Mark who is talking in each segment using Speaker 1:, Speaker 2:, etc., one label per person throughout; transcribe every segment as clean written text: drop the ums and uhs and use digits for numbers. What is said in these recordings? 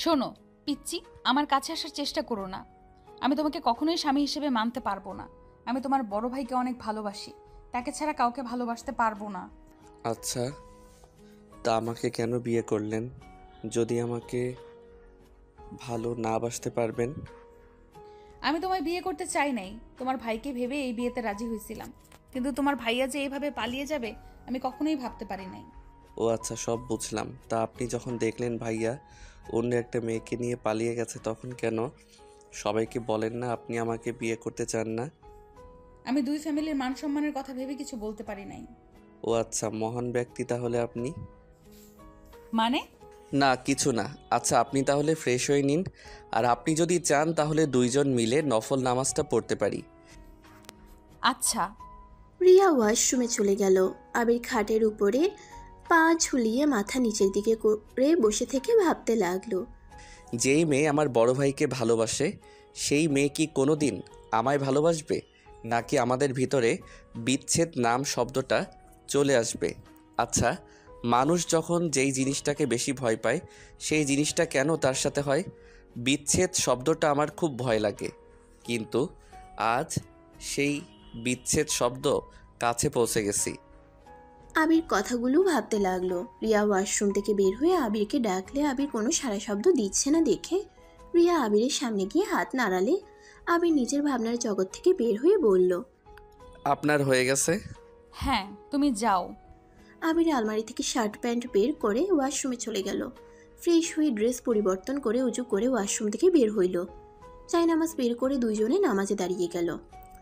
Speaker 1: শোনো পিচ্চি, আমার কাছে আসার চেষ্টা করো না। আমি তোমাকে কখনোই স্বামী হিসেবে মানতে পারবো না। আমি তোমার বড় ভাইকে অনেক ভালোবাসি, তাকে ছাড়া কাউকে ভালোবাসতে পারবো না।
Speaker 2: আচ্ছা, তা আমাকে কেন বিয়ে করলেন যদি আমাকে ভালো না বাসতে পারবেন?
Speaker 1: আমি তোমায় বিয়ে করতে চাই নাই, তোমার ভাইকে ভেবে এই বিয়েতে রাজি হয়েছিলাম, কিন্তু তোমার ভাইয়া যে এইভাবে পালিয়ে যাবে আমি কখনোই ভাবতে পারি নাই।
Speaker 2: ও আচ্ছা, সব বুঝলাম। তা আপনি যখন দেখলেন ভাইয়া অন্য একটা মেয়েকে নিয়ে পালিয়ে গেছে তখন কেন সবাইকে বলেন না আপনি আমাকে বিয়ে করতে চান না?
Speaker 1: আমি দুই ফ্যামিলির মান সম্মানের কথা ভেবে কিছু বলতে পারি নাই।
Speaker 2: ও আচ্ছা, মহান ব্যক্তি তাহলে আপনি।
Speaker 1: মানে?
Speaker 2: না কিছু না। আচ্ছা, আপনি তাহলে ফ্রেশ হয়ে নিন, আর আপনি যদি চান তাহলে দুইজন মিলে নফল নামাজটা পড়তে পারি।
Speaker 1: আচ্ছা।
Speaker 3: রিয়া ওয়াশরুমে চলে গেল। আবির খাটের উপরে পা ঝুলিয়ে মাথা নিচের দিকে করে বসে থেকে ভাবতে লাগলো।
Speaker 2: যেই মেয়ে আমার বড় ভাইকে ভালোবাসে সেই মেয়ে কি কোনো দিন আমায় ভালোবাসবে, নাকি আমাদের ভিতরে বিচ্ছেদ নাম শব্দটা চলে আসবে? আচ্ছা, মানুষ যখন যেই জিনিসটাকে বেশি ভয় পায় সেই জিনিসটা কেন তার সাথে হয়? বিচ্ছেদ শব্দটা আমার খুব ভয় লাগে, কিন্তু আজ সেই বিচ্ছেদ শব্দ কাছে পৌঁছে গেছি।
Speaker 3: আবির কথাগুলো ভাবতে লাগলো। রিয়া ওয়াশরুম থেকে বের হয়ে আবিরকে ডাকলে আবির কোনো সাড়া শব্দ দিচ্ছে না দেখে রিয়া আবিরের সামনে গিয়ে হাত নাড়ালে আবির নিজের ভাবনার জগৎ থেকে বের হয়ে বলল।
Speaker 2: আপনার হয়ে গেছে?
Speaker 1: হ্যাঁ, তুমি যাও।
Speaker 3: আবির আলমারি থেকে শার্ট প্যান্ট বের করে ওয়াশরুমে চলে গেল। ফ্রেশ হয়ে ড্রেস পরিবর্তন করে উজু করে ওয়াশরুম থেকে বের হইল। নামাজ বের করে দুইজনে নামাজে দাঁড়িয়ে গেল।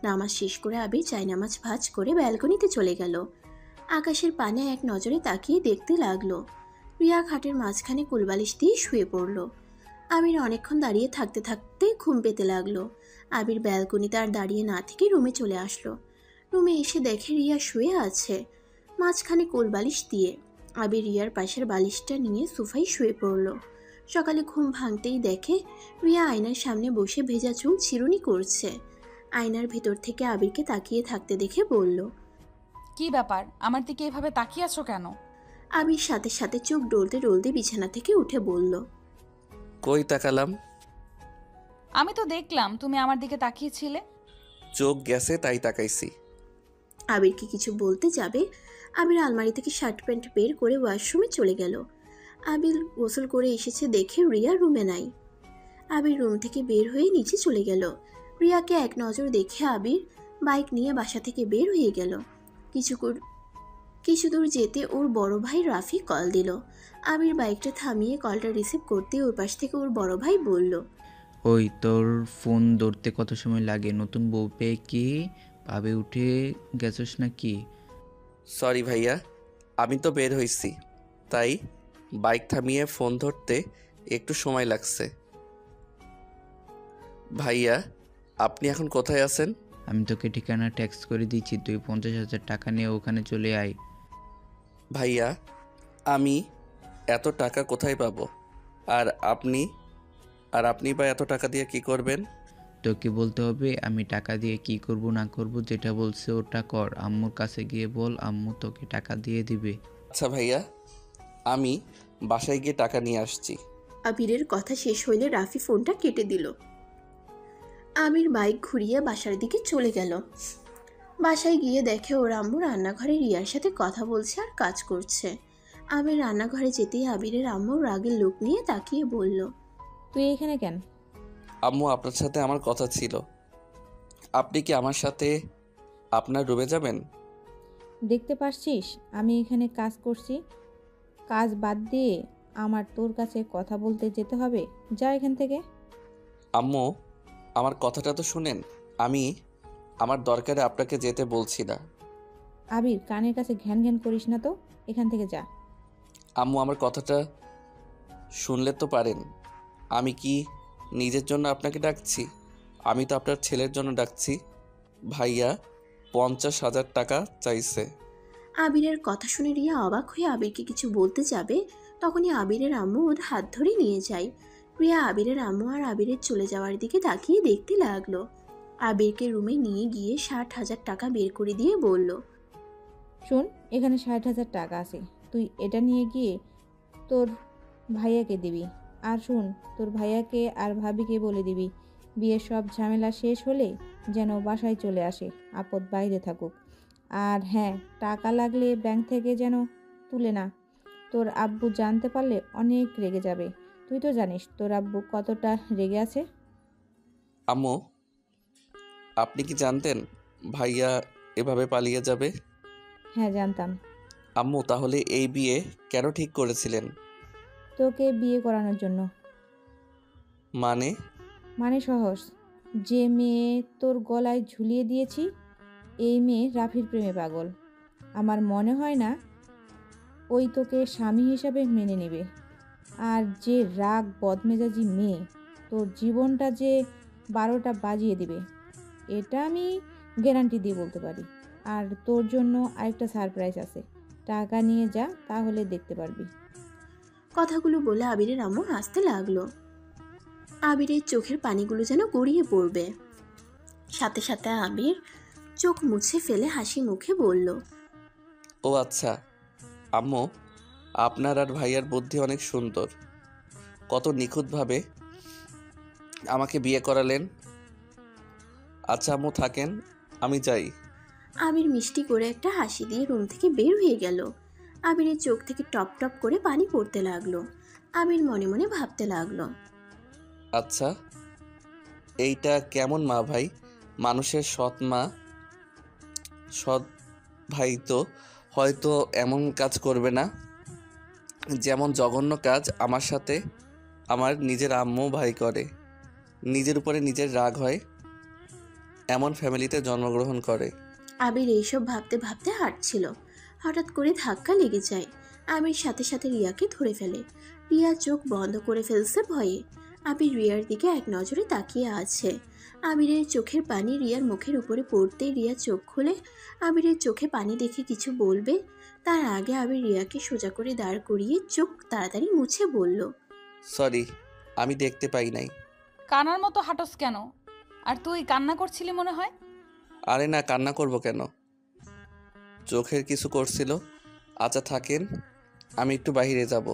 Speaker 3: নামাজ শেষ করে আবির নামাজ ভাঁজ করে ব্যালকনিতে চলে গেল। আকাশের পানে এক নজরে তাকিয়ে দেখতে লাগলো। রিয়া খাটের মাঝখানে কুলবালিশ দিয়ে শুয়ে পড়ল। আবির অনেকক্ষণ দাঁড়িয়ে থাকতে থাকতে ঘুম পেতে লাগলো। আবির ব্যালকনিতে আর দাঁড়িয়ে না থেকে রুমে চলে আসলো। রুমে এসে দেখে রিয়া শুয়ে আছে মাঝখানে কোলবালিশ দিয়ে। আবির রিয়ার পাশের বালিশটা নিয়ে সোফায় শুয়ে পড়ল। সকালে ঘুম ভাঙতেই দেখে রিয়া আয়নার সামনে বসে ভেজা চুল চিরুনি করছে। আয়নার ভেতর থেকে আবিরকে তাকিয়ে থাকতে দেখে বলল।
Speaker 1: কি ব্যাপার, আমার দিকে এভাবে তাকিয়ে আছো কেন?
Speaker 3: আবির সাথে সাথে চোখ ডলতে ডলতে বিছানা থেকে উঠে বলল।
Speaker 2: কই তাকালাম?
Speaker 1: আমি তো দেখলাম তুমি আমার দিকে তাকিয়েছিলে।
Speaker 2: চোখ গেছে তাই তাকাইছি।
Speaker 3: আবিরকে কিছু বলতে যাবে আবির আলমারি থেকে শার্ট প্যান্ট বের করে ওয়াশরুমে চলে গেল। আবির গোসল করে এসেছে দেখে রিয়া রুমে নাই। আবির রুম থেকে বের হয়ে নিচে চলে গেল। রিয়াকে এক নজর দেখে আবির বাইক নিয়ে বাসা থেকে বের হয়ে গেল। কিছু দূর যেতে ওর বড় ভাই রাফি কল দিল। আবির বাইকটা থামিয়ে কলটা রিসিভ করতে ওই পাশ থেকে ওর বড় ভাই বলল।
Speaker 4: ওই তোর ফোন ধরতে কত সময় লাগে? নতুন বউ পেয়ে কি পাবে উঠে গেছস নাকি?
Speaker 2: সরি ভাইয়া, আমি তো বের হইছি, তাই বাইক থামিয়ে ফোন ধরতে একটু সময় লাগছে। ভাইয়া, আপনি এখন কোথায় আছেন?
Speaker 4: আমি তোকে ঠিকানা ট্যাক্স করে দিচ্ছি, তুই 50,000 টাকা নিয়ে ওখানে চলে আয়।
Speaker 2: ভাইয়া, আমি এত টাকা কোথায় পাবো? আর আপনি আপনি বা এত টাকা দিয়ে কি করবেন?
Speaker 4: তোকে বলতে হবে আমি টাকা দিয়ে কি করব না করব, যেটা বলছে ওটা কর। আম্মুর কাছে গিয়ে বল, আম্মু তোকে টাকা দিয়ে দিবে।
Speaker 2: আচ্ছা ভাইয়া, আমি বাসায় গিয়ে টাকা নিয়ে আসছি।
Speaker 3: আবিরের কথা শেষ হইলে রাফি ফোনটা কেটে দিল। আবির বাইক ঘুরিয়ে বাসার দিকে চলে গেল। বাসায় গিয়ে দেখে ওর আম্মু রান্নাঘরে রিয়ার সাথে কথা বলছে আর কাজ করছে। আবির রান্নাঘরে যেতেই আবিরের আম্মু রাগের লোক নিয়ে তাকিয়ে বলল।
Speaker 5: তুই এখানে কেন?
Speaker 2: আম্মু, আপনার সাথে আমার কথা ছিল। আপনি কি আমার সাথে আপনার রুমে যাবেন?
Speaker 5: দেখতে পারছিস আমি এখানে কাজ করছি? কাজ বাদ দিয়ে আমার তোর কাছে কথা বলতে যেতে হবে? যা এখান থেকে।
Speaker 2: আম্মু, আমার কথাটা তো শুনেন। আমি আমার দরকারে আপনাকে যেতে বলছি না।
Speaker 5: আবির, কানের কাছে ঘ্যান ঘ্যান করিস না তো, এখান থেকে যা।
Speaker 2: আম্মু, আমার কথাটা শুনলে তো পারেন। আমি কি নিজের জন্য আপনাকে ডাকছি? আমি তো আপনার ছেলের জন্য ডাকছি। ভাইয়া 50,000 টাকা চাইছে।
Speaker 3: আবিরের কথা শুনে রিয়া অবাক হয়ে আবিরকে কিছু বলতে যাবে, তখনই আবিরের আম্মু ওর হাত ধরে নিয়ে যায়। রিয়া আবিরের আম্মু আর আবিরের চলে যাওয়ার দিকে তাকিয়ে দেখতে লাগলো। আবিরকে রুমে নিয়ে গিয়ে 60,000 টাকা বের করে দিয়ে বলল।
Speaker 5: শোন, এখানে 60,000 টাকা আছে, তুই এটা নিয়ে গিয়ে তোর ভাইয়াকে দিবি। আর শুন, তোর ভাইয়াকে আর ভাবিকে বলে দিবি বিয়ের সব ঝামেলা শেষ হলে যেন বাসায় চলে আসে, আপদ বাইরে থাকুক। আর হ্যাঁ, টাকা লাগলে ব্যাংক থেকে যেন তুলে না। তোর আব্বু জানতে পারলে অনেক রেগে যাবে। তুই তো জানিস তোর আব্বু কতটা রেগে আছে।
Speaker 2: আম্মু, আপনি কি জানতেন ভাইয়া এভাবে পালিয়ে যাবে?
Speaker 5: হ্যাঁ, জানতাম।
Speaker 2: আম্মু, তাহলে এই বিয়ে কেন ঠিক করেছিলেন?
Speaker 5: তোকে বিয়ে করানোর জন্য।
Speaker 2: মানে?
Speaker 5: মানে সহজ, যে মেয়ে তোর গলায় ঝুলিয়ে দিয়েছি এই মেয়ে রাফির প্রেমে পাগল। আমার মনে হয় না ওই তোকে স্বামী হিসাবে মেনে নেবে। আর যে রাগ বদমেজাজি মেয়ে, তোর জীবনটা যে 12টা বাজিয়ে দিবে, এটা আমি গ্যারান্টি দিয়ে বলতে পারি। আর তোর জন্য আরেকটা সারপ্রাইজ আছে, টাকা নিয়ে যা, তাহলে দেখতে পারবি।
Speaker 3: কথাগুলো বলে আবিরের আম্মু হাসতে লাগলো। আবিরের চোখের পানিগুলো যেন গড়িয়ে পড়বে। সাথে সাথে আবির চোখ মুছে ফেলে হাসি মুখে বলল,
Speaker 2: ও আচ্ছা। আম্মু, আপনার আর ভাইয়ার বুদ্ধি অনেক সুন্দর। কত নিখুঁতভাবে আমাকে বিয়ে করালেন। আচ্ছা আম্মু, থাকেন, আমি যাই।
Speaker 3: আবির মিষ্টি করে একটা হাসি দিয়ে রুম থেকে বের হয়ে গেল। আবিরের চোখ থেকে টপ টপ করে পানি পড়তে লাগলো। আবির মনে মনে ভাবতে লাগলো,
Speaker 2: আচ্ছা, এইটা কেমন মা ভাই? মানুষের সৎ মা, সৎ ভাই তো হয়তো এমন কাজ করবে না, যেমন জঘন্য কাজ আমার সাথে আমার নিজের আম্মু ভাই করে। নিজের উপরে নিজের রাগ হয়, এমন ফ্যামিলিতে জন্মগ্রহণ করে।
Speaker 3: আবির এইসব ভাবতে ভাবতে হাঁটছিল। হঠাৎ করে ধাক্কা লেগে যায়। আবির সাথে সাথে রিয়াকে ধরে ফেলে। রিয়া চোখ বন্ধ করে ফেলছে ভয়ে। আবির রিয়ার দিকে এক নজরে তাকিয়ে আছে। আবিরের চোখের পানি রিয়ার মুখের উপরে পড়তেই রিয়া চোখ খুলে আবিরের চোখে পানি দেখে কিছু বলবে তার আগে আবির রিয়াকে সোজা করে দাঁড় করিয়ে চোখ তাড়াতাড়ি মুছে বলল,
Speaker 2: সরি, আমি দেখতে পাই নাই।
Speaker 1: কানার মতো হাঁটস কেন? আর তুই কান্না করছিলি মনে হয়।
Speaker 2: আরে না, কান্না করব কেন? চোখের কিছু করছিল। আচ্ছা থাকেন, আমি একটু বাইরে যাব।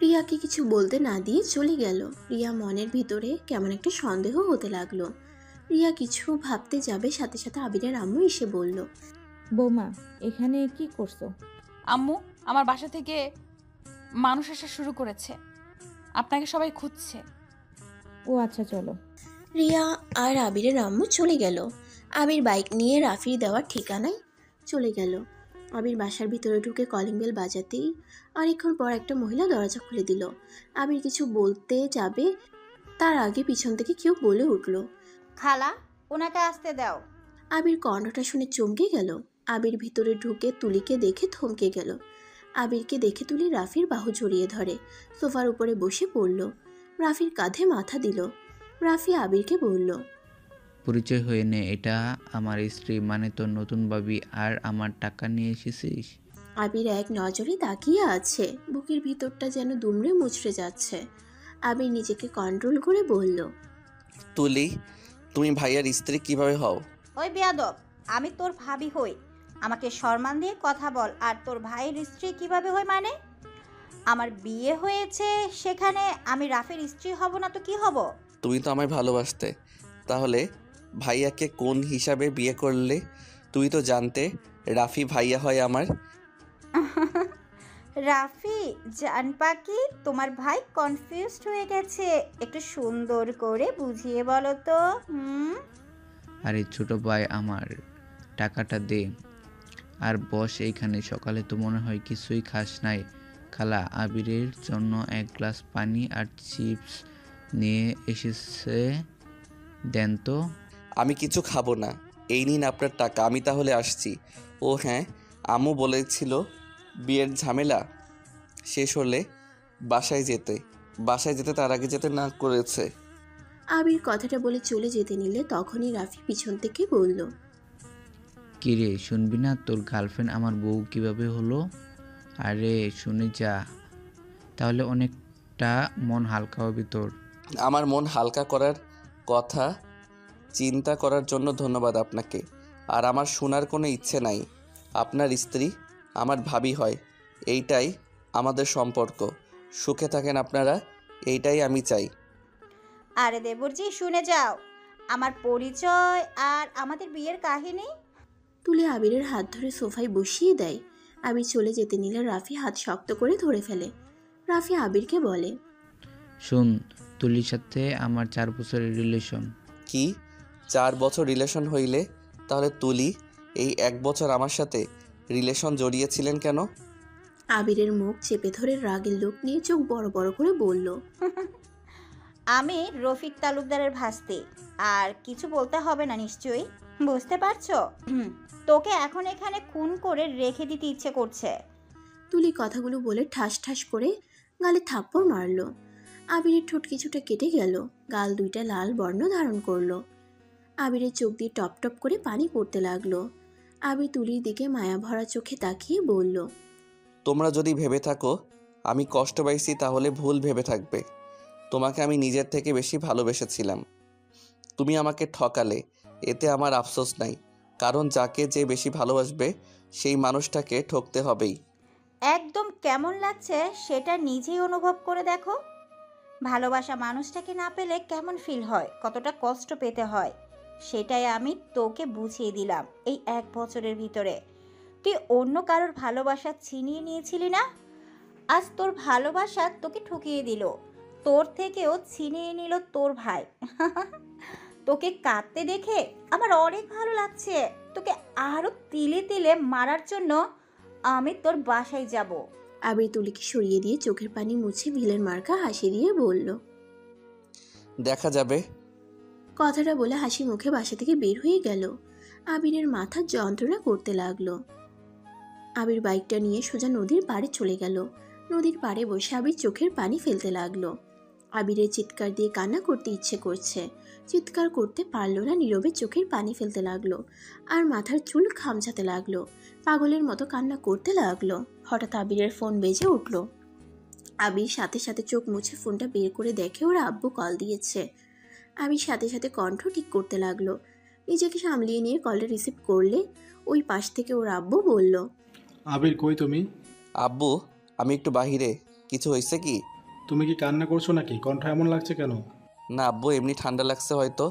Speaker 3: রিয়াকে কিছু বলতে না দিয়ে চলে গেল। রিয়া মনের ভিতরে কেমন একটা সন্দেহ হতে লাগলো। রিয়া কিছু ভাবতে যাবে, সাথে সাথে আবিরের আম্মু এসে বলল,
Speaker 5: বৌমা, এখানে কি করছো?
Speaker 1: আম্মু, আমার বাসা থেকে মানুষ আসা শুরু করেছে, আপনাকে সবাই খুঁজছে।
Speaker 5: ও আচ্ছা, চলো।
Speaker 3: রিয়া আর আবিরের আম্মু চলে গেল। আবির বাইক নিয়ে রাফির দেওয়ার ঠিকানায় চলে গেল। আবির বাসার ভিতরে ঢুকে কলিং বেল বাজাতেই অনেকক্ষণ পর একটা মহিলা দরজা খুলে দিল। আবির কিছু বলতে যাবে, তার আগে পিছন থেকে কেউ বলে উঠল,
Speaker 6: খালা, ওনাকে আসতে দাও।
Speaker 3: আবির কণ্ঠটা শুনে চমকে গেল। আবির ভিতরে ঢুকে তুলিকে দেখে থমকে গেল। আবিরকে দেখে তুলি রাফির বাহু জড়িয়ে ধরে সোফার উপরে বসে পড়ল। রাফির কাঁধে মাথা দিল। রাফি আবিরকে বলল,
Speaker 4: পরিচয় হয়ে নে, এটা আমার স্ত্রী, মানে তোর নতুন ভাবি। আর আমার টাকা নিয়ে এসেছিস?
Speaker 3: আবির এক নজরে তাকিয়ে আছে। বুকের ভিতরটা যেন দুমড়ে মুচড়ে যাচ্ছে। আবির নিজেকে কন্ট্রোল করে বলল,
Speaker 2: তুলি, তুমি ভাইয়ার স্ত্রী কিভাবে হও?
Speaker 6: ওই বেয়াদব, আমি তোর ভাবি হই। আমাকে সম্মান দিয়ে কথা বল। আর তোর ভাইয়ের স্ত্রী কিভাবে হই মানে? আমার বিয়ে হয়েছে, সেখানে আমি রাফির স্ত্রী হব না তো কি হব?
Speaker 2: তুমি তো আমায় ভালোবাসতে, তাহলে ভাইয়াকে কোন হিসাবে বিয়ে করলে? তুই তো জানতে রাফি ভাইয়া হয় আমার।
Speaker 6: রাফি জান পাখি, তোমার ভাই কনফিউজড হয়ে গেছে, একটু সুন্দর করে বুঝিয়ে বলো তো।
Speaker 4: আরে ছোট ভাই আমার, টাকাটা দে আর বস এইখানে। সকালে তো মনে হয় কিছুই খাস নাই। খালা আবিরের জন্য এক গ্লাস পানি আর চিপস নিয়ে এসেছে, দেন তো।
Speaker 2: আমি কিছু খাবো না, এই নিন আপনার টাকা, আমি তাহলে আসছি। ও হ্যাঁ, আম্মু বলেছিল বিয়ের ঝামেলা শেষ হলে বাসায় যেতে তার আগে যেতে না করেছে।
Speaker 3: আবির কথাটা বলে চলে যেতে নিলে তখনই রাফি পিছন থেকে বলল,
Speaker 4: কিরে শুনবি না, তোর গার্লফ্রেন্ড আমার বউ কিভাবে হলো? আরে শুনে যা, তাহলে অনেকটা মন হালকা হবে তোর।
Speaker 2: আমার মন হালকা করার কথা চিন্তা করার জন্য ধন্যবাদ আপনাকে। আর আমার শোনার কোনো ইচ্ছে নাই। আপনার স্ত্রী আমার ভাবি হয়, এইটাই আমাদের সম্পর্ক। সুখে থাকেন আপনারা, এইটাই আমি চাই।
Speaker 6: আরে দেবরজি শুনে যাও আমার পরিচয় আর আমাদের বিয়ের কাহিনী।
Speaker 3: তুলি আবিরের হাত ধরে সোফায় বসিয়ে দেয়। আবির চলে যেতে নিলে রাফি হাত শক্ত করে ধরে ফেলে। রাফি আবিরকে বলে,
Speaker 4: শোন, তুলির সাথে আমার 4 বছরের রিলেশন।
Speaker 2: কি 4 বছর রিলেশন হইলে তাহলে তুলি এই 1 বছর আমার সাথে রিলেশন জড়িয়েছিলেন কেন?
Speaker 3: আবিরের মুখ চেপে ধরে রাগের লোক নিয়ে চোখ বড় বড় করে বলল,
Speaker 6: আমি রফিক তালুকদারের ভাস্তি, আর কিছু বলতে হবে না নিশ্চয়ই, বুঝতে পারছো? তোকে এখন এখানে খুন করে রেখে দিতে ইচ্ছে করছে।
Speaker 3: তুলি কথাগুলো বলে ঠাস ঠাস করে গালে থাপ্পড় মারল। আবিরের ঠোঁট কিছুটা কেটে গেল, গাল দুইটা লাল বর্ণ ধারণ করলো। আবিরের চোখ দিয়ে টপ টপ করে পানি পড়তে লাগলো। আবির তুলির দিকে মায়া ভরা চোখে তাকিয়ে বলল,
Speaker 2: তোমরা যদি ভেবে থাকো আমি কষ্ট পাইছি তাহলে ভুল ভেবে থাকবে। তোমাকে আমি নিজের থেকে বেশি ভালোবেসেছিলাম। তুমি আমাকে ঠকালে, এতে আমার আফসোস নাই, কারণ যাকে যে বেশি ভালোবাসবে সেই মানুষটাকে ঠকতে হবেই।
Speaker 6: একদম কেমন লাগছে সেটা নিজেই অনুভব করে দেখো। ভালোবাসা মানুষটাকে না পেলে কেমন ফিল হয়, কতটা কষ্ট পেতে হয়, সেটাই আমি তোকে বুঝিয়ে দিলাম এই 1 বছরের ভিতরে। তুই অন্য কারোর ভালোবাসা ছিনিয়ে নিয়েছিলি না, আজ তোর ভালোবাসা তোকে ঠকিয়ে দিল, তোর থেকেও ছিনিয়ে নিল তোর ভাই। তোকে কাঁদতে দেখে আমার অনেক ভালো লাগছে। তোকে আরো তিলে তিলে মারার জন্য আমি তোর বাসায় যাব।
Speaker 3: আবির তুলিকে সরিয়ে দিয়ে চোখের পানি মুছে ভিলেন মার্কা হাসি দিয়ে বলল,
Speaker 2: দেখা যাবে।
Speaker 3: কথাটা বলে হাসি মুখে বাসা থেকে বের হয়ে গেল। আবিরের মাথা যন্ত্রণা করতে লাগলো। আবির বাইকটা নিয়ে সোজা নদীর পাড়ে চলে গেল। নদীর পাড়ে বসে আবির চোখের পানি ফেলতে লাগলো। আবিরের চিৎকার দিয়ে কান্না করতে ইচ্ছে করছে, চিৎকার করতে পারলো না, নীরবে চোখের পানি ফেলতে লাগলো আর মাথার চুল খামচাতে লাগলো, পাগলের মতো কান্না করতে লাগলো। হঠাৎ আবিরের ফোন বেজে উঠল। আবির সাথে সাথে চোখ মুছে ফোনটা বের করে দেখে ওর আব্বু কল দিয়েছে। আবির সাথে সাথে কণ্ঠ ঠিক করতে লাগলো। নিজেকে সামলিয়ে নিয়ে কলটা রিসিভ করলে ওই পাশ থেকে ওর আব্বু বলল,
Speaker 7: আবির কই তুমি?
Speaker 2: আব্বু আমি একটু বাহিরে। কিছু হয়েছে কি?
Speaker 7: তুমি কি কান্না করছো নাকি? কণ্ঠ এমন লাগছে কেন?
Speaker 2: না আব্বু, এমনি ঠান্ডা লাগছে হয়তো।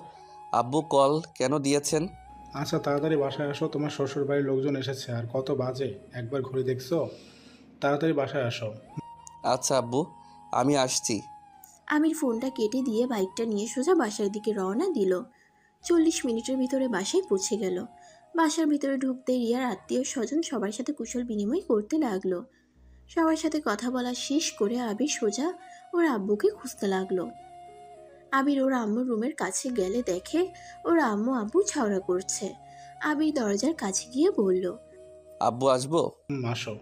Speaker 2: আব্বু কল কেন দিয়েছেন?
Speaker 7: আচ্ছা তাড়াতাড়ি বাসায় আসো, তোমার শ্বশুর বাড়ির লোকজন এসেছে। আর কত বাজে একবার ঘুরে দেখছো? তাড়াতাড়ি বাসায় আসো।
Speaker 2: আচ্ছা আব্বু, আমি আসছি।
Speaker 3: আমির ফোনটা কেটে দিয়ে বাইকটা নিয়ে সোজা বাসার দিকে রওনা দিল। 40 মিনিটের ভিতরে বাসায় পৌঁছে গেল। বাসার ভিতরে ঢুকতে রিয়ার আত্মীয় স্বজন সবার সাথে কুশল বিনিময় করতে লাগলো। সবার সাথে কথা বলা শেষ করে আবির সোজা ওর আব্বুকে খুঁজতে লাগলো। আবির ওর আম্মুর রুমের কাছে গেলে দেখে ওর আম্মু আব্বু ঝগড়া করছে। আবির দরজার কাছে গিয়ে বলল,
Speaker 2: আব্বু আসবো?
Speaker 7: আসো।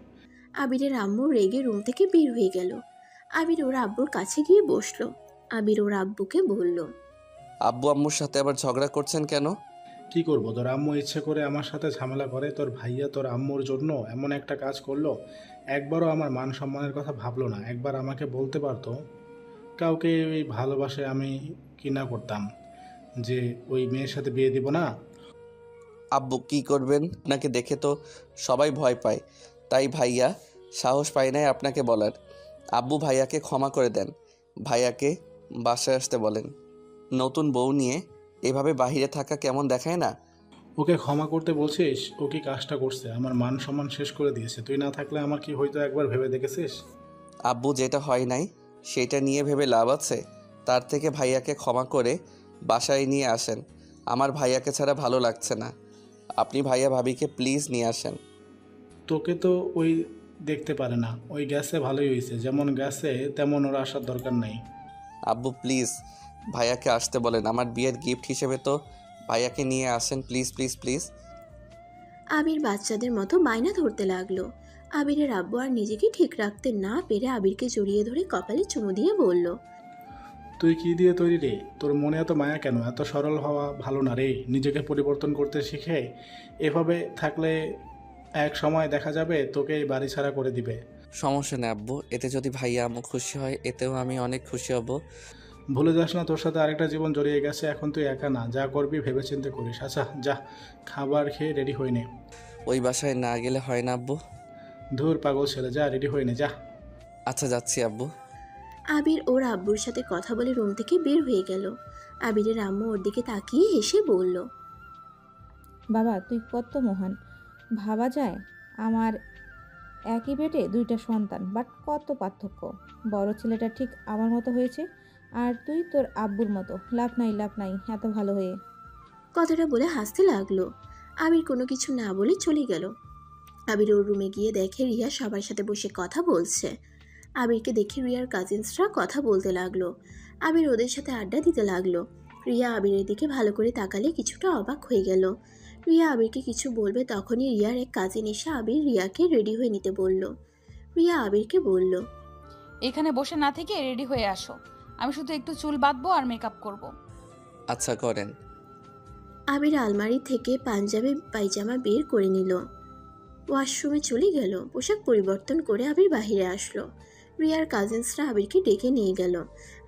Speaker 3: আবিরের আম্মু রেগে রুম থেকে বের হয়ে গেল। আবির ওর আব্বুর কাছে গিয়ে বসলো। আবির ওর আব্বুকে বলল,
Speaker 2: আব্বু আম্মুর সাথে আবার ঝগড়া করছেন কেন?
Speaker 7: কি করবো, তোর আম্মু ইচ্ছে করে আমার সাথে ঝামেলা করে। তোর ভাইয়া তোর আম্মুর জন্য এমন একটা কাজ করলো, একবারও আমার মান সম্মানের কথা ভাবলো না। একবার আমাকে বলতে পারতো কাউকে ওই ভালোবাসে আমি কি না করতাম, যে ওই মেয়ের সাথে বিয়ে দিব না।
Speaker 2: আব্বু কি করবেন? আপনাকে দেখে তো সবাই ভয় পায়, তাই ভাইয়া সাহস পায় নাই আপনাকে বলার। আব্বু ভাইয়াকে ক্ষমা করে দেন, ভাইয়াকে বাসায় আসতে বলেন। নতুন বউ নিয়ে এভাবে বাহিরে থাকা কেমন দেখায় না?
Speaker 7: ওকে ক্ষমা করতে বলছিস? ও কি কাজটা করছে? আমার মান সম্মান শেষ করে দিয়েছে। তুই না থাকলে আমার কি হয়তো একবার ভেবে দেখেছিস?
Speaker 2: আব্বু যেটা হয় নাই সেটা নিয়ে ভেবে লাভ আছে? তার থেকে ভাইয়াকে ক্ষমা করে বাসায় নিয়ে আসেন। আমার ভাইয়াকে ছাড়া ভালো লাগছে না। আপনি ভাইয়া ভাবিকে প্লিজ নিয়ে আসেন।
Speaker 7: তোকে তো ওই দেখতে পারে না, ওই গ্যাসে ভালোই হয়েছে। যেমন গ্যাসে তেমন ওর আসার দরকার নেই।
Speaker 2: আব্বু প্লিজ ভাইয়াকে আসতে বলেন, আমার বিয়ের গিফট হিসেবে তো ভাইয়াকে নিয়ে আসেন প্লিজ প্লিজ প্লিজ।
Speaker 3: আবির বাচ্চাদের মতো বায়না ধরতে লাগলো। আবিরের আব্বু আর নিজেকে ঠিক রাখতে না পেরে আবিরকে জড়িয়ে ধরে কপালে চুমু দিয়ে বলল,
Speaker 7: তুই কি দিয়ে তৈরি রে? তোর মনে এত মায়া কেন? এত সরল হওয়া ভালো না রে। নিজেকে পরিবর্তন করতে শিখে। এভাবে থাকলে এক সময় দেখা যাবে তোকে এই বাড়ি ছাড়া করে দিবে।
Speaker 2: সমস্যা নেই আব্বু, এতে যদি ভাইয়া আম্মু খুশি হয় এতেও আমি অনেক খুশি হব।
Speaker 7: ভুলে যাস না তোর সাথে আরেকটা জীবন জড়িয়ে গেছে। এখন তুই একা না, যা করবি ভেবেচিন্তে করিস। আচ্ছা যা, খাবার খেয়ে রেডি হয়ে নে।
Speaker 2: ওই বাসায় না গেলে হয় না আব্বু?
Speaker 7: ধুর পাগল ছেলে, যা রেডি হয়ে নে যা।
Speaker 2: আচ্ছা যাচ্ছি আব্বু।
Speaker 3: আবির ওর আব্বুর সাথে কথা বলে রুম থেকে বের হয়ে গেল। আবিরের আম্মু ওর দিকে তাকিয়ে হেসে বলল,
Speaker 5: বাবা তুই কত মহান। ভাবা যায় আমার একই পেটে দুইটা সন্তান, বাট কত পার্থক্য। বড় ছেলেটা ঠিক আমার মতো হয়েছে, আর তুই তোর আব্বুর মতো। লাভ নাই লাভ নাই এত ভালো হয়ে।
Speaker 3: কথাটা বলে হাসতে লাগলো। আবির কোনো কিছু না বলে চলে গেল। আবির ওর রুমে গিয়ে দেখে রিয়া সবার সাথে বসে কথা বলছে। আবিরকে দেখে রিয়ার কাজিনসরা কথা বলতে লাগলো। আবির ওদের সাথে আড্ডা দিতে লাগলো। রিয়া আবিরের দিকে ভালো করে তাকালে কিছুটা অবাক হয়ে গেল। রিয়া আবিরকে কিছু বলবে তখনই রিয়ার এক কাজিন এসে আবির রিয়াকে রেডি হয়ে নিতে বলল। রিয়া আবিরকে বলল,
Speaker 1: এখানে বসে না থেকে রেডি হয়ে আসো, আমি শুধু একটু চুল বাঁধবো আর মেকআপ করব।
Speaker 2: আচ্ছা করেন।
Speaker 3: আবির আলমারি থেকে পাঞ্জাবি পায়জামা বের করে নিল। ওয়াশরুমে চলে গেল। পোশাক পরিবর্তন করে আবির বাহিরে আসলো। রিয়ার কাজিনসরা আবিরকে ডেকে নিয়ে গেল।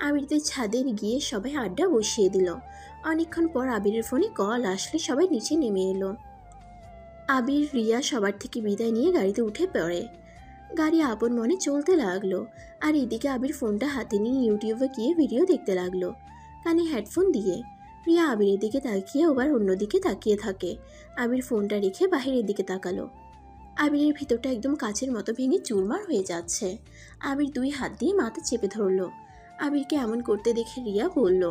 Speaker 3: আবিরদের ছাদে গিয়ে সবাই আড্ডা বসিয়ে দিল। অনেকক্ষণ পর আবিরের ফোনে কল আসলে সবাই নিচে নেমে এলো। আবির রিয়া সবার থেকে বিদায় নিয়ে গাড়িতে উঠে পড়ে। গাড়ি আপন মনে চলতে লাগলো। আর এদিকে আবির ফোনটা হাতে নিয়ে ইউটিউবে গিয়ে ভিডিও দেখতে লাগলো, কানে হেডফোন দিয়ে। রিয়া আবিরের দিকে তাকিয়ে আবার অন্যদিকে তাকিয়ে থাকে। আবির ফোনটা রেখে বাহিরের দিকে তাকালো। আবিরের ভিতরটা একদম কাচের মতো ভেঙে চুরমার হয়ে যাচ্ছে। আবির দুই হাত দিয়ে মাথা চেপে ধরলো। আবিরকে এমন করতে দেখে রিয়া বলল,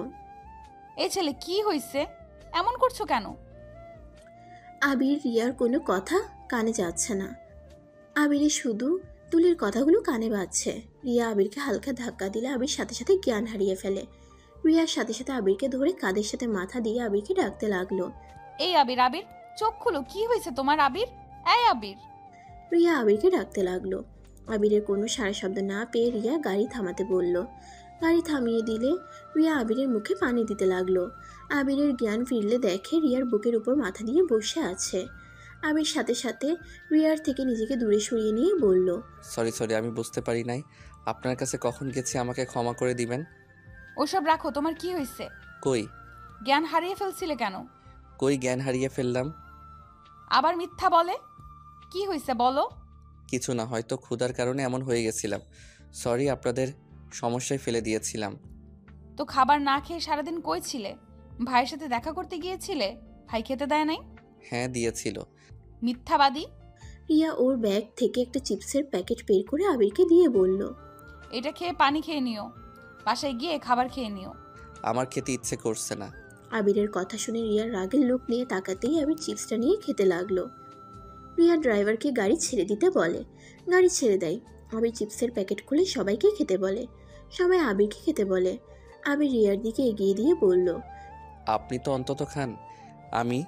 Speaker 1: এই ছেলে কি হয়েছে, এমন করছো কেন?
Speaker 3: আবির রিয়ার কোনো কথা কানে যাচ্ছে না। আবিরের শুধু তুলির কথাগুলো কানে বাজছে। রিয়া আবিরকে হালকা ধাক্কা দিলে আবির সাথে সাথে জ্ঞান হারিয়ে ফেলে। রিয়ার সাথে সাথে আবিরকে ধরে কাঁধের সাথে মাথা দিয়ে আবিরকে ডাকতে লাগলো।
Speaker 1: এই আবির, আবির চোখ খুলো, কি হয়েছে তোমার আবির? এই আবির।
Speaker 3: রিয়া আবিরকে ডাকতে লাগলো। আবিরের কোনো সারা শব্দ না পেয়ে রিয়া গাড়ি থামাতে বলল। গাড়ি থামিয়ে দিলে রিয়া আবিরের মুখে পানি দিতে লাগলো। আবিরের জ্ঞান ফিরলে দেখে রিয়ার বুকের উপর মাথা দিয়ে বসে আছে। আবির সাথে সাথে রিয়ার থেকে নিজেকে দূরে সরিয়ে নিয়ে বলল,
Speaker 2: সরি সরি, আমি বুঝতে পারি নাই। আপনার কাছে কখন গেছি, আমাকে ক্ষমা করে দিবেন।
Speaker 1: ওসব রাখো, তোমার কি হয়েছে?
Speaker 2: কই
Speaker 1: জ্ঞান হারিয়ে ফেলছিলে কেন?
Speaker 2: কই জ্ঞান হারিয়ে ফেললাম?
Speaker 1: আবার মিথ্যা বলে। কি হয়েছে বলো?
Speaker 2: কিছু না, হয়তো ক্ষুধার কারণে এমন হয়ে গেছিলাম। সরি, আপনাদের সমস্যায় ফেলে দিয়েছিলাম।
Speaker 1: তো খাবার না খেয়ে সারাদিন কই ছিলে? ভাইয়ের সাথে দেখা করতে গিয়েছিলে? ভাই খেতে দেয় নাই?
Speaker 2: হ্যাঁ দিয়েছিল।
Speaker 1: মিথ্যাবাদী।
Speaker 3: রিয়া ওর ব্যাগ থেকে একটা চিপসের প্যাকেট বের করে আবিরকে দিয়ে বলল,
Speaker 1: এটা খেয়ে পানি খেয়ে নিও, বাসায় গিয়ে খাবার খেয়ে নিও।
Speaker 2: আমার খেতে ইচ্ছে করছে না।
Speaker 3: আবিরের কথা শুনে রিয়ার রাগের লোক নিয়ে তাকাতেই আবির চিপসটা নিয়ে খেতে লাগলো। রিয়া ড্রাইভারকে গাড়ি ছেড়ে দিতে বলে। গাড়ি ছেড়ে দেয়। আবির চিপসের প্যাকেট খুলে সবাইকে খেতে বলে। সবাই আবিরকে খেতে বলে। আবির রিয়ার দিকে এগিয়ে দিয়ে বলল,
Speaker 2: আপনি তো অন্তত খান, আমি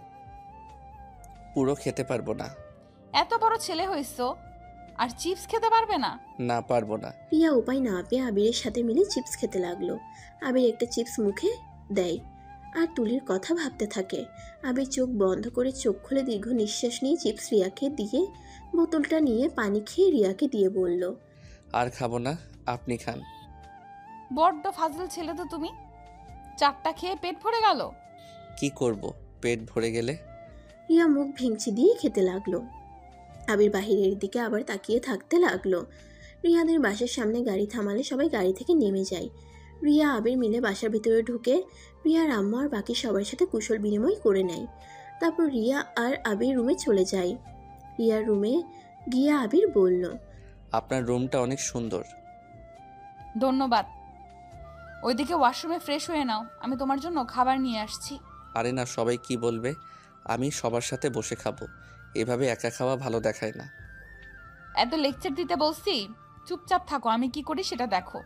Speaker 2: পুরো খেতে পারবো না।
Speaker 1: এত বড় ছেলে হইছো আর চিপস খেতে পারবে না?
Speaker 2: না পারবো না।
Speaker 3: রিয়া উপায় না পেয়ে আবিরের সাথে মিলে চিপস খেতে লাগলো। আবির একটা চিপস মুখে দেয় আর তুলির কথা ভাবতে থাকে। আবির চোখ বন্ধ করে চোখ খুলে দীর্ঘ নিঃশ্বাস নিয়ে চিপস রিয়াকে দিয়ে বোতলটা নিয়ে পানি খেয়ে রিয়াকে দিয়ে বলল,
Speaker 2: আর খাবো না, আপনি খান।
Speaker 1: বড্ড ফাজল ছেলে তো তুমি। চারটা খেয়ে পেট ভরে গেল।
Speaker 2: কি করব পেট ভরে গেলে?
Speaker 3: রিয়া মুখ ভেঙচি দিয়ে খেতে লাগলো। আবির বাহিরের দিকে আবার তাকিয়ে থাকতে লাগলো। রিয়াদের বাসার সামনে গাড়ি থামালে সবাই গাড়ি থেকে নেমে যায়। রিয়া আবির মিলে বাসার ভিতরে ঢুকে রিয়ার আম্মু আর বাকি সবার সাথে কুশল বিনিময় করে নেয়। তারপর রিয়া আর আবির রুমে চলে যায়। রিয়ার রুমে গিয়ে আবির বলল,
Speaker 2: আপনার রুমটা অনেক সুন্দর।
Speaker 1: ধন্যবাদ। ওইদিকে ওয়াশরুমে ফ্রেশ হয়ে নাও, আমি তোমার জন্য খাবার নিয়ে আসছি।
Speaker 2: আরে না, সবাই কি বলবে? আমি সবার সাথে বসে খাবো, এভাবে একা খাওয়া ভালো দেখায় না।
Speaker 1: এত লেকচার দিতে বলছি, চুপচাপ থাকো, আমি কি করি সেটা দেখো।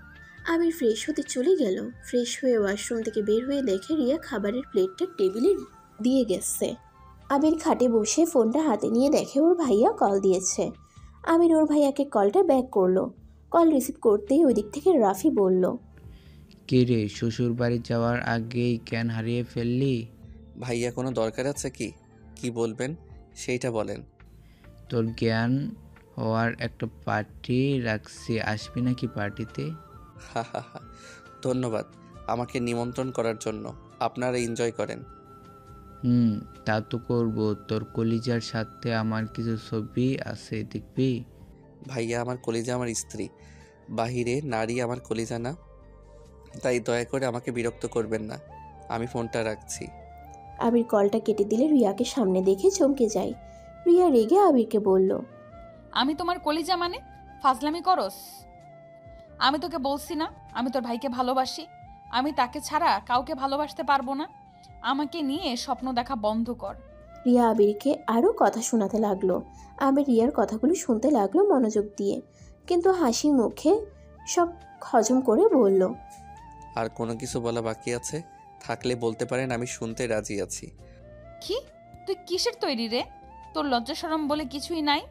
Speaker 3: আবির ফ্রেশ হতে চলে গেল। ফ্রেশ হয়ে ওয়াশরুম থেকে বের হয়ে দেখে রিয়া খাবারের প্লেটটা টেবিলে দিয়ে গেছে। আবির খাটে বসে ফোনটা হাতে নিয়ে দেখে ওর ভাইয়া কল দিয়েছে। আবির ওর ভাইয়াকে কলটা ব্যাক করলো। কল রিসিভ করতেই ওই দিক থেকে রাফি বলল,
Speaker 4: কে রে, শ্বশুর বাড়ি যাওয়ার আগেই জ্ঞান হারিয়ে ফেললি?
Speaker 2: ভাইয়া কোনো দরকার আছে কি? কি বলবেন সেইটা বলেন।
Speaker 4: তোর জ্ঞান হওয়ার একটা পার্টি রাখছি, আসবি নাকি পার্টিতে?
Speaker 2: হা হা হা, ধন্যবাদ আমাকে নিমন্ত্রণ করার জন্য। আপনারা এনজয় করেন।
Speaker 4: তা তো করবো। তোর কলিজার সাথে আমার কিছু ছবি আছে, দেখবি?
Speaker 2: ভাইয়া আমার কলিজা আমার স্ত্রী, বাহিরে নারী আমার কলিজা না, তাই দয়া করে আমাকে বিরক্ত করবেন না। আমি ফোনটা রাখছি।
Speaker 3: আবির কলটা কেটে দিলে রিয়াকে সামনে দেখে চমকে যায়। রিয়া রেগে আবিরকে বলল,
Speaker 1: আমি তোমার কলিজা মানে ফাজলামি করস? আমি তোকে বলছি না আমি তোর ভাইকে ভালোবাসি, আমি তাকে ছাড়া কাউকে ভালোবাসতে পারবো না। আমাকে নিয়ে স্বপ্ন দেখা বন্ধ কর।
Speaker 3: রিয়া আবিরকে আরও কথা শোনাতে লাগলো। আবির রিয়ার কথাগুলো শুনতে লাগলো মনোযোগ দিয়ে, কিন্তু হাসি মুখে সব হজম করে বলল,
Speaker 2: আর কোনো কিছু বলা বাকি আছে থাকলে বলতে পারেন, আমি শুনতে রাজি আছি।
Speaker 1: কি তুই কিসের তৈরি রে? তোর লজ্জা শরম বলে কিছুই নাই?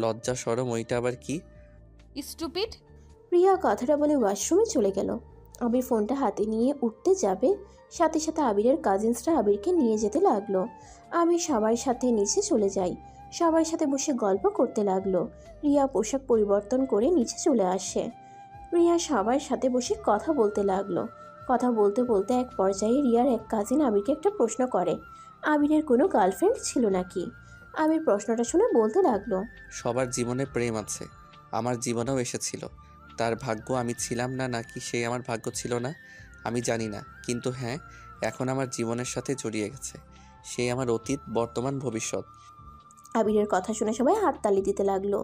Speaker 2: লজ্জা শরম ওইটা আবার কি?
Speaker 1: স্টুপিড।
Speaker 3: রিয়া কথাটা বলে ওয়াশরুমে চলে গেল। আবির ফোনটা হাতে নিয়ে উঠতে যাবে, সাথে সাথে আবিরের কাজিনসরা আবিরকে নিয়ে যেতে লাগলো। আবির সবার সাথে নিচে চলে যায়, সবার সাথে বসে গল্প করতে লাগলো। রিয়া পোশাক পরিবর্তন করে নিচে চলে আসে। রিয়া সবার সাথে বসে কথা বলতে লাগলো। কথা বলতে বলতে এক পর্যায়ে রিয়ার এক কাজিন আবিরকে একটা প্রশ্ন করে, আবিরের কোনো গার্লফ্রেন্ড ছিল নাকি। আবির প্রশ্নটা শুনে বলতে লাগলো,
Speaker 2: সবার জীবনে প্রেম আছে, আমার জীবনেও এসেছিল। তার ভাগ্য আমি ছিলাম না নাকি সে আমার ভাগ্য ছিল না আমি জানি না, কিন্তু হ্যাঁ এখন আমার জীবনের সাথে জড়িয়ে গেছে। সে আমার অতীত, বর্তমান, ভবিষ্যৎ।
Speaker 3: আবিরের কথা শুনে সবাই হাততালি দিতে লাগলো।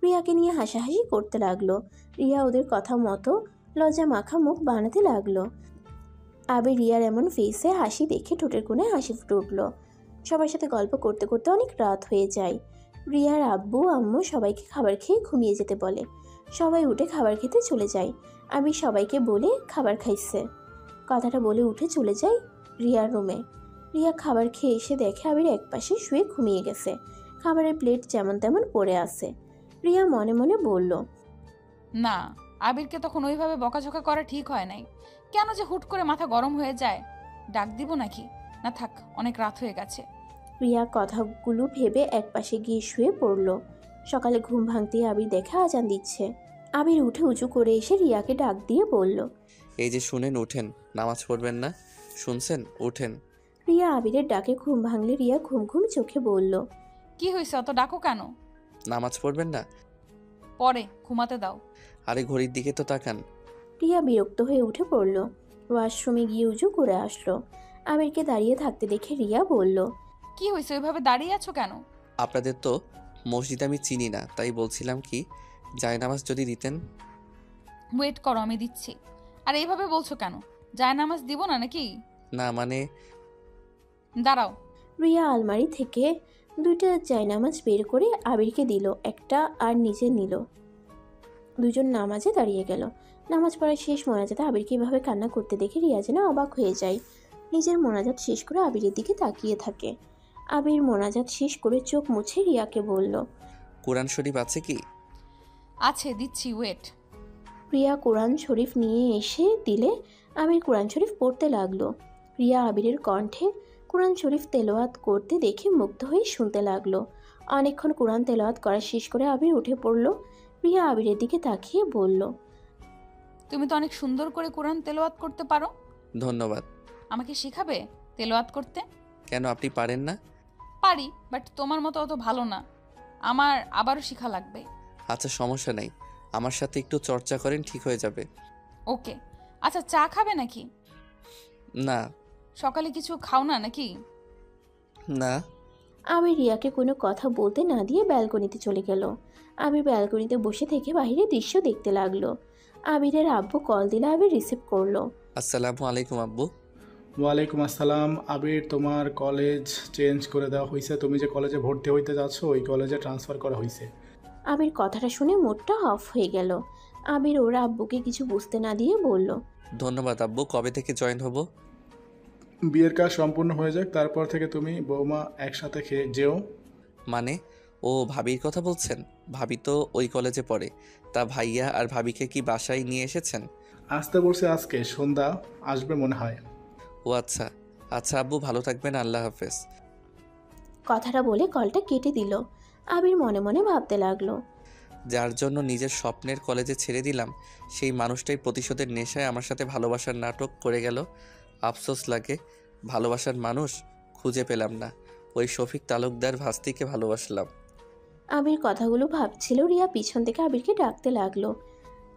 Speaker 3: রিয়াকে নিয়ে হাসাহাসি করতে লাগলো। রিয়া ওদের কথা মতো লজ্জা মাখা মুখ বানাতে লাগলো। আবির রিয়ার এমন ফেসে হাসি দেখে ঠোঁটের কোণে হাসি ফুটে উঠলো। সবার সাথে গল্প করতে করতে অনেক রাত হয়ে যায়। রিয়ার আব্বু আম্মু সবাইকে খাবার খেয়ে ঘুমিয়ে যেতে বলে। সবাই উঠে খাবার খেতে চলে যায়। আবির সবাইকে বলে খাবার খাইছে কথাটা বলে উঠে চলে যায় রিয়ার রুমে। রিয়া খাবার খেয়ে এসে দেখে আবির একপাশে শুয়ে ঘুমিয়ে গেছে, খাবারের প্লেট যেমন তেমন পড়ে আছে। রিয়া মনে মনে বলল,
Speaker 1: না, আবিরকে তখন ওইভাবে বকাঝকা করা ঠিক হয় নাই। কেন যে হুট করে মাথা গরম হয়ে যায়? ডাক দিব নাকি? না থাক, অনেক রাত হয়ে গেছে।
Speaker 3: রিয়া কথাগুলো ভেবে একপাশে গিয়ে শুয়ে পড়ল। সকালে ঘুম ভাঙতেই আবির দেখে আজান দিচ্ছে। আবির উঠে উঁচু করে এসে রিয়াকে ডাক দিয়ে বলল,
Speaker 2: এই যে শুনেন, উঠেন, নামাজ পড়বেন না? শুনছেন? উঠেন।
Speaker 3: রিয়া আবিরের ডাকে ঘুম ভাঙলে রিয়া ঘুম ঘুম চোখে বলল,
Speaker 1: কি হয়েছে, অত ডাকো কেন?
Speaker 2: নামাজ পড়বেন না?
Speaker 1: পরে ঘুমাতে দাও।
Speaker 2: আরে ঘড়ির দিকে তো তাকান।
Speaker 3: রিয়া বিরক্ত হয়ে উঠে পড়ল। ওয়াশরুমে গিয়ে উঁচু করে আসলো। আবিরকে দাঁড়িয়ে থাকতে দেখে রিয়া বলল,
Speaker 1: কি হয়েছে, ওইভাবে দাঁড়িয়ে আছো কেন?
Speaker 2: আপনাদের তো মসজিদ আমি চিনি না, তাই বলছিলাম কি জায়নামাজ যদি দিতেন।
Speaker 1: ওয়েট করো, আমি দিচ্ছি। আর এইভাবে বলছো কেন? জায়নামাজ দিব না নাকি?
Speaker 2: না মানে
Speaker 1: দাঁড়াও।
Speaker 3: রিয়া আলমারি থেকে 2টা জায়নামাজ বের করে আবিরকে দিল, একটা আর নিজে নিল। দুজন নামাজে দাঁড়িয়ে গেল। নামাজ পড়া শেষ মোনাজাতে আবিরকে এভাবে কান্না করতে দেখে রিয়া যেন অবাক হয়ে যায়। নিজের মোনাজাত শেষ করে আবিরের দিকে তাকিয়ে থাকে। আবির মোনাজাত শেষ করে চোখ মুছে রিয়াকে বলল,
Speaker 2: কোরআন শরীফ আছে কি?
Speaker 1: আছে, দিচ্ছি, ওয়েট।
Speaker 3: রিয়া কোরআন শরীফ নিয়ে এসে দিলে আবির কোরআন শরীফ পড়তে লাগলো। রিয়া আবিরের কণ্ঠে কোরআন শরীফ তেলাওয়াত করতে দেখে মুগ্ধ হয়ে শুনতে লাগলো। অনেকক্ষণ কোরআন তেলাওয়াত করা শেষ করে আবির উঠে পড়ল। রিয়া আবিরের দিকে তাকিয়ে বলল,
Speaker 1: তুমি তো অনেক সুন্দর করে কোরআন তেলাওয়াত করতে পারো।
Speaker 2: ধন্যবাদ।
Speaker 1: আমাকে শিখাবে তেলাওয়াত করতে?
Speaker 2: কেন, আপনি পারেন না?
Speaker 1: পারি, বাট তোমার মতো অত ভালো না। আমার আবারও শেখা লাগবে।
Speaker 2: আচ্ছা সমস্যা নেই, আমার সাথে একটু চর্চা করেন, ঠিক হয়ে যাবে।
Speaker 1: ওকে। আচ্ছা, চা খাবে নাকি?
Speaker 2: না।
Speaker 1: সকালে কিছু খাও না নাকি?
Speaker 2: না।
Speaker 3: আবির রিয়াকে কোনো কথা বলতে না দিয়ে ব্যালকনিতে চলে গেল। আবির ব্যালকনিতে বসে থেকে বাইরের দৃশ্য দেখতে লাগলো। আবিরের আব্বু কল দিলে আবির রিসিভ করলো।
Speaker 2: আসসালামু আলাইকুম আব্বু।
Speaker 7: ওয়ালাইকুম আসসালাম। আবির, তোমার কলেজ চেঞ্জ করে দেওয়া হয়েছে। তুমি যে কলেজে ভর্তি হইতে যাচ্ছ ওই কলেজে ট্রান্সফার করা হয়েছে।
Speaker 3: আবির কথাটা শুনে মুডটা অফ হয়ে গেল। আবির ওর আব্বুকে কিছু বুঝতে না দিয়ে বলল,
Speaker 2: ধন্যবাদ আব্বু। কবে থেকে জয়েন হব?
Speaker 7: বিয়ের কাজ সম্পূর্ণ হয়ে যাক, তারপর থেকে তুমি বৌমা একসাথে খেয়ে যেও।
Speaker 2: মানে ও ভাবির কথা বলছেন? ভাবি তো ওই কলেজে পড়ে। তা ভাইয়া আর ভাবিকে কি বাসায় নিয়ে এসেছেন?
Speaker 7: আসতে বলছে আজকে সন্ধ্যা আসবে মনে হয়।
Speaker 2: ও আচ্ছা। আচ্ছা আব্বু, ভালো থাকবেন, আল্লাহ হাফেজ।
Speaker 3: কথাটা বলে কলটা কেটে দিল। আবির মনে মনে ভাবতে লাগলো,
Speaker 2: যার জন্য নিজের স্বপ্নের কলেজে ছেড়ে দিলাম সেই মানুষটাই প্রতিশোধের নেশায় আমার সাথে ভালোবাসার নাটক করে গেল। আফসোস লাগে, ভালোবাসার মানুষ খুঁজে পেলাম না। ওই শফিক তালুকদার ভাস্তিকে ভালোবাসলাম।
Speaker 3: আবির কথাগুলো ভাবছিল। রিয়া পিছন থেকে আবিরকে ডাকতে লাগলো।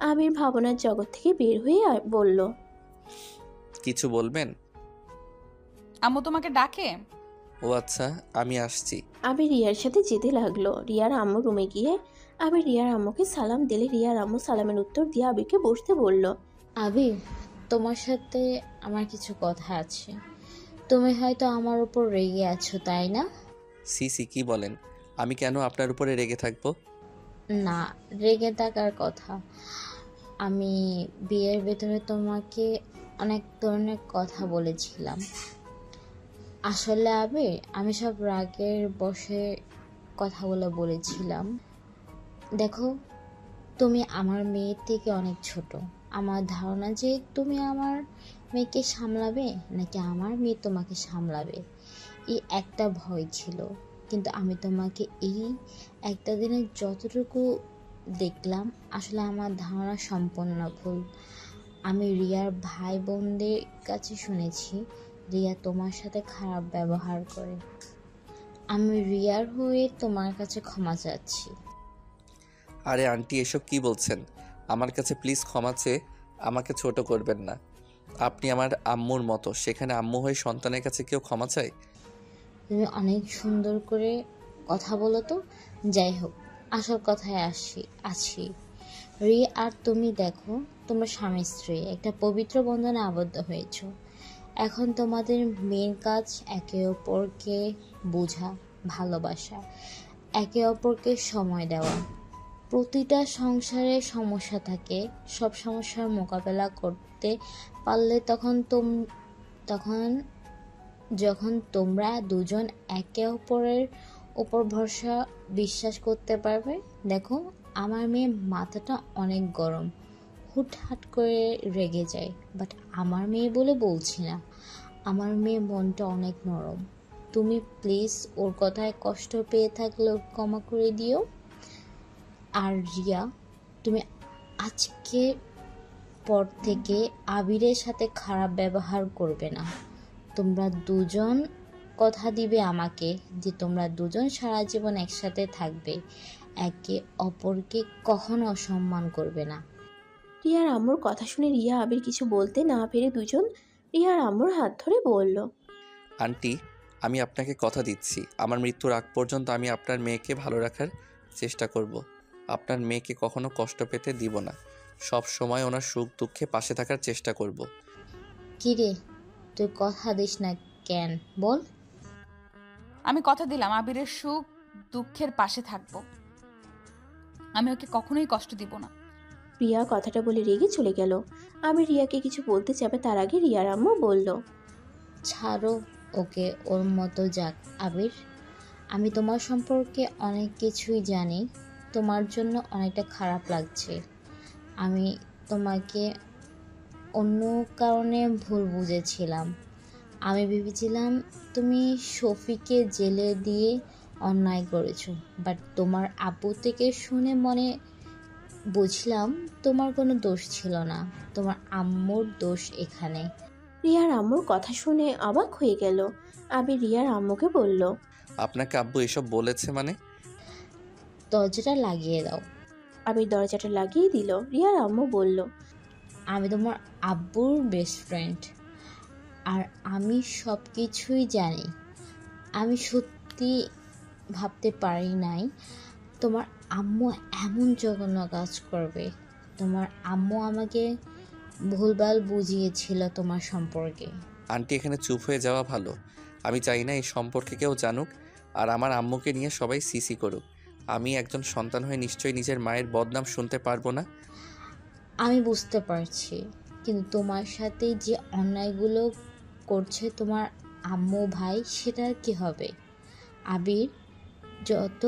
Speaker 3: আবির ভাবনার জগৎ থেকে বের হয়ে বলল,
Speaker 2: কিছু বলবেন?
Speaker 1: আম্মু তোমাকে ডাকে।
Speaker 2: ও আচ্ছা, আমি আসছি।
Speaker 3: আবির রিয়ার সাথে যেতে লাগলো। রিয়ার আম্মু রুমে গিয়ে আবির রিয়ার আম্মুকে সালাম দিলে রিয়ার আম্মু সালামের উত্তর দিয়ে আবিরকে বসতে বলল।
Speaker 8: আবির, তোমার সাথে আমার কিছু কথা আছে। তুমি হয়তো আমার উপর রেগে আছো, তাই না?
Speaker 2: সি কি বলেন? আমি কেন আপনার উপরে রেগে থাকবো?
Speaker 8: না, রেগে থাকার কথা। আমি বিয়ের ভেতরে তোমাকে অনেক ধরনের কথা বলেছিলাম। আসলে আবির, আমি সব রাগের বশে কথাগুলো বলেছিলাম। দেখো, তুমি আমার মেয়ের থেকে অনেক ছোট। আমার ধারণা যে তুমি আমার মেয়েকে সামলাবে নাকি আমার মেয়ে তোমাকে সামলাবে, এই একটা ভয় ছিল। কিন্তু আমি তোমাকে এই একটা দিনে যতটুকু দেখলাম, আসলে আমার ধারণা সম্পূর্ণ ভুল। আমি রিয়ার ভাই বোনদের কাছে শুনেছি রিয়া তোমার সাথে খারাপ ব্যবহার করে। আমি রিয়ার হয়ে তোমার কাছে ক্ষমা চাচ্ছি।
Speaker 2: আরে আন্টি, এসব কি বলছেন? আমার কাছে প্লিজ ক্ষমা চেয়ে আমাকে ছোট করবেন না। আপনি আমার আম্মুর মতো, সেখানে আম্মু হয়ে সন্তানের কাছে কেউ ক্ষমা চায়?
Speaker 8: তুমি অনেক সুন্দর করে কথা বলো তো। যাই হোক, আসল কথায় আছি। রিয়া আর তুমি দেখো, তোমরা স্বামী স্ত্রী একটা পবিত্র বন্ধনে আবদ্ধ হয়েছো। এখন তোমাদের মেন কাজ একে অপরকে বোঝা, ভালোবাসা, একে অপরকে সময় দেওয়া। প্রতিটা সংসারে সমস্যা থাকে, সব সমস্যার মোকাবেলা করতে পারলে তখন যখন তোমরা দুজন একে অপরের উপর ভরসা বিশ্বাস করতে পারবে। দেখো, আমার মেয়ে মাথাটা অনেক গরম, হুটহাট করে রেগে যায়, বাট আমার মেয়ে বলে বলছি না, আমার মেয়ে মনটা অনেক নরম। তুমি প্লিজ ওর কথায় কষ্ট পেয়ে থাকলে ক্ষমা করে দিও। আর রিয়া, তুমি আজকে পর থেকে আবিরের সাথে খারাপ ব্যবহার করবে না। তোমরা দুজন কথা দিবে আমাকে যে তোমরা দুজন সারা জীবন একসাথে থাকবে, একে অপরকে কখনো অসম্মান করবে না।
Speaker 3: রিয়ার আম্মুর কথা শুনে রিয়া আবির কিছু বলতে না পেরে দুজন রিয়ার আম্মুর হাত ধরে বলল,
Speaker 2: আন্টি, আমি আপনাকে কথা দিচ্ছি, আমার মৃত্যুর আগ পর্যন্ত আমি আপনার মেয়েকে ভালো রাখার চেষ্টা করব। আপনার মেয়েকে কখনো কষ্ট পেতে দিব না। সব সময় ওনার সুখ দুঃখে পাশে থাকার চেষ্টা করব।
Speaker 8: কিরে, তুই কথা দিস না কেন, বল।
Speaker 1: আমি কথা দিলাম আবিরের সুখ দুঃখের পাশে থাকবো। আমি ওকে কখনোই কষ্ট দিব না।
Speaker 3: রিয়া কথাটা বলে রেগে চলে গেল। আবির রিয়াকে কিছু বলতে যাবে তার আগে রিয়ার আম্মু বলল,
Speaker 8: ছাড়ো ওকে, ওর মতো যাক। আবির, আমি তোমার সম্পর্কে অনেক কিছুই জানি। তোমার জন্য অনেকটা খারাপ লাগছে। আমি তোমাকে অন্য কারণে ভুল বুঝেছিলাম। আমি ভেবেছিলাম তুমি শফিকে জেলে দিয়ে অন্যায় করেছো, বাট তোমার আব্বু থেকে শুনে মনে বুঝলাম তোমার কোনো দোষ ছিল না, তোমার আম্মুর দোষ এখানে।
Speaker 3: রিয়ার আম্মুর কথা শুনে অবাক হয়ে গেল। আবির রিয়ার আম্মুকে বলল,
Speaker 2: আপনাকে আব্বু এসব বলেছে মানে?
Speaker 8: দরজাটা লাগিয়ে দাও।
Speaker 3: আবির দরজাটা লাগিয়ে দিল। রিয়ার আম্মু বলল,
Speaker 8: আমি তোমার আব্বুর বেস্ট ফ্রেন্ড, আর আমি সব কিছুই জানি। আমি সত্যি ভাবতে পারি নাই তোমার আম্মু এমন জঘন্য কাজ করবে। তোমার আম্মু আমাকে ভুলভাল বুঝিয়েছিল তোমার সম্পর্কে।
Speaker 2: আন্টি, এখানে চুপ হয়ে যাওয়া ভালো। আমি চাই না এই সম্পর্কে কেউ জানুক, আর আমার আম্মুকে নিয়ে সবাই সিসি করুক। আমি একজন সন্তান হয়ে নিশ্চয়ই নিজের মায়ের বদনাম শুনতে পারবো না।
Speaker 8: আমি বুঝতে পারছি, কিন্তু তোমার সাথে যে অন্যায়গুলো করছে তোমার আম্মু ভাই, সেটার কি হবে? আবির, যত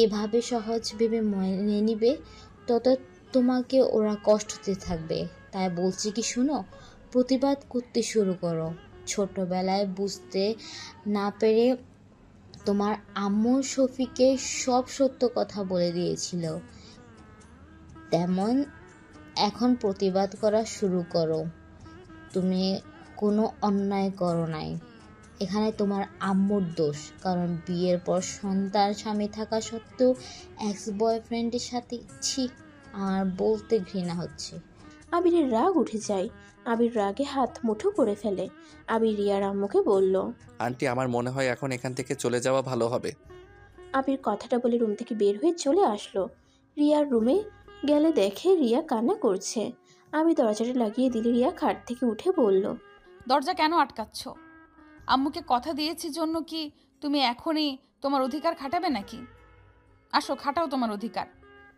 Speaker 8: এভাবে সহজ ভেবে মেনে নিবে, তত তোমাকে ওরা কষ্ট দিতে থাকবে। তাই বলছি কি, শুনো, প্রতিবাদ করতে শুরু করো। ছোটবেলায় বুঝতে না পেরে তোমার আম্মু শফিকে সব সত্য কথা বলে দিয়েছিল, তেমন এখন প্রতিবাদ করা শুরু করো। তুমি কোনো অন্যায় করো নাই, এখানে তোমার আম্মুর দোষ। কারণ বিয়ের পর সন্তান স্বামী থাকা সত্ত্বেও এক্স বয়ফ্রেন্ডের সাথে, ছি, আর বলতে ঘৃণা হচ্ছে।
Speaker 3: আবিরের রাগ উঠে যায়। আবির রাগে হাত মুঠো করে ফেলে। আবির রিয়ার আম্মুকে বলল।
Speaker 2: আন্টি, আমার মনে হয় এখন এখান থেকে চলে যাওয়া ভালো হবে।
Speaker 3: আবির কথাটা বলে রুম থেকে বের হয়ে চলে আসলো। রিয়ার রুমে গেলে দেখে রিয়া কান্না করছে। আমি দরজাটা লাগিয়ে দিলে রিয়া খাট থেকে উঠে বলল।
Speaker 1: দরজা কেন আটকাচ্ছ? আম্মুকে কথা দিয়েছি জন্য কি তুমি এখনই তোমার অধিকার খাটাবে নাকি? আসো, খাটাও তোমার অধিকার।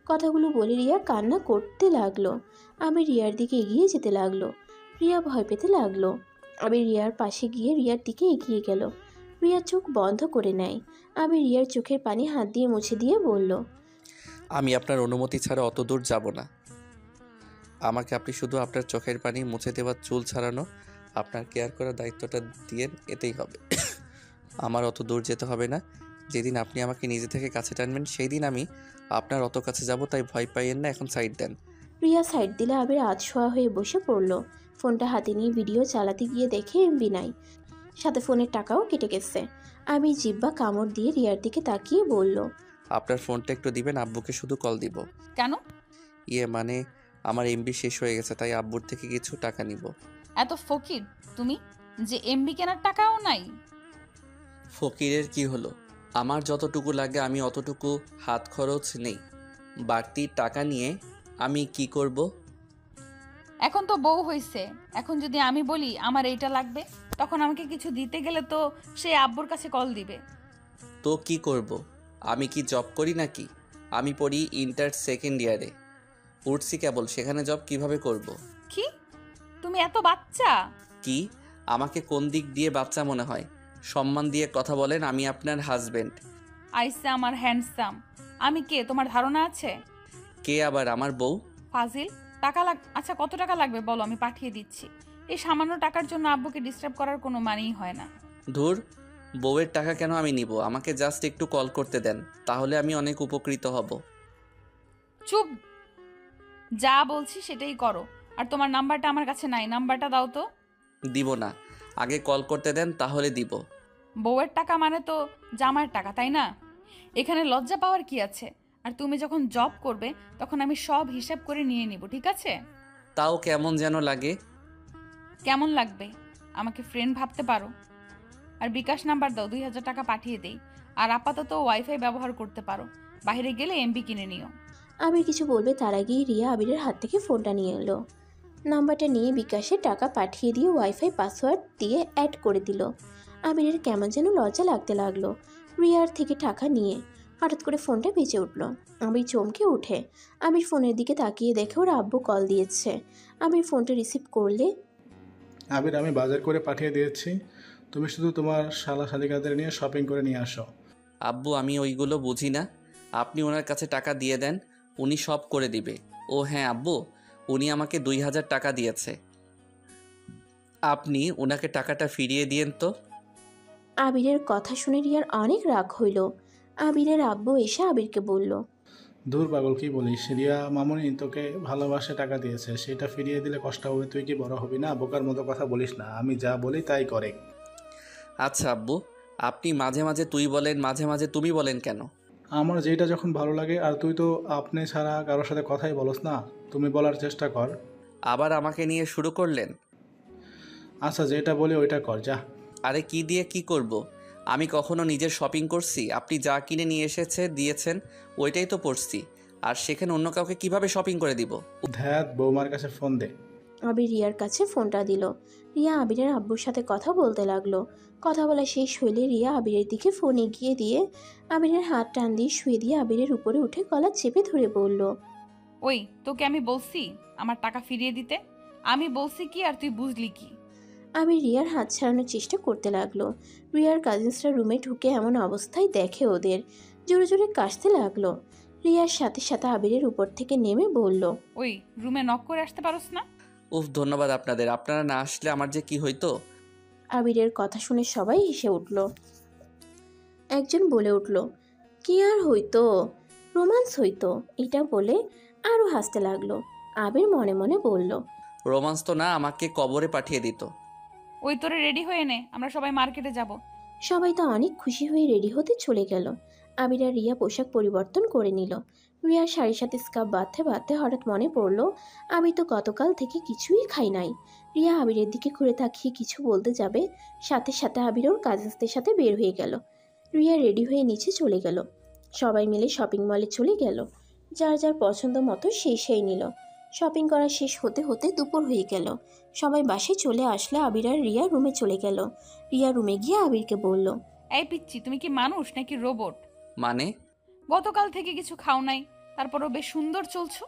Speaker 3: কথাগুলো বলে রিয়া কান্না করতে লাগলো। আমি রিয়ার দিকে এগিয়ে যেতে লাগলো। রিয়া ভয় পেতে লাগলো। আমি রিয়ার পাশে গিয়ে রিয়ার দিকে এগিয়ে গেল। রিয়া চোখ বন্ধ করে নেয়। আমি রিয়ার চোখের পানি হাত দিয়ে মুছে দিয়ে বলল।
Speaker 2: আমি আপনার অনুমতি ছাড়া অত দূর যাব না। আমাকে আপনি শুধু আপনার চোখের পানি মুছে দেওয়ার, চুল ছাড়ানো, আপনার কেয়ার করার দায়িত্বটা দিয়েন, এতেই হবে। আমার অত দূর যেতে হবে না। যেদিন আপনি আমাকে নিজে থেকে কাছে টানবেন সেই দিন আমি আপনার অত কাছে যাব, তাই ভয় পাইয়েন না। এখন সাইড দেন।
Speaker 3: রিয়া সাইড দিলে আবির আধশোয়া হয়ে বসে পড়ল। ফোনটা হাতে নিয়ে ভিডিও চালাতে গিয়ে দেখে এমবি নাই, সাথে ফোনের টাকাও কেটে গেছে। আমি জিব্বা কামড় দিয়ে রিয়ার দিকে তাকিয়ে বলল।
Speaker 2: আপনার ফোনটা একটু দিবেন, আব্বুকে শুধু কল দিব।
Speaker 1: কেন?
Speaker 2: মানে আমার এমবি শেষ হয়ে গেছে, তাই আব্বুর থেকে কিছু টাকা নিব।
Speaker 1: এত ফকির তুমি যে এমবি কেনার টাকাও নাই?
Speaker 2: ফকিরের কি হলো? আমার যতটুকু লাগে আমি অতটুকু হাত খরচ নেই। বাড়তি টাকা নিয়ে আমি কি করব?
Speaker 1: এখন তো বউ হইছে, এখন যদি আমি বলি আমার এইটা লাগবে, তখন আমাকে কিছু দিতে গেলে তো সে আব্বুর কাছে কল দিবে।
Speaker 2: তো কি করব? আমি কি জব করি নাকি? আমি পড়ি ইন্টার সেকেন্ড ইয়ারে, উঠছি কেবল, সেখানে জব কিভাবে করব?
Speaker 1: কি? তুমি এত বাচ্চা?
Speaker 2: কি? আমাকে কোন দিক দিয়ে বাচ্চা মনে হয়? সম্মান দিয়ে কথা বলেন, আমি আপনার হাজবেন্ড।
Speaker 1: আইসা আমার হ্যান্ডসাম, আমি কে তোমার ধারণা আছে?
Speaker 2: কে আবার আমার বউ?
Speaker 1: ফাজিল। আচ্ছা, কত টাকা লাগবে বলো, আমি পাঠিয়ে দিচ্ছি। এই সামান্য টাকার জন্য আব্বুকে ডিস্টার্ব করার কোনো মানেই হয় না।
Speaker 2: ধুর, বউয়ের টাকা কেন আমি নিব? আমাকে জাস্ট একটু কল করতে দেন, তাহলে আমি অনেক উপকৃত হব।
Speaker 1: চুপ, যা বলছি সেটাই করো। আর তোমার নাম্বারটা আমার কাছে নাই, নাম্বারটা দাও তো।
Speaker 2: দিব না, আগে কল করতে দেন, তাহলে দিব।
Speaker 1: বউয়ের টাকা মানে তো জামাইয়ের টাকা, তাই না? এখানে লজ্জা পাওয়ার কি আছে? আর তুমি যখন জব করবে তখন আমি সব হিসাব করে নিয়ে নিব, ঠিক আছে?
Speaker 2: তাও কেমন যেন লাগে।
Speaker 1: কেমন লাগবে? আমাকে ফ্রেন্ড ভাবতে পারো। আর বিকাশ নাম্বার দাও, 2000 টাকা পাঠিয়ে দেই। আর আপাতত ওয়াইফাই ব্যবহার করতে পারো, বাইরে গেলে এমবি কিনে নিও।
Speaker 3: আবির কিছু বলবে তার আগেই রিয়া আবিরের হাত থেকে ফোনটা নিয়ে এলো। নাম্বারটা নিয়ে বিকাশে টাকা পাঠিয়ে দিয়ে ওয়াইফাই পাসওয়ার্ড দিয়ে অ্যাড করে দিল। আবিরের কেমন যেন লজ্জা লাগতে লাগলো। রিয়ার থেকে টাকা নিয়ে হঠাৎ করে ফোনটা বেজে উঠল। আবির চমকে উঠে। আবির ফোনের দিকে তাকিয়ে দেখে ওর আব্বু কল দিয়েছে। আবির ফোনটা রিসিভ করলে।
Speaker 7: আবির, আমি বাজার করে পাঠিয়ে দিয়েছি, তুমি শুধু তোমার শালা শালিকাদের নিয়ে শপিং করে নিয়ে আসো।
Speaker 2: আব্বু, আমি ওইগুলো বুঝি না। আপনি ওনার কাছে টাকা দিয়ে দেন, উনি সব করে দিবে। ও হ্যাঁ আব্বু, উনি আমাকে 2000 টাকা দিয়েছে, আপনি ওনাকে টাকাটা ফিরিয়ে দিয়েন তো।
Speaker 3: আবিরের কথা শুনে রিয়ার অনেক রাগ হইল। আবিরের আব্বু এসে আবিরকে বলল।
Speaker 7: দূর পাগল, কি বলিস? রিয়া মামুনি তোকে ভালোবাসে টাকা দিয়েছে, সেটা ফিরিয়ে দিলে কষ্ট হবে। তুই কি বড় হবি না? বোকার মতো কথা বলিস না, আমি যা বলি তাই করে।
Speaker 2: আচ্ছা আব্বু, আপনি মাঝে মাঝে তুই বলেন, মাঝে মাঝে তুমি বলেন কেন?
Speaker 7: আমার যেটা যখন ভালো লাগে, আর তুই তো আপনি ছাড়া কারোর সাথে কথাই বলস না, তুমি বলার চেষ্টা কর।
Speaker 2: আবার আমাকে নিয়ে শুরু করলেন?
Speaker 7: আচ্ছা, যেটা বলি ওইটা কর, যা।
Speaker 2: আরে কি দিয়ে কি করব? আমি কখনো নিজের শপিং করছি? আপনি যা কিনে নিয়ে দিয়েছেন ওইটাই তো পড়ছি, আর সেখানে অন্য কাউকে কিভাবে শপিং করে দিব?
Speaker 7: ধ্যাত, বৌমার কাছে ফোন দে।
Speaker 3: আবির রিয়ার কাছে ফোনটা দিল। রিয়া আবিরের আব্বুর সাথে কথা বলতে লাগলো। কথা বলা শেষ হইলে রিয়া আবিরের দিকে ফোন এগিয়ে দিয়ে আবিরের হাত টান দিয়ে শুয়ে দিয়ে আবিরের উপরে উঠে গলা চেপে ধরে বলল।
Speaker 1: ওই, তোকে আমি বলছি আমার টাকা ফিরিয়ে দিতে? আমি বলছি কি আর তুই বুঝলি কি?
Speaker 3: আবির রিয়ার হাত ছাড়ানোর চেষ্টা করতে লাগলো। রিয়ার কাজিনসরা রুমে ঢুকে এমন অবস্থায় দেখে ওদের, জোরে জোরে কাশতে লাগলো। রিয়ার সাথে সাথে আবিরের উপর থেকে নেমে বলল।
Speaker 1: ওই, রুমে নক করে আসতে পারোস না?
Speaker 2: উফ, ধন্যবাদ আপনাদের, আপনারা না আসলে আমার যে কি হইতো।
Speaker 3: আবিরের কথা শুনে সবাই হেসে উঠল। একজন বলে উঠল, কি আর হইতো, রোমান্স হইতো, এটা বলে আরও হাসতে লাগলো। আবির মনে মনে বলল,
Speaker 2: রোমান্স তো না, আমাকে কবরে পাঠিয়ে দিত।
Speaker 1: ওই, তোরে রেডি হয়ে নে, আমরা সবাই মার্কেটে যাব।
Speaker 3: সবাই তো অনেক খুশি হয়ে রেডি হতে চলে গেল। আবির আর রিয়া পোশাক পরিবর্তন করে নিল। রিয়ার শাড়ির সাথে স্কার্ফ বাঁধতে বাঁধতে হঠাৎ মনে পড়লো আমি তো গতকাল থেকে কিছুই খাই নাই। রিয়া আবিরের দিকে ঘুরে তাকিয়ে কিছু বলতে যাবে, সাথে সাথে আবির ওর কাজিনসদের সাথে বের হয়ে গেল। রিয়া রেডি হয়ে নিচে চলে গেল। সবাই মিলে শপিং মলে চলে গেল। যার যার পছন্দ মতো সেই নিল। শপিং করা শেষ হতে হতে দুপুর হয়ে গেল। সবাই বাসায় চলে আসলে আবির আর রিয়া রুমে চলে গেল। রিয়া রুমে গিয়ে আবিরকে বলল,
Speaker 1: এই পিচ্ছি, তুমি কি মানুষ নাকি রোবট?
Speaker 2: মানে?
Speaker 1: গতকাল থেকে কিছু খাও নাই, তারপরও বেশ সুন্দর চলছো।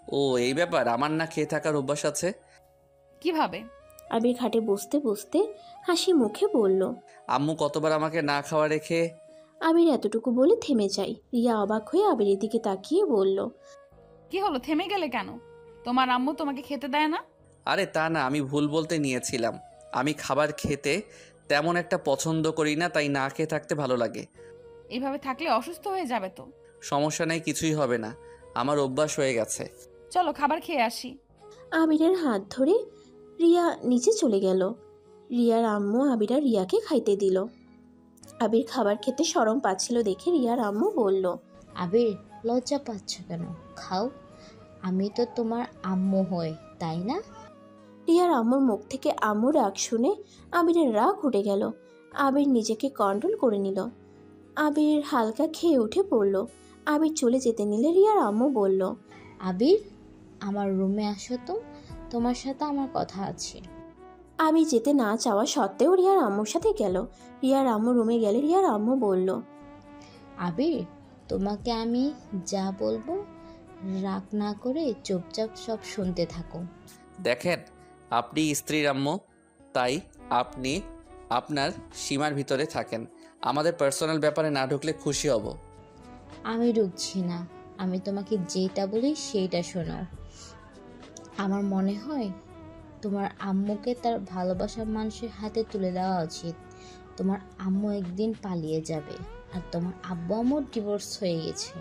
Speaker 2: ও এই ব্যাপার, আমার না খেয়ে থাকার অভ্যাস আছে।
Speaker 1: কিভাবে?
Speaker 3: আবির খাটে বসতে বসতে হাসি মুখে বলল।
Speaker 2: আম্মু কতবার আমাকে না খাওয়া রেখে।
Speaker 3: আবির এতটুকু বলে থেমে যায়। রিয়া অবাক হয়ে আবিরের দিকে তাকিয়ে বলল,
Speaker 1: কি হলো, থেমে গেলে কেন? তোমার আম্মু তোমাকে খেতে দেয় না?
Speaker 2: আরে তা না, আমি ভুল বলতে নিয়েছিলাম। আমি খাবার খেতে তেমন একটা পছন্দ করি না, তাই না খেয়ে থাকতে ভালো লাগে।
Speaker 1: এইভাবে থাকলে অসুস্থ হয়ে যাবে তো।
Speaker 2: সমস্যা নেই, কিছুই হবে না, আমার অভ্যাস হয়ে গেছে।
Speaker 1: চলো খাবার খেয়ে আসি।
Speaker 3: আবিরের হাত ধরে রিয়া নিচে চলে গেল। রিয়ার আম্মু আবির আর রিয়াকে খাইতে দিল। আবির খাবার খেতে শরম পাচ্ছিল দেখে রিয়ার আম্মু বলল,
Speaker 8: আবির, লজ্জা পাচ্ছ কেন? খাও, আমি তো তোমার আম্মু হই, তাই না?
Speaker 3: রিয়ার আম্মুর মুখ থেকে আম্মু রাগ শুনে আবিরের রাগ উঠে গেল। আবির নিজেকে কন্ট্রোল করে নিল। আবির হালকা খেয়ে উঠে পড়ল। আবির চলে যেতে নিলে রিয়ার আম্মু বলল,
Speaker 8: আবির, আমার রুমে আসো তো, তোমার সাথে আমার কথা আছে।
Speaker 3: আমি যেতে না চাওয়া সত্ত্বেও রিয়ার আম্মুর সাথে গেল। রিয়ার আম্মু রুমে গেলে রিয়ার আম্মু বলল,
Speaker 8: আবির, তোমাকে আমি যা বলবো রাগ না করে চুপচাপ সব শুনতে থাকো।
Speaker 2: দেখেন, আপনি স্ত্রীর আম্মু, তাই আপনি আপনার সীমার ভিতরে থাকেন। আমাদের পার্সোনাল ব্যাপারে না ঢুকলে খুশি হব।
Speaker 8: আমি ঢুকছি না, আমি তোমাকে যেটা বলি সেইটা শোনো। আমার মনে হয় তোমার আম্মুকে তার ভালোবাসার মানুষের হাতে তুলে দেওয়া উচিত। তোমার আম্মু একদিন পালিয়ে যাবে, আর তোমার আব্বু আম্মুর ডিভোর্স হয়ে গেছে,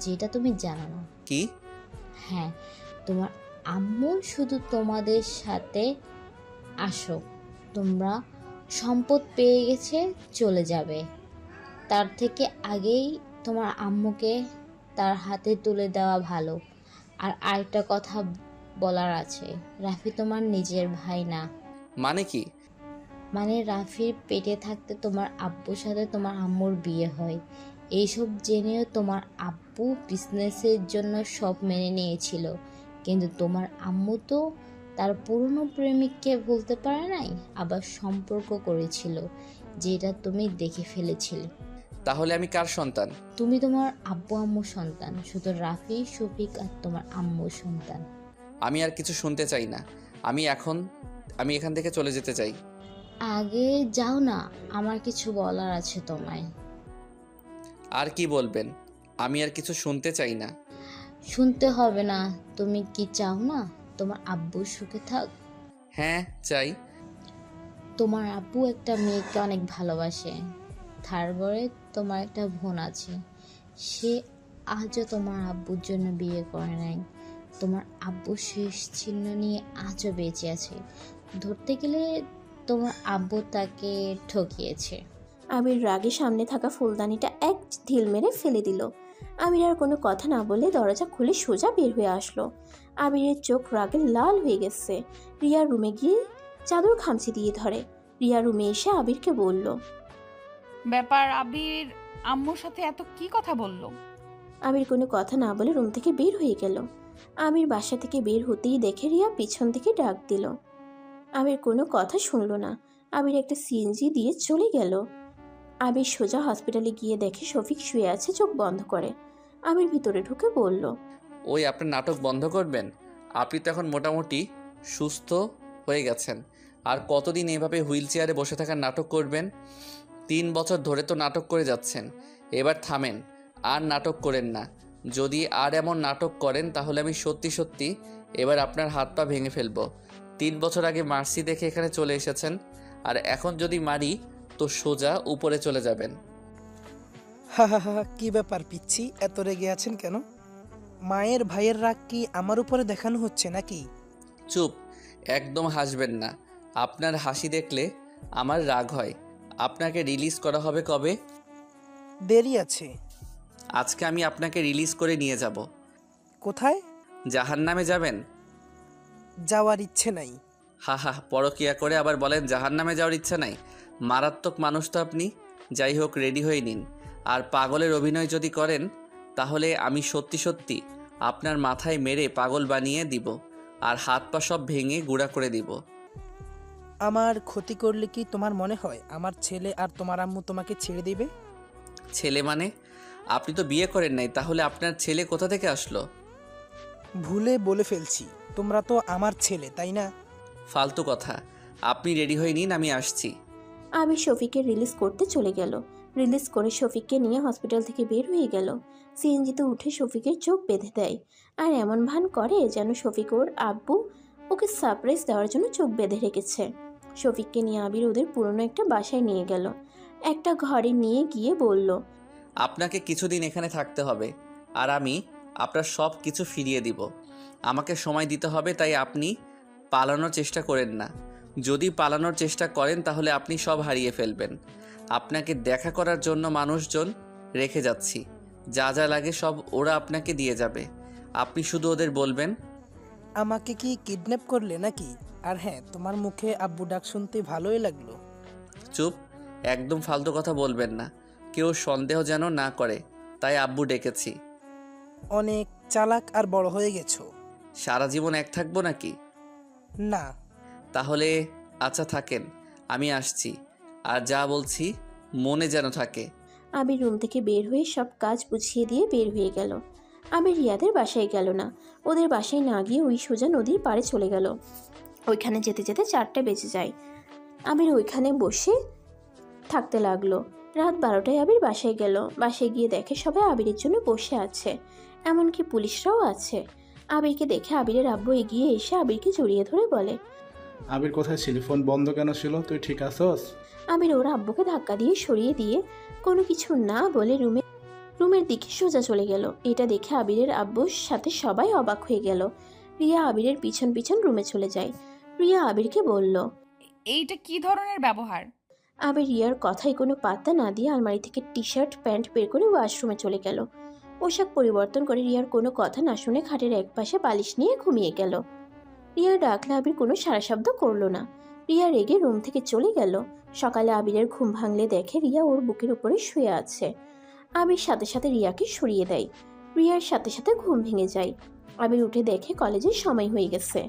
Speaker 8: যেটা তুমি জানো না।
Speaker 2: কি?
Speaker 8: হ্যাঁ, তোমার আম্মু শুধু তোমাদের সাথে আসো, তোমরা সম্পদ পেয়ে গেছে, চলে যাবে। তার থেকে আগেই তোমার আম্মুকে তার হাতে তুলে দেওয়া ভালো। আর আরেকটা কথা বলার আছে, রাফি তোমার নিজের ভাই না।
Speaker 2: মানে কি?
Speaker 8: মানে রাফির পেটে থাকতে তোমার আব্বুর সাথে তোমার আম্মুর বিয়ে হয়। এইসব জেনেও তোমার আব্বু বিজনেসের জন্য সব মেনে নিয়েছিল, কিন্তু তোমার আম্মু তো তার পুরনো প্রেমিককে ভুলতে পারে নাই, আবার সম্পর্ক করেছিল, যেটা তুমি দেখে ফেলেছিলে।
Speaker 2: তাহলে আমি কার সন্তান?
Speaker 8: তুমি তোমার আব্বু আম্মুর সন্তান, শুধু রাফি, শফিক আর তোমার আম্মুর সন্তান।
Speaker 2: আমি আর কিছু শুনতে চাই না। আমি এখান থেকে চলে যেতে চাই।
Speaker 8: আগে যাও না, আমার কিছু বলার আছে তোমায়।
Speaker 2: আর কি বলবেন? আমি আর কিছু শুনতে চাই না।
Speaker 8: শুনতে হবে না। তুমি কি চাও না তোমার আব্বু সুখে থাক?
Speaker 2: হ্যাঁ চাই।
Speaker 8: তোমার আব্বু একটা মেয়েকে অনেক ভালোবাসে। তারপরে তোমার একটা বোন আছে, সে আজও তোমার আব্বুর জন্য বিয়ে করে নাই। তোমার আব্বু শেষ চিহ্ন নিয়ে আজও বেঁচে আছে। ধরতে গেলে তোমার আব্বু তাকে ঠকিয়েছে।
Speaker 3: আবির রাগে সামনে থাকা ফুলদানিটা এক ঢিল মেরে ফেলে দিল। আবির আর কোনো কথা না বলে দরজা খুলে সোজা বের হয়ে আসলো। আবিরের চোখ রাগে লাল হয়ে গেছে। রিয়া রুমে গিয়ে চাদর খামচি দিয়ে ধরে। রিয়া রুমে এসে আবিরকে বলল,
Speaker 1: ব্যাপার, আবির আম্মুর সাথে এত কি কথা বললো?
Speaker 3: আবির কোনো কথা না বলে রুম থেকে বের হয়ে গেল। আবির বাসা থেকে বের হতেই দেখে রিয়া পিছন থেকে ডাক দিল। আবির কোনো কথা শুনলো না। আবির একটা সিএনজি দিয়ে চলে গেল। আবির সোজা হসপিটালে গিয়ে দেখে শফিক শুয়ে আছে, চোখ বন্ধ করে। আবির ভিতরে ঢুকে বলল,
Speaker 2: ওই আপনার নাটক বন্ধ করবেন। আপনি তো এখন মোটামুটি সুস্থ হয়ে গেছেন। আর কতদিন এভাবে হুইল চেয়ারে বসে থাকার নাটক করবেন? 3 বছর ধরে তো নাটক করে যাচ্ছেন, এবার থামেন, আর নাটক করেন না। যদি আর এমন নাটক করেন তাহলে আমি সত্যি সত্যি এবার আপনার হাত পা ভেঙে ফেলবো। 3 বছর আগে মার্সি দেখে এখানে চলে এসেছেন, আর এখন যদি মারি তো সোজা উপরে চলে যাবেন।
Speaker 9: হা হা হা, কি ব্যাপার পিচ্ছি, এত রেগে আছেন কেন? মায়ের ভাইয়ের রাগ কি আমার উপরে দেখানো হচ্ছে নাকি?
Speaker 2: চুপ, একদম হাসবেন না। আপনার হাসি দেখলে আমার রাগ হয়। আপনাকে রিলিজ করা হবে কবে?
Speaker 9: দেরি আছে।
Speaker 2: আজকে আমি আপনাকে রিলিজ করে নিয়ে যাব।
Speaker 9: কোথায়?
Speaker 2: জাহান্নামে যাবেন?
Speaker 9: যাওয়ার ইচ্ছে নাই।
Speaker 2: হা হা, পরকিয়া করে আবার বলেন জাহান্নামে যাওয়ার ইচ্ছা নাই। মারাত্মক মানুষ তো আপনি। যাই হোক, রেডি হয়ে নিন। আর পাগলের অভিনয় যদি করেন তাহলে আমি সত্যি সত্যি আপনার মাথায় মেরে পাগল বানিয়ে দিব আর হাত পা সব ভেঙে গুঁড়া করে দিব।
Speaker 9: আমার ক্ষতি করলে কি তোমার মনে হয় আমার ছেলে আর তোমার আম্মু তোমাকে ছেড়ে দিবে?
Speaker 2: ছেলে মানে? আপনি তো বিয়ে করেন নাই, তাহলে আপনার ছেলে কোথা থেকে আসলো?
Speaker 9: ভুলে বলে ফেলছি, তোমরা তো আমার ছেলে, তাই না?
Speaker 2: ফালতু কথা। আপনি রেডি হয়ে নিন, আমি আসছি।
Speaker 3: আবির শফিককে রিলিজ করতে চলে গেল। রিলিজ করে শফিককে নিয়ে হসপিটাল থেকে বের হয়ে গেল। সিএনজিতে উঠে শফিকের চোখ বেঁধে দেয় আর এমন ভান করে যেন শফিক ওর আব্বু ওকে সারপ্রাইজ দেওয়ার জন্য চোখ বেঁধে রেখেছে। শফিককে নিয়ে আবির ওদের পুরনো একটা বাসায় নিয়ে গেল। একটা ঘরে নিয়ে গিয়ে বলল,
Speaker 2: আপনাকে কিছুদিন এখানে থাকতে হবে আর আমি আপনার সব কিছু ফিরিয়ে দিব। আমাকে সময় দিতে হবে, তাই আপনি পালানোর চেষ্টা করেন না। যদি পালানোর চেষ্টা করেন তাহলে আপনি সব হারিয়ে ফেলবেন। আপনাকে দেখা করার জন্য মানুষজন রেখে যাচ্ছি, যা যা লাগে সব ওরা আপনাকে দিয়ে যাবে। আপনি শুধু ওদের বলবেন।
Speaker 9: আমাকে কি কিডন্যাপ করলে নাকি? আর হ্যাঁ, তোমার মুখে আব্বু ডাক শুনতে ভালোই লাগলো।
Speaker 2: চুপ, একদম ফালতু কথা বলবেন না। কেউ সন্দেহ যেন না করে, তাই আব্বু ডেকেছি।
Speaker 9: অনেক চালাক আর বড় হয়ে গেছো।
Speaker 2: সারা জীবন এক থাকবো নাকি?
Speaker 9: না।
Speaker 2: তাহলে আচ্ছা থাকেন, আমি আসছি। আর যা বলছি মনে যেন থাকে।
Speaker 3: আবির রুম থেকে বের হয়ে সব কাজ বুঝিয়ে দিয়ে বের হয়ে গেল। আবির রিয়াদের বাসায় গেল না। ওদের বাসায় না গিয়ে ওই সোজা নদীর পাড়ে চলে গেল। ওইখানে যেতে যেতে 4টা বেজে যায়। আবির ওইখানে বসে থাকতে লাগলো। রাত 12টায় আবির বাসায় গেল। বাসায় গিয়ে দেখে সবাই আবিরের জন্য বসে আছে, এমনকি পুলিশরাও আছে। আবিরকে দেখে আবিরের আব্বু এগিয়ে এসে আবিরকে জড়িয়ে ধরে বলে,
Speaker 7: আবির কোথায় ছিলি? ফোন বন্ধ কেন ছিল? তুই ঠিক আছস?
Speaker 3: আবির ওর আব্বুকে ধাক্কা দিয়ে সরিয়ে দিয়ে কোনো কিছু না বলে রুমের দিকে সোজা চলে গেল। এটা দেখে আবিরের আব্বুর সাথে সবাই অবাক হয়ে গেল। রিয়া আবিরের পিছন পিছন রুমে চলে যায়। রিয়া আবিরকে বলল,
Speaker 1: এইটা কি ধরনের ব্যবহার?
Speaker 3: আবির রিয়ার কথায় কোনো পাত্তা না দিয়ে আলমারি থেকে টি শার্ট প্যান্ট বের করে ওয়াশরুমে চলে গেল। পোশাক পরিবর্তন করে রিয়ার কোনো কথা না শুনে খাটের একপাশে বালিশ নিয়ে ঘুমিয়ে গেল। রিয়া ডাকলে আবির কোনো সাড়া শব্দ করলো না। রিয়া রেগে রুম থেকে চলে গেল। সকালে আবিরের ঘুম ভাঙলে দেখে রিয়া ওর বুকের উপরে শুয়ে আছে। আবির সাথে সাথে রিয়াকে সরিয়ে দেয়। রিয়ার সাথে সাথে ঘুম ভেঙে যায়। আবির উঠে দেখে কলেজের সময় হয়ে গেছে।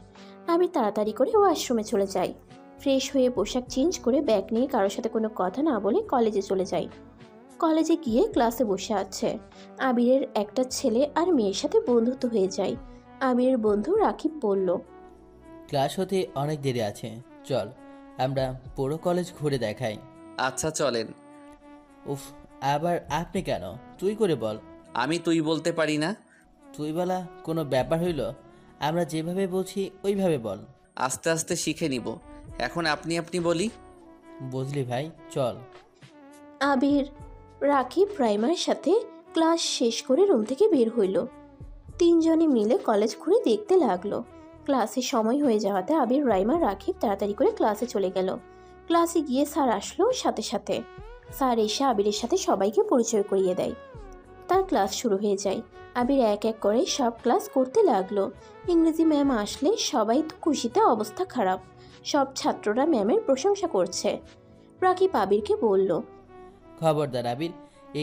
Speaker 3: আবির তাড়াতাড়ি করে ওয়াশরুমে চলে যায়। ফ্রেশ হয়ে পোশাক চেঞ্জ করে ব্যাগ নিয়ে কারোর সাথে কোনো কথা না বলে কলেজে চলে যায়। কলেজে গিয়ে ক্লাসে বসে আছে। আবিরের একটা ছেলে আর মেয়ের সাথে বন্ধুত্ব হয়ে যায়। আবিরের বন্ধু রাকিব বলল,
Speaker 10: ক্লাস হতে অনেক দেরি আছে, চল আমরা পুরো কলেজ ঘুরে দেখাই।
Speaker 2: আচ্ছা চলেন।
Speaker 10: উফ, আবার আপনি কেন? তুই করে বল।
Speaker 2: আমি তুই বলতে পারি না।
Speaker 10: তুই বলা কোনো ব্যাপার হইল? আমরা যেভাবে বলছি ওইভাবে বল।
Speaker 2: আস্তে আস্তে শিখে নিব। এখন আপনি আপনি বলি।
Speaker 10: বুঝলি ভাই, চল।
Speaker 3: আবির রাকিব রাইমার সাথে ক্লাস শেষ করে রুম থেকে বের হইল। তিনজনে মিলে কলেজ ঘুরে দেখতে লাগলো। ক্লাসে সময় হয়ে যাওয়াতে আবির রাইমা রাকিব তাড়াতাড়ি করে ক্লাসে চলে গেল। ক্লাসে গিয়ে স্যার আসলো সাথে সাথে। স্যার এসে আবিরের সাথে সবাইকে পরিচয় করিয়ে দেয়। তার ক্লাস শুরু হয়ে যায়। আবির এক এক করে সব ক্লাস করতে লাগলো। ইংরেজি ম্যাম আসলে সবাই তো খুশিতে অবস্থা খারাপ। সব ছাত্ররা ম্যামের প্রশংসা করছে। রাকিব আবিরকে বলল,
Speaker 10: খবরদার আবির,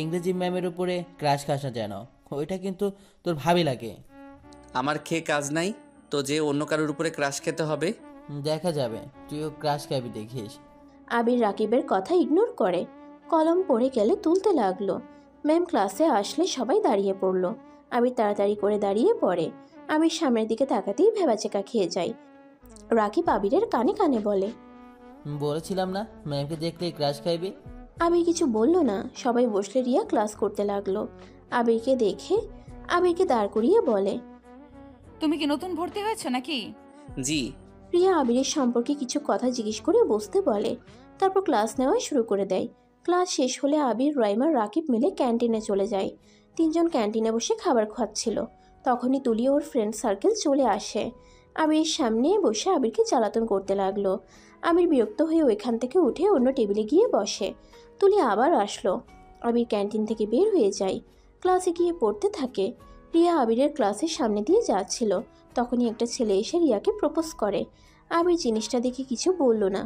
Speaker 10: ইংরেজি ম্যামের উপরে ক্রাশ খাস না যেন, ওইটা কিন্তু তোর ভাবি লাগে।
Speaker 2: আমার খেয়ে কাজ নাই তো যে অন্য কারোর উপরে ক্রাশ খেতে হবে?
Speaker 10: দেখা যাবে, তুইও ক্রাশ খাবি দেখিস।
Speaker 3: আবির রাকিবের কথা ইগনোর করে কলম পড়ে গেলে তুলতে লাগলো। ম্যাম ক্লাসে আসলে সবাই দাঁড়িয়ে পড়ল। আবির তাড়াতাড়ি করে দাঁড়িয়ে পড়ে। আবির সামনের দিকে তাকাতেই ভেবাচেকা খেয়ে যায়। রাকিব আবিরের কানে কানে বলে,
Speaker 10: বলেছিলাম না ম্যামকে দেখলে ক্রাশ খাইবি।
Speaker 3: আবির কিছু বলল না। সবাই বসলে রিয়া ক্লাস করতে লাগলো। আবিরকে দেখে আবিরকে দাঁড় করিয়ে বলে,
Speaker 1: তুমি কি নতুন ভর্তি হয়েছো নাকি?
Speaker 2: জি।
Speaker 3: রিয়া আবিরের সম্পর্কে কিছু কথা জিজ্ঞেস করে বসতে বলে। তারপর ক্লাস নেওয়া শুরু করে দেয়। ক্লাস শেষ হলে আবির রাইমা রাকিব মিলে ক্যান্টিনে চলে যায়। তিনজন ক্যান্টিনে বসে খাবার খাচ্ছিল। তখনই তুলি ওর ফ্রেন্ড সার্কেল চলে আসে। আবির সামনে বসে আবিরকে জ্বালাতন করতে লাগলো। আবির বিরক্ত হয়ে ওইখান থেকে উঠে অন্য টেবিলে গিয়ে বসে। তুলি আবার আসলো। আবির ক্যান্টিন থেকে বের হয়ে যায়। ক্লাসে গিয়ে পড়তে থাকে। রিয়া আবিরের ক্লাসের সামনে দিয়ে যাচ্ছিল, তখনই একটা ছেলে এসে রিয়াকে প্রপোজ করে। আবির জিনিসটা দেখে কিছু বলল না।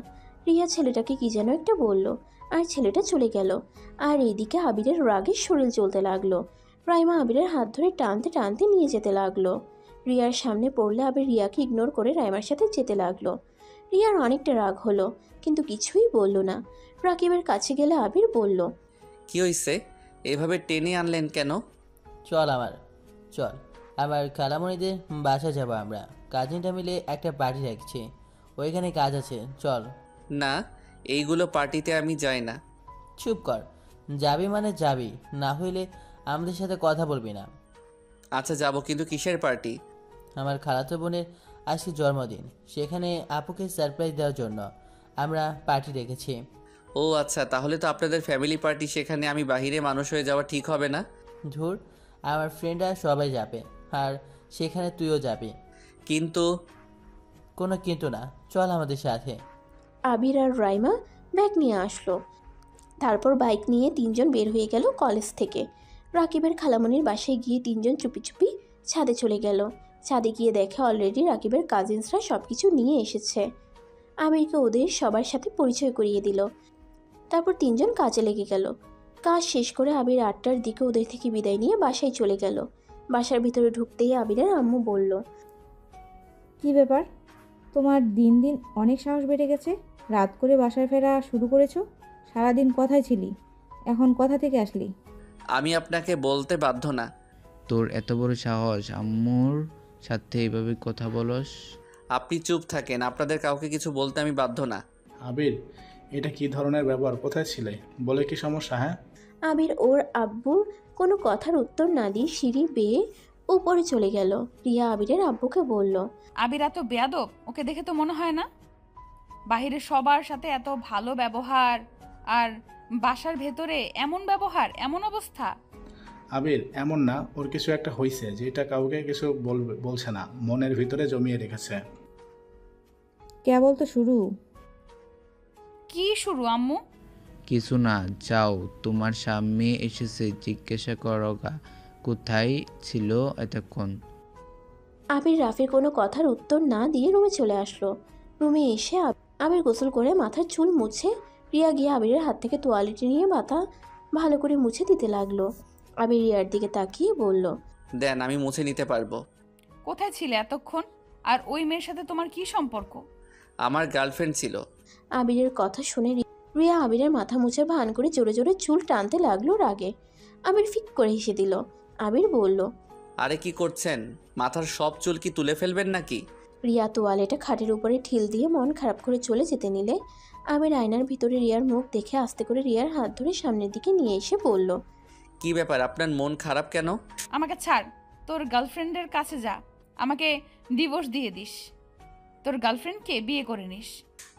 Speaker 3: রিয়া ছেলেটাকে কি যেন একটা বলল, আর ছেলেটা চলে গেল। আর এইদিকে আবিরের রাগে শরীর জ্বলতে লাগলো। রাইমা আবিরের হাত ধরে টানতে টানতে নিয়ে যেতে লাগলো। রিয়ার সামনে পড়লে আবির রিয়াকে ইগনোর করে রাইমার সাথে যেতে লাগলো। রিয়ার অনেকটা রাগ হলো, কিন্তু কিছুই বলল না। রাকিবের কাছে গেলে আবির বলল,
Speaker 2: কি হইছে? এভাবে টেনে আনলেন কেন?
Speaker 10: চল আমার খালামণিদের বাসায় যাবো আমরা। কাজিনটা মিলে একটা পার্টি রাখছি, ওইখানে কাজ আছে, চল।
Speaker 2: না, এইগুলো পার্টিতে আমি যাই না।
Speaker 10: চুপ কর, যাবি মানে যাবি, না হইলে আমাদের সাথে কথা বলবি না।
Speaker 2: আচ্ছা যাব, কিন্তু কিসের পার্টি?
Speaker 10: আমার খালাতো বোনের আজকে জন্মদিন, সেখানে আপুকে সারপ্রাইজ দেওয়ার জন্য আমরা পার্টি রেখেছি।
Speaker 2: ও আচ্ছা, তাহলে তো আপনাদের ফ্যামিলি পার্টি, সেখানে আমি বাহিরে মানুষ হয়ে যাওয়া ঠিক হবে না।
Speaker 10: ধুর, আমার ফ্রেন্ডরা সবাই যাবে, আর সেখানে তুইও যাবি।
Speaker 2: কিন্তু
Speaker 10: কোনো কিন্তু না, চল আমাদের সাথে।
Speaker 3: আবির আর রাইমা ব্যাগ নিয়ে আসলো। তারপর বাইক নিয়ে তিনজন বের হয়ে গেল কলেজ থেকে। রাকিবের খালামণির বাসায় গিয়ে তিনজন চুপি চুপি ছাদে চলে গেল। ছাদে গিয়ে দেখে অলরেডি রাকিবের কাজিনসরা সব কিছু নিয়ে এসেছে। আবিরকে ওদের সবার সাথে পরিচয় করিয়ে দিল। তারপর তিনজন কাজে লেগে গেল। কাজ শেষ করে আবির 8টার দিকে ওদের থেকে বিদায় নিয়ে বাসায় চলে গেল। বাসার ভিতরে ঢুকতেই আবিরের আম্মু বলল,
Speaker 5: কি ব্যাপার, তোমার দিন দিন অনেক সাহস বেড়ে গেছে। রাত করে বাসায় ফেরা শুরু করেছো। সারাদিন কোথায় ছিলি, এখন কোথা থেকে আসলি?
Speaker 2: আমি আপনাকে বলতে বাধ্য না।
Speaker 4: তোর এত বড় সাহস আম্মুর সাথে এইভাবে কথা বলস?
Speaker 2: আপনি চুপ থাকেন, আপনাদের কাউকে কিছু বলতে আমি বাধ্য না।
Speaker 7: আবির, এটা কি ধরনের ব্যবহার? কোথায় ছিলে? বলে কি সমস্যা? হ্যাঁ,
Speaker 3: আবির ওর আব্বুর কোনো কথার উত্তর না দিয়ে সিঁড়ি বেয়ে উপরে চলে গেল। রিয়া আবিরের আব্বুকে বলল,
Speaker 1: আবির এত বেয়াদব, ওকে দেখে তো মনে হয় না। বাহিরে সবার সাথে এত ভালো ব্যবহার, আর বাসার ভেতরে এমন ব্যবহার, এমন অবস্থা।
Speaker 7: আবির এমন না, ওর কিছু একটা হয়েছে যেটা কাউকে কিছু বলছে না, মনের ভিতরে জমিয়ে রেখেছে।
Speaker 5: কেবল তো শুরু।
Speaker 1: কি শুরু আম্মু?
Speaker 4: কিছু না, যাও, তোমার স্বামী এসেছে, জিজ্ঞাসা করো গা কোথায় ছিল এতক্ষণ।
Speaker 3: আবির রাফির কোনো কথার উত্তর না দিয়ে রুমে চলে আসলো। রুমে এসে আবির গোসল করে মাথার চুল মুছে রিয়া গিয়ে আবিরের হাত থেকে তোয়ালেটি নিয়ে মাথা ভালো করে মুছে দিতে লাগলো। আবির রিয়ার দিকে তাকিয়ে বলল,
Speaker 2: দেন, আমি মুছে নিতে পারবো।
Speaker 1: কোথায় ছিলে এতক্ষণ? আর ওই মেয়ের সাথে তোমার কি সম্পর্ক?
Speaker 2: আমার গার্লফ্রেন্ড ছিল।
Speaker 3: আবিরের কথা শুনে রিয়া আবিরের মাথা মুছে ভান করে জোরে জোরে চুল টানতে লাগলো রাগে। আবির ফিক করে হেসে দিল। আবির বলল,
Speaker 2: আরে কি করছেন? মাথার সব চুল কি তুলে ফেলবেন নাকি?
Speaker 3: রিয়া তোয়ালেটা খাটের উপরে ঠিল দিয়ে মন খারাপ করে চলে যেতে নিলে আবির আয়নার ভিতরে রিয়ার মুখ দেখে আস্তে করে রিয়ার হাত ধরে সামনের দিকে নিয়ে এসে বলল,
Speaker 2: কি ব্যাপার, আপনার মন খারাপ কেন?
Speaker 1: আমাকে ছাড়, তোর গার্লফ্রেন্ডের কাছে যা, আমাকে ডিভোর্স দিয়ে দিস, তোর গার্লফ্রেন্ডকে বিয়ে করে নিস।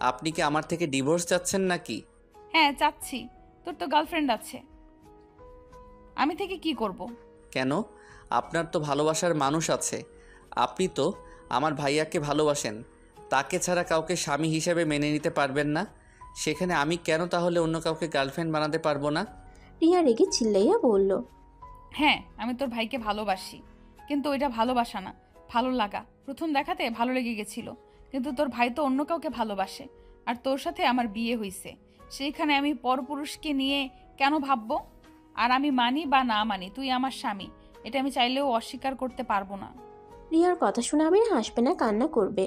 Speaker 2: আপনি কি আমার থেকে ডিভোর্স চাচ্ছেন নাকি?
Speaker 1: হ্যাঁ চাচ্ছি, তোর তো গার্লফ্রেন্ড আছে, আমি থেকে কি করব?
Speaker 2: কেন? আপনার তো ভালোবাসার মানুষ আছে। আপনি তো আমার ভাইয়াকে ভালোবাসেন, তাকে ছাড়া কাউকে স্বামী হিসেবে মেনে নিতে পারবেন না। সেখানে আমি কেন তাহলে অন্য কাউকে গার্লফ্রেন্ড বানাতে পারবো না?
Speaker 3: রিয়া রেগে চিল্লাইয়া বলল,
Speaker 1: হ্যাঁ আমি তোর ভাইকে ভালোবাসি, কিন্তু ওইটা ভালোবাসা না, ভালো লাগা। প্রথম দেখাতে ভালো লেগে গেছিল, কিন্তু তোর ভাই তো অন্য কাউকে ভালোবাসে, আর তোর সাথে আমার বিয়ে হয়েছে, সেইখানে আমি পরপুরুষকে নিয়ে কেন ভাববো? আর আমি মানি বা না মানি, তুই আমার স্বামী, এটা আমি চাইলেও অস্বীকার করতে পারবো না।
Speaker 3: রিয়ার কথা শুনে আবির হাসবে না কান্না করবে।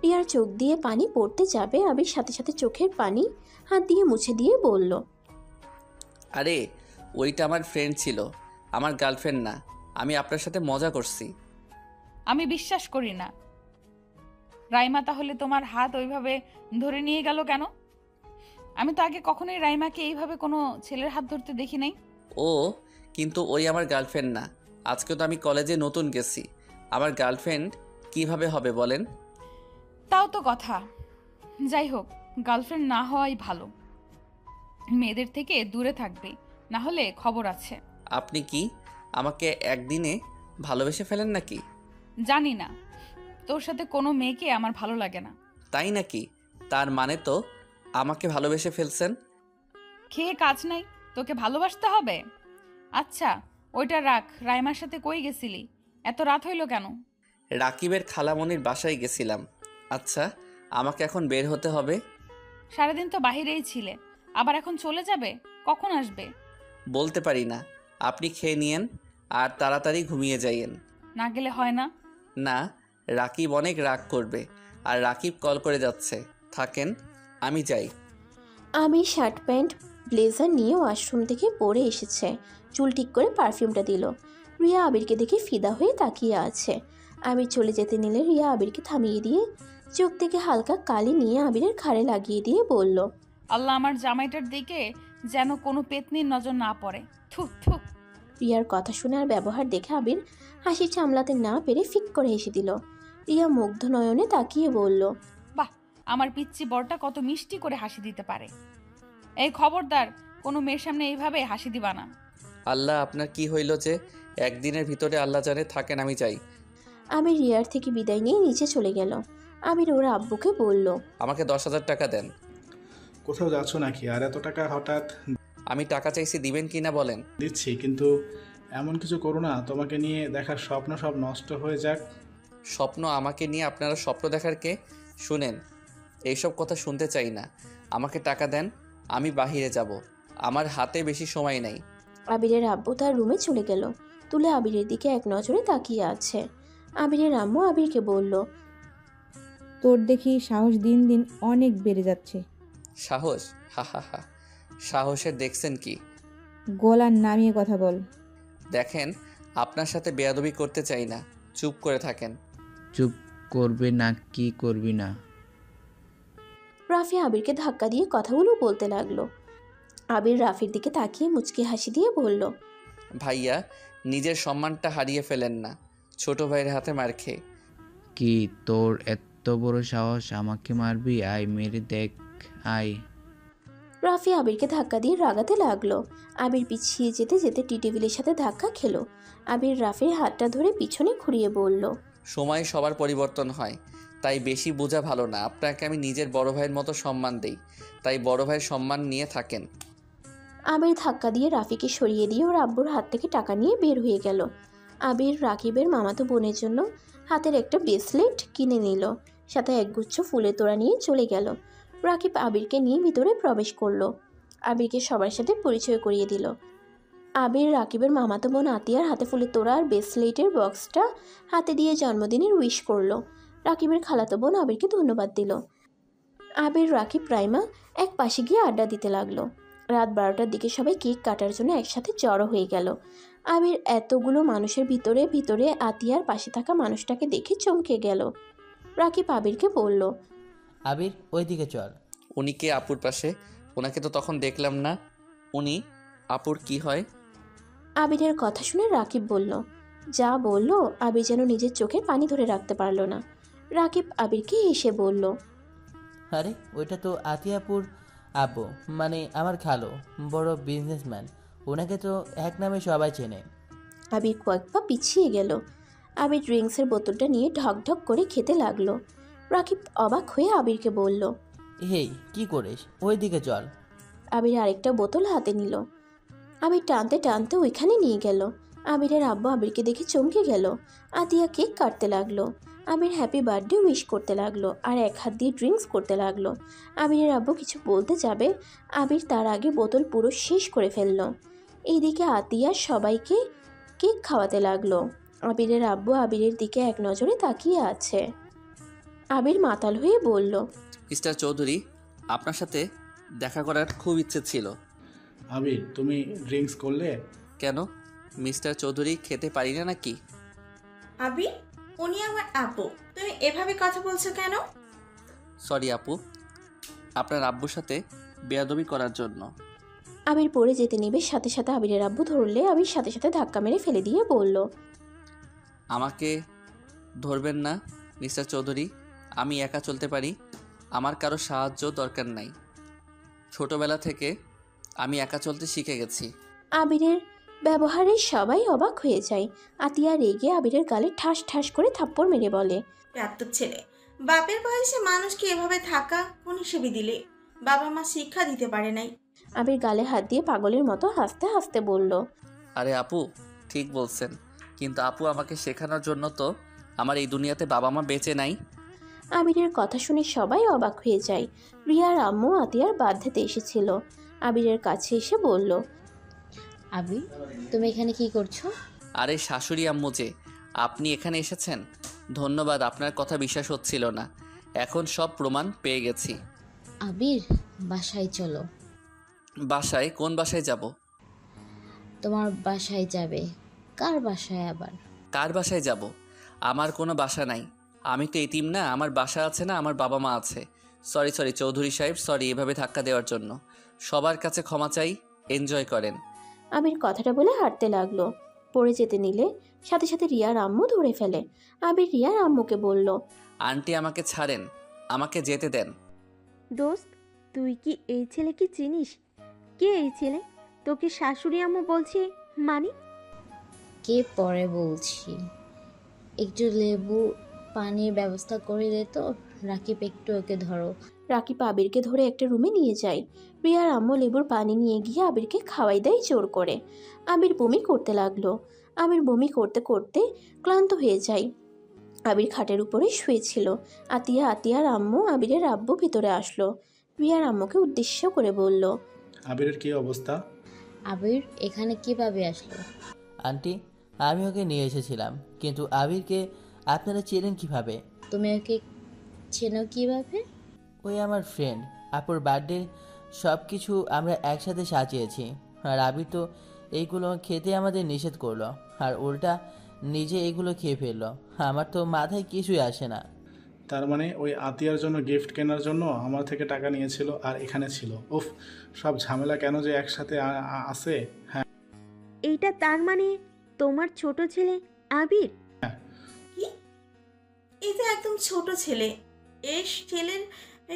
Speaker 3: রিয়ার চোখ দিয়ে পানি পড়তে যাবে, আবির সাথে সাথে চোখের পানি হাত দিয়ে মুছে দিয়ে বলল,
Speaker 2: আরে ওইটা আমার ফ্রেন্ড ছিল, আমার গার্লফ্রেন্ড না। আমি আপনার সাথে মজা করছি।
Speaker 1: আমি বিশ্বাস করি না। রাইমা তাহলে তোমার হাত ওইভাবে ধরে নিয়ে গেল কেন? আমি তো আগে কখনোই রাইমাকে এইভাবে কোনো ছেলের হাত ধরতে দেখি নাই।
Speaker 2: ও কিন্তু ওই আমার গার্লফ্রেন্ড না। আজকে তো আমি কলেজে নতুন গেছি, আমার গার্লফ্রেন্ড কিভাবে হবে বলেন?
Speaker 1: তাও তো কথা। যাই হোক, গার্লফ্রেন্ড না হওয়াই ভালো, মেয়েদের থেকে দূরে থাকবে, না হলে খবর আছে।
Speaker 2: আপনি কি আমাকে একদিনে ভালোবেসে ফেলেন নাকি?
Speaker 1: জানি না, তোর সাথে কোনো মেয়েকে আমার ভালো লাগে না।
Speaker 2: তাই নাকি? তার মানে তো আমাকে ভালোবেসে ফেলছেন।
Speaker 1: খেয়ে কাজ নাই, তোকে ভালোবাসতে হবে? আচ্ছা, ওইটা রাখ, রাইমার সাথে কই গেছিলি? এত রাত হইল কেন?
Speaker 2: রাকিবের খালামণির বাসায় গেছিলাম। আচ্ছা, আমাকে এখন বের হতে হবে।
Speaker 1: সারাদিন তো বাহিরেই ছিলে, আবার এখন চলে যাবে? কখন আসবে?
Speaker 2: বলতে পারি না। আপনি খেয়ে নিয়েন আর তাড়াতাড়ি ঘুমিয়ে যাইয়েন।
Speaker 1: না গেলে হয় না?
Speaker 2: না, রাকিব অনেক রাগ করবে। আর রাকিব কল করে যাচ্ছে। থাকেন, আমি যাই।
Speaker 3: আমি শার্ট প্যান্ট ব্লেজার নিয়ে ওয়াশরুম থেকে পরে এসেছে। চুল ঠিক করে পারফিউমটা দিল। রিয়া আবিরকে দেখে ফিদা হয়ে তাকিয়ে আছে। আবির চলে যেতে নিলে রিয়া আবিরকে থামিয়ে দিয়ে চোখ থেকে হালকা কালি নিয়ে আবিরের ঘাড়ে লাগিয়ে দিয়ে বলল,
Speaker 1: আল্লাহ আমার জামাইটার দিকে যেন কোনো পেতনির নজর না পড়ে। থু থু।
Speaker 3: রিয়ার কথা শুনে আর ব্যবহার দেখে আবির হাসি সামলাতে না পেরে ফিক করে হেসে দিল। রিয়া মুগ্ধ নয়নে তাকিয়ে বলল,
Speaker 1: বাহ, আমার পিচ্চি বরটা কত মিষ্টি করে হাসি দিতে পারে। এই খবরদার, কোনো মেয়ের সামনে এইভাবে হাসি দিবা না।
Speaker 2: আল্লাহ, আপনার কি হইল যে একদিনের ভিতরে? আল্লাহ জানে। থাকেন, আমি যাই।
Speaker 3: আবির রিয়ার থেকে বিদায় নিয়ে নিচে চলে গেল। আবির ওর আব্বুকে বলল,
Speaker 2: আমাকে 10,000 টাকা দেন।
Speaker 7: কোথাও যাচ্ছ নাকি? আর এত টাকা হঠাৎ?
Speaker 2: আমি টাকা চাইছি, দিবেন কি না বলেন?
Speaker 7: দিচ্ছি, কিন্তু এমন কিছু করো না তোমাকে নিয়ে দেখার স্বপ্ন সব নষ্ট হয়ে যাক।
Speaker 2: স্বপ্ন? আমাকে নিয়ে আপনারা স্বপ্ন দেখার কে? শুনেন, এইসব কথা শুনতে চাই না। আমাকে টাকা দেন, আমি বাহিরে যাব। আমার হাতে বেশি সময় নেই।
Speaker 3: আবিরের আব্বু তার রুমে চলে গেল। তুলে আবিরের দিকে এক নজরে তাকিয়ে আছে। আবিরের আম্মু আবিরকে বলল,
Speaker 5: তোর দেখি সাহস দিন দিন অনেক বেড়ে যাচ্ছে।
Speaker 2: সাহস? হা হা হা। সাহসের দেখছেন কি?
Speaker 5: গলা নামিয়ে কথা বল।
Speaker 2: দেখেন, আপনার সাথে বেয়াদবি করতে চাই না। চুপ করে থাকেন।
Speaker 4: চুপ করবে না কি করবি না?
Speaker 3: রাফি আবিরকে ধাক্কা দিয়ে কথাগুলো বলতে লাগলো। আবির রাফির দিকে তাকিয়ে মুচকি হাসি দিয়ে বলল,
Speaker 2: ভাইয়া, নিজের সম্মানটা হারিয়ে ফেলেন না ছোট ভাইয়ের হাতে মার খেয়ে।
Speaker 4: কি তোর এত বড় সাহস আমাকে মারবি? আয় মেরে দেখ, আয়।
Speaker 3: রাফি আবিরকে ধাক্কা দিয়ে রাগাতে লাগলো। আবির পিছিয়ে যেতে যেতে টি টেবিলের সাথে ধাক্কা খেলো। আবির রাফির হাতটা ধরে পিছনে ঘুরিয়ে বলল,
Speaker 2: সময় সবার পরিবর্তন হয়, তাই বেশি বোঝা ভালো না। আপনাকে আমি নিজের বড় ভাইয়ের মতো সম্মান দেই, তাই বড় ভাইয়ের সম্মান নিয়ে থাকেন।
Speaker 3: আবির ধাক্কা দিয়ে রাফিকে সরিয়ে দিয়ে ওর আব্বুর হাত থেকে টাকা নিয়ে বের হয়ে গেল। আবির রাকিবের মামাতো বোনের জন্য হাতের একটা ব্রেসলেট কিনে নিল, সাথে একগুচ্ছ ফুলের তোড়া নিয়ে চলে গেল। রাকিব আবিরকে নিয়ে ভিতরে প্রবেশ করলো। আবিরকে সবার সাথে পরিচয় করিয়ে দিল। আবির রাকিবের মামাতো বোন আতিয়ার হাতে ফুলের তোড়া আর ব্রেসলেটের বক্সটা হাতে দিয়ে জন্মদিনের উইশ করলো। রাকিবের খালাতো বোন আবিরকে ধন্যবাদ দিল। আবির, রাকিব, রাইমা এক পাশে গিয়ে আড্ডা দিতে লাগলো। রাত 12টার দিকে সবাই কেক কাটার জন্য একসাথে জড়ো হয়ে গেল। আবির এতগুলো মানুষের ভিতরে ভিতরে আতিয়ার পাশে থাকা মানুষটাকে দেখে চমকে গেল। রাকিব আবিরকে বলল,
Speaker 10: আবির, ওইদিকে চল।
Speaker 2: উনি কে আপুর পাশে? ওনাকে তো তখন দেখলাম না। উনি আপুর কি হয়?
Speaker 3: আবিরের কথা শুনে রাকিব বলল, যা বলল আবির যেন নিজের চোখে পানি ধরে রাখতে পারল না। রাকিব আবিরকে এসে বলল,
Speaker 10: আরে ওইটা তো আতিয়াপুর আব্বু, মানে আমার খালো, বড় বিজনেসম্যান। ওনাকে তো এক নামে সবাই চেনে।
Speaker 3: আবির কয়েক পা পিছিয়ে গেল। আবির ড্রিঙ্কসের বোতলটা নিয়ে ঢক ঢক করে খেতে লাগলো। রাকিব অবাক হয়ে আবিরকে বলল,
Speaker 10: হেই, কি করিস? ওইদিকে চল।
Speaker 3: আবির আরেকটা বোতল হাতে নিল। আবির টানতে টানতে ওইখানে নিয়ে গেল। আবিরের আব্বু আবিরকে দেখে চমকে গেল। আতিয়া কেক কাটতে লাগলো। আবির হ্যাপি বার্থডে উইশ করতে লাগলো আর এক হাত দিয়ে ড্রিঙ্কস করতে লাগলো। আবিরের আব্বু কিছু বলতে যাবে, আবির তার আগে বোতল পুরো শেষ করে ফেললো। এইদিকে আতিয়া সবাইকে কেক খাওয়াতে লাগলো। আবিরের আব্বু আবিরের দিকে এক নজরে তাকিয়ে আছে। আবির মাতাল হয়ে বলল,
Speaker 2: মিস্টার চৌধুরী, আপনার সাথে দেখা করার খুব ইচ্ছে ছিল।
Speaker 7: আবির, তুমি ড্রিঙ্কস করলে?
Speaker 2: কেন মিস্টার চৌধুরী, খেতে পারি না নাকি?
Speaker 11: আবির, উনি আমার আপু, তুমি এভাবে কথা বলছো কেন?
Speaker 2: সরি আপু, আপনার আব্বুর সাথে বেয়াদবি করার জন্য।
Speaker 3: আবির পড়ে যেতে নেবে, সাথে সাথে আবিরের আব্বু ধরলে আবির সাথে সাথে ধাক্কা মেরে ফেলে দিয়ে বলল,
Speaker 2: আমাকে ধরবেন না মিস্টার চৌধুরী, আমি একা চলতে পারি, আমার কারো সাহায্য দরকার নাই। ছোটবেলা থেকে আমি একা চলতে শিখে গেছি।
Speaker 3: আবিরের ব্যবহারে সবাই অবাক হয়ে যায়। আতিয়া রেগে আবিরের গালে ঠাস ঠাস করে থাপ্পড় মেরে বলে,
Speaker 11: এত ছেলে, বাপের বয়সে মানুষকে এভাবে থাকা কোন হিসেবে দিলে? বাবা মা শিক্ষা দিতে পারে নাই।
Speaker 3: আবির গালে হাত দিয়ে পাগলের মতো হাসতে হাসতে বলল,
Speaker 2: আরে আপু, ঠিক বলছেন, কিন্তু আপু আমাকে শেখানোর জন্য তো আমার এই দুনিয়াতে বাবা মা বেঁচে নাই।
Speaker 3: আবিরের কথা শুনে সবাই অবাক হয়ে যায়। রিয়ার আম্মু আতিয়ার বার্থডেতে এসেছিল। আবিরের কাছে এসে বলল,
Speaker 8: আবির, তুমি এখানে কি করছো?
Speaker 2: আরে শাশুড়ি আম্মু যে, আপনি এখানে এসেছেন, ধন্যবাদ। আপনার কথা বিশ্বাস হচ্ছিল না, এখন সব প্রমাণ পেয়ে গেছি।
Speaker 8: আবির, বাসায় চলো।
Speaker 2: বাসায়? কোন বাসায় যাব?
Speaker 8: তোমার বাসায় যাবে। কার বাসায় আবার?
Speaker 2: কার বাসায় যাব? আমার কোনো বাসা নাই, আমি তো এতিম না, আমার বাসা আছে না, আমার বাবা মা আছে। সরি চৌধুরী সাহেব, সরি এভাবে ধাক্কা দেওয়ার জন্য। সবার কাছে ক্ষমা চাই, এনজয় করেন।
Speaker 3: আবির কথাটা বলে হাঁটতে লাগলো। পড়ে যেতে নিলে সাথে সাথে রিয়ার আম্মু ধরে ফেলে। আবির রিয়ার আম্মুকে বলল,
Speaker 2: আন্টি আমাকে ছাড়েন, আমাকে যেতে দেন।
Speaker 12: দোস্ত, তুই কি এই ছেলেকে চিনিস? কে এই ছেলে? তোকে শাশুড়ি আম্মু বলছে মানে?
Speaker 8: কে পরে বলছি। একটু লেবু পানির ব্যবস্থা করে দে তো। রাকিব, একটু ওকে ধরো।
Speaker 3: রাকিব আবিরকে ধরে একটা রুমে নিয়ে যায়। রিয়ার আম্মু লেবুর পানি নিয়ে গিয়ে আবিরকে খাওয়াই দেয় জোর করে। আবির বমি করতে লাগলো। আবির বমি করতে করতে ক্লান্ত হয়ে যায়। আবির খাটের উপরে শুয়েছিল। আতিয়ার আম্মু আবিরের আব্বু ভিতরে আসলো। রিয়ার আম্মুকে উদ্দেশ্য করে বলল,
Speaker 7: আবিরের কি অবস্থা?
Speaker 8: আবির এখানে কিভাবে আসলো?
Speaker 10: আন্টি, আমি ওকে নিয়ে এসেছিলাম, কিন্তু আবিরকে আপনারা চেনেন কিভাবে?
Speaker 8: তুমি ওকে চেনো কিভাবে?
Speaker 10: ওই আমার ফ্রেন্ড, আপুর বার্থডে সব কিছু আমরা একসাথে সাজিয়েছি। আর আবির তো এইগুলো খেতে আমাদের নিষেধ করলো, আর উল্টা নিজে এগুলো খেয়ে ফেললো। আমার তো মাথায় কিছুই আসে না।
Speaker 7: তার মানে ওই আতিয়ার জন্য গিফট কেনার জন্য আমার থেকে টাকা নিয়েছিল আর এখানে ছিল। উফ, সব ঝামেলা কেন যে একসাথে আছে। হ্যাঁ,
Speaker 12: এইটা তার মানে তোমার ছোট ছেলে আবির?
Speaker 11: কি? এই তো একদম ছোট ছেলে। এই ছেলের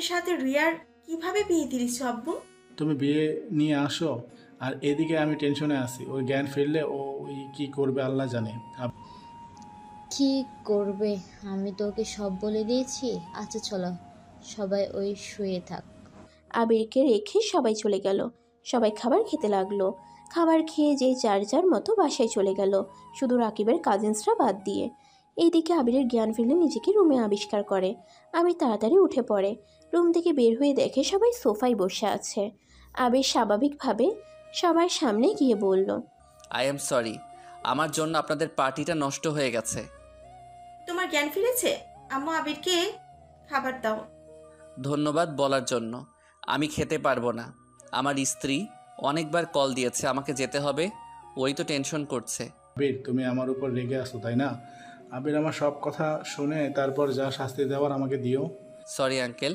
Speaker 11: সাথে রিয়ার কিভাবে বিয়ে দিয়েছ আব্বু?
Speaker 7: তুমি বিয়ে নিয়ে আসো, আর এদিকে আমি টেনশনে আছি। ওই জ্ঞান ফিরলে ও কি করবে আল্লাহ জানে।
Speaker 8: কি করবে? আমি তো ওকে সব বলে দিয়েছি। আচ্ছা চলো, সবাই ওই শুয়ে থাক।
Speaker 3: আবিরকে রেখে সবাই চলে গেল। সবাই খাবার খেতে লাগলো। খাবার খেয়ে যে যার যার মতো বাসায় চলে গেল, শুধু রাকিবের কাজিনসরা বাদ দিয়ে। এইদিকে আবিরের জ্ঞান ফিরলে নিজেকে রুমে আবিষ্কার করে। আবির তাড়াতাড়ি উঠে পড়ে। রুম থেকে বের হয়ে দেখে সবাই সোফায় বসে আছে। আবির স্বাভাবিকভাবে সবার সামনে গিয়ে বলল,
Speaker 2: আই এম সরি, আমার জন্য আপনাদের পার্টিটা নষ্ট হয়ে গেছে।
Speaker 11: তোমার জ্ঞান ফিরেছে? আম্মু আবিরকে খাবার দাও।
Speaker 2: ধন্যবাদ বলার জন্য। আমি খেতে পারবো না, আমার স্ত্রী অনেকবার কল দিয়েছে, আমাকে যেতে হবে, ওই তো টেনশন করছে।
Speaker 7: আবির, তুমি আমার উপর রেগে আসো তাই না? আবির আমার সব কথা শুনে তারপর যা শাস্তি দেওয়ার আমাকে দিও।
Speaker 2: সরি আঙ্কেল,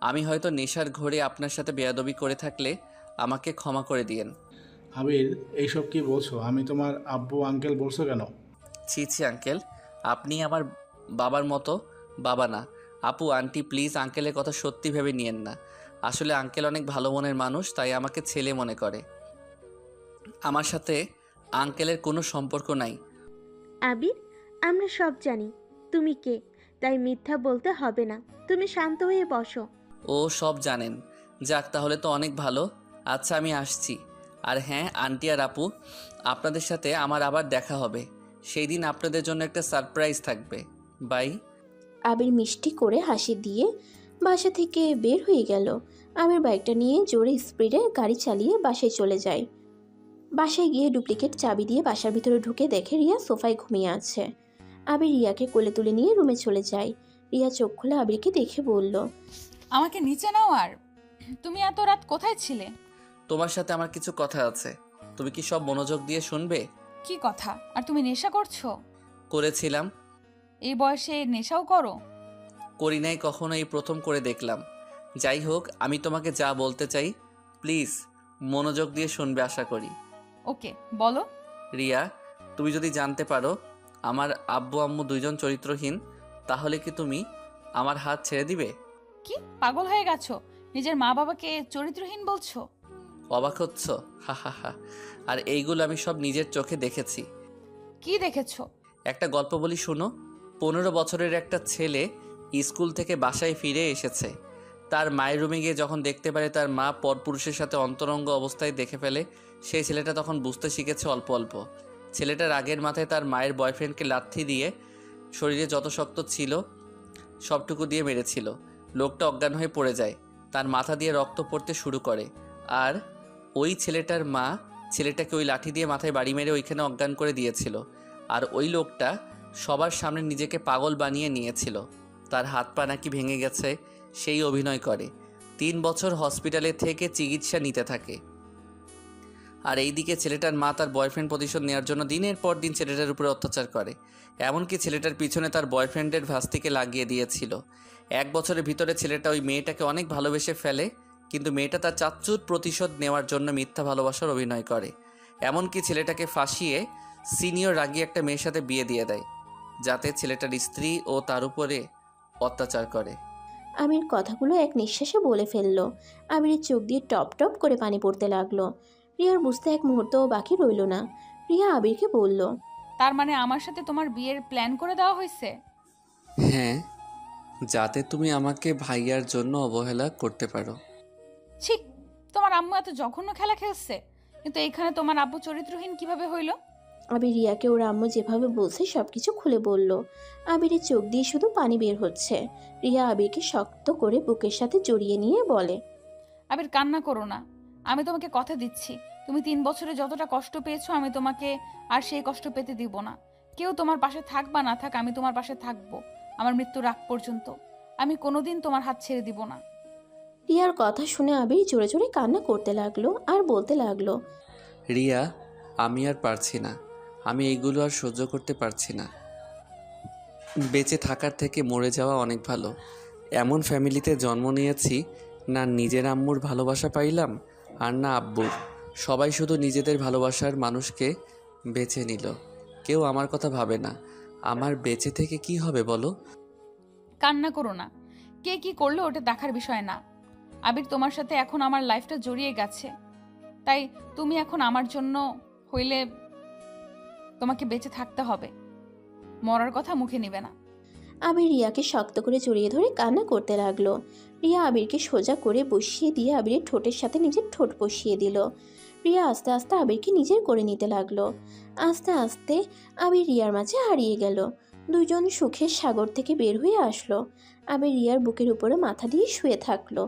Speaker 2: আমি হয়তো নেশার ঘোরে আপনার সাথে বেয়াদবি করে থাকলে আমাকে ক্ষমা করে দিয়েন।
Speaker 7: আবির, এইসব কি বলছো? আমি তোমার আব্বু আঙ্কেল বলছো কেন?
Speaker 2: ছি আঙ্কেল, আপনি আমার বাবার মতো বাবা না। আপু আন্টি প্লিজ আঙ্কেলের কথা সত্যি ভেবে নিয়েন না। আসলে আঙ্কেল অনেক ভালো মনের মানুষ, তাই আমাকে ছেলে মনে করে। আমার সাথে আঙ্কেলের কোনো সম্পর্ক নাই।
Speaker 12: আবির, আমরা সব জানি তুমি কে, তাই মিথ্যা বলতে হবে না। তুমি শান্ত হয়ে বসো।
Speaker 2: ও সব জানেন? যাক, তাহলে তো অনেক ভালো। আচ্ছা আমি আসছি। আর হ্যাঁ আন্টি আর আপু, আপনাদের সাথে আমার আবার দেখা হবে। সেই দিন আপনাদের জন্য একটা সারপ্রাইজ থাকবে। বাই।
Speaker 3: আবির মিষ্টি করে হাসি দিয়ে বাসা থেকে বের হয়ে গেল। আবির বাইকটা নিয়ে জোরে স্পিডে গাড়ি চালিয়ে বাসায় চলে যায়। বাসায় গিয়ে ডুপ্লিকেট চাবি দিয়ে বাসার ভিতরে ঢুকে দেখে রিয়া সোফায় ঘুমিয়ে আছে। আবির রিয়াকে কোলে তুলে নিয়ে রুমে চলে যায়। রিয়া চোখ খুলে আবিরকে দেখে বলল,
Speaker 1: আমাকে নিচে নাও। আর তুমি এত রাত কোথায় ছিলে?
Speaker 2: তোমার সাথে আমার কিছু কথা আছে, তুমি কি সব মনোযোগ দিয়ে শুনবে?
Speaker 1: কি কথা? আর তুমি নেশা করছো?
Speaker 2: করেছিলাম।
Speaker 1: এই বয়সে নেশাও করো?
Speaker 2: করি নাই কখনো, এই প্রথম করে দেখলাম। যাই হোক, আমি তোমাকে যা বলতে চাই প্লিজ মনোযোগ দিয়ে শুনবে আশা করি।
Speaker 1: ওকে, বলো।
Speaker 2: রিয়া, তুমি যদি জানতে পারো আমার আব্বু আম্মু দুইজন চরিত্রহীন, তাহলে কি তুমি আমার হাত ছেড়ে দিবে?
Speaker 1: কি পাগল হয়ে গেছো? নিজের মা বাবাকে চরিত্রহীন বলছো?
Speaker 2: অবাক হচ্ছ? হা হা হা। আর এইগুলো আমি সব নিজের চোখে দেখেছি।
Speaker 1: কি দেখেছো?
Speaker 2: একটা গল্প বলি শুনো। 15 বছরের একটা ছেলে স্কুল থেকে বাসায় ফিরে এসেছে। তার মায়ের রুমে গিয়ে যখন দেখতে পারে তার মা পরপুরুষের সাথে অন্তরঙ্গ অবস্থায় দেখে ফেলে, সেই ছেলেটা তখন বুঝতে শিখেছে অল্প অল্প। ছেলেটার আগের মাথায় তার মায়ের বয়ফ্রেন্ডকে লাথি দিয়ে শরীরে যত শক্ত ছিল সবটুকু দিয়ে মেরেছিল। লোকটা অজ্ঞান হয়ে পড়ে যায়, তার মাথা দিয়ে রক্ত পড়তে শুরু করে। আর ওই ছেলেটার মা ছেলেটাকে ওই লাঠি দিয়ে মাথায় বাড়ি মেরে ওইখানে অজ্ঞান করে দিয়েছিল। আর ওই লোকটা সবার সামনে নিজেকে পাগল বানিয়ে নিয়েছিল। তার হাত পা নাকি ভেঙে গেছে, সেই অভিনয় করে। 3 বছর হসপিটালে থেকে চিকিৎসা নিতে থাকে। আর এইদিকে ছেলেটার মা তার বয়ফ্রেন্ড প্রতিশোধ নেওয়ার জন্য দিনের পর দিন ছেলেটার উপরে অত্যাচার করে। এমনকি ছেলেটার পিছনে তার বয়ফ্রেন্ডের ভাস্তিকে লাগিয়ে দিয়েছিল। 1 বছরের ভিতরে ছেলেটা ওই মেয়েটাকে অনেক ভালোবেসে ফেলে, কিন্তু মেয়েটা তার চাচ্চুর প্রতিশোধ নেওয়ার জন্য মিথ্যা ভালোবাসার অভিনয় করে। এমনকি ছেলেটাকে ফাঁসিয়ে সিনিয়র রাগী একটা মেয়ের সাথে বিয়ে দিয়ে দেয়, যাতে ছেলেটার স্ত্রী ও তার উপরে অত্যাচার করে।
Speaker 3: আবির কথাগুলো এক নিঃশ্বাসে বলে ফেলল। আবিরের চোখ দিয়ে টপ টপ করে পানি পড়তে লাগলো। রিয়ার বুঝতে এক মুহূর্তও বাকি রইল না। রিয়া আবিরকে বলল,
Speaker 1: তার মানে আমার সাথে তোমার বিয়ের প্ল্যান করে দেওয়া হয়েছে?
Speaker 2: হ্যাঁ, যাতে তুমি আমাকে ভাইয়ার জন্য অবহেলা করতে পারো।
Speaker 1: ছি, তোমার আম্মু এত জঘন্য খেলা খেলছে, কিন্তু এখানে তোমার আব্বু চরিত্রহীন কিভাবে হইল?
Speaker 3: আবির রিয়াকে ওর আম্মু যেভাবে বলছে সবকিছু খুলে বলল। আবিরের চোখ দিয়ে শুধু পানি বের হচ্ছে। রিয়া আবিরকে শক্ত করে বুকের সাথে জড়িয়ে নিয়ে বলে,
Speaker 1: আবির কান্না করো না, আমি তোমাকে কথা দিচ্ছি, তুমি 3 বছরে যতটা কষ্ট পেয়েছো আমি তোমাকে আর সেই কষ্ট পেতে দিব না। কেউ তোমার পাশে থাক বা না থাক, আমি তোমার পাশে থাকবো আমার মৃত্যুর আগ পর্যন্ত। আমি কোনোদিন তোমার হাত ছেড়ে দিব না।
Speaker 3: রিয়ার কথা শুনে আবির জোরে জোরে কান্না করতে লাগলো আর বলতে লাগলো,
Speaker 2: রিয়া, আমি আর পারছি না, আমি এইগুলো আর সহ্য করতে পারছি না। বেঁচে থাকার থেকে মরে যাওয়া অনেক ভালো। এমন ফ্যামিলিতে জন্ম নিয়েছি, না নিজের আম্মুর ভালোবাসা পাইলাম আর না আব্বুর। সবাই শুধু নিজেদের ভালোবাসার মানুষকে বেছে নিল, কেউ আমার কথা ভাবে না। আমার বেঁচে থেকে কি হবে বলো?
Speaker 1: কান্না করো না, কে কি করলো ওটা দেখার বিষয় না। আবির, তোমার সাথে এখন আমার লাইফটা জড়িয়ে গেছে, তাই তুমি এখন আমার জন্য হইলে তোমাকে বেঁচে থাকতে হবে, মরার কথা মুখে নিবে না।
Speaker 3: আবির রিয়াকে শক্ত করে জড়িয়ে ধরে কান্না করতে লাগলো। রিয়া আবিরকে সোজা করে বসিয়ে দিয়ে আবিরের ঠোঁটের সাথে নিজের ঠোঁট বসিয়ে দিল। রিয়া আস্তে আস্তে আবিরকে নিজের করে নিতে লাগলো। আস্তে আস্তে আবির রিয়ার মাঝে হারিয়ে গেল। দুজন সুখের সাগর থেকে বের হয়ে আসলো। আবির রিয়ার বুকের উপরে মাথা দিয়ে শুয়ে থাকলো।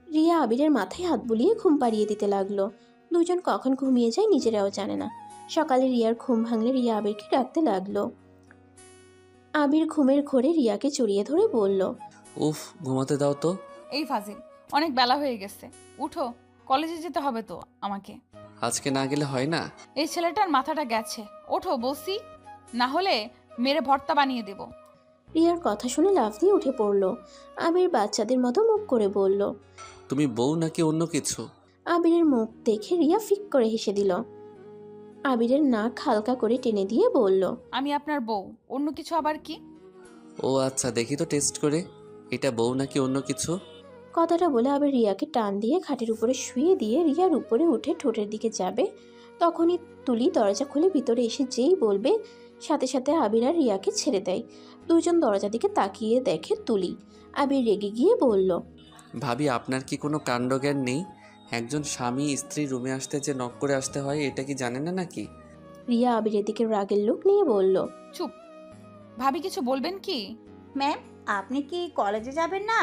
Speaker 3: রিয়া আবিরের মাথায় হাত বুলিয়ে ঘুম পাড়িয়ে দিতে লাগলো। দুজন কখন ঘুমিয়ে যায় নিজেরাও জানে না। সকালে রিয়ার ঘুম ভাঙলে রিয়া আবিরকে ডাকতে লাগলো। আবির ঘুমের ঘোরে রিয়াকে জড়িয়ে ধরে বলল,
Speaker 2: উফ, ঘুমাতে দাও তো।
Speaker 1: এই ফাজিল, অনেক বেলা হয়ে গেছে, উঠো, কলেজে যেতে হবে তো আমাকে।
Speaker 2: আজকে না গেলে হয় না?
Speaker 1: এই ছেলেটার মাথাটা গেছে, ওঠো বলছি, না হলে মেরে ভর্তা বানিয়ে দেব।
Speaker 3: রিয়ার কথা শুনে লাফ দিয়ে উঠে পড়ল। আবির বাচ্চাদের মতো মুখ করে বলল,
Speaker 2: তুমি বউ নাকি অন্য কিছু?
Speaker 3: আবিরের মুখ দেখে রিয়া ফিক করে হেসে দিল। আবিরের নাক হালকা করে টেনে দিয়ে বলল,
Speaker 1: আমি আপনার বউ, অন্য কিছু আবার কি?
Speaker 2: ও আচ্ছা, দেখি তো টেস্ট করে, এটা বউ নাকি অন্য কিছু।
Speaker 3: কথাটা বলে আবির রিয়াকে টান দিয়ে খাটের উপরে শুয়ে দিয়ে রিয়ার উপরে উঠে ঠোঁটের দিকে যাবে। তখনই তুলি দরজা খুলে ভিতরে এসে যেই বলবে, সাথে সাথে আবির আর রিয়াকে ছেড়ে দেয়। দুজন দরজা দিকে তাকিয়ে দেখে তুলি। আবির রেগে গিয়ে বলল,
Speaker 2: ভাবি, আপনার কি কোনো কাণ্ডজ্ঞান নেই? একজন স্বামী স্ত্রী রুমে আসতে যে নক করে আসতে হয়, এটা কি জানেন না নাকি?
Speaker 3: রিয়া আবিরের দিকে রাগের লোক নিয়ে বলল,
Speaker 1: চুপ, ভাবি কিছু বলবেন কি?
Speaker 6: ম্যাম, আপনি কি কলেজে যাবেন না?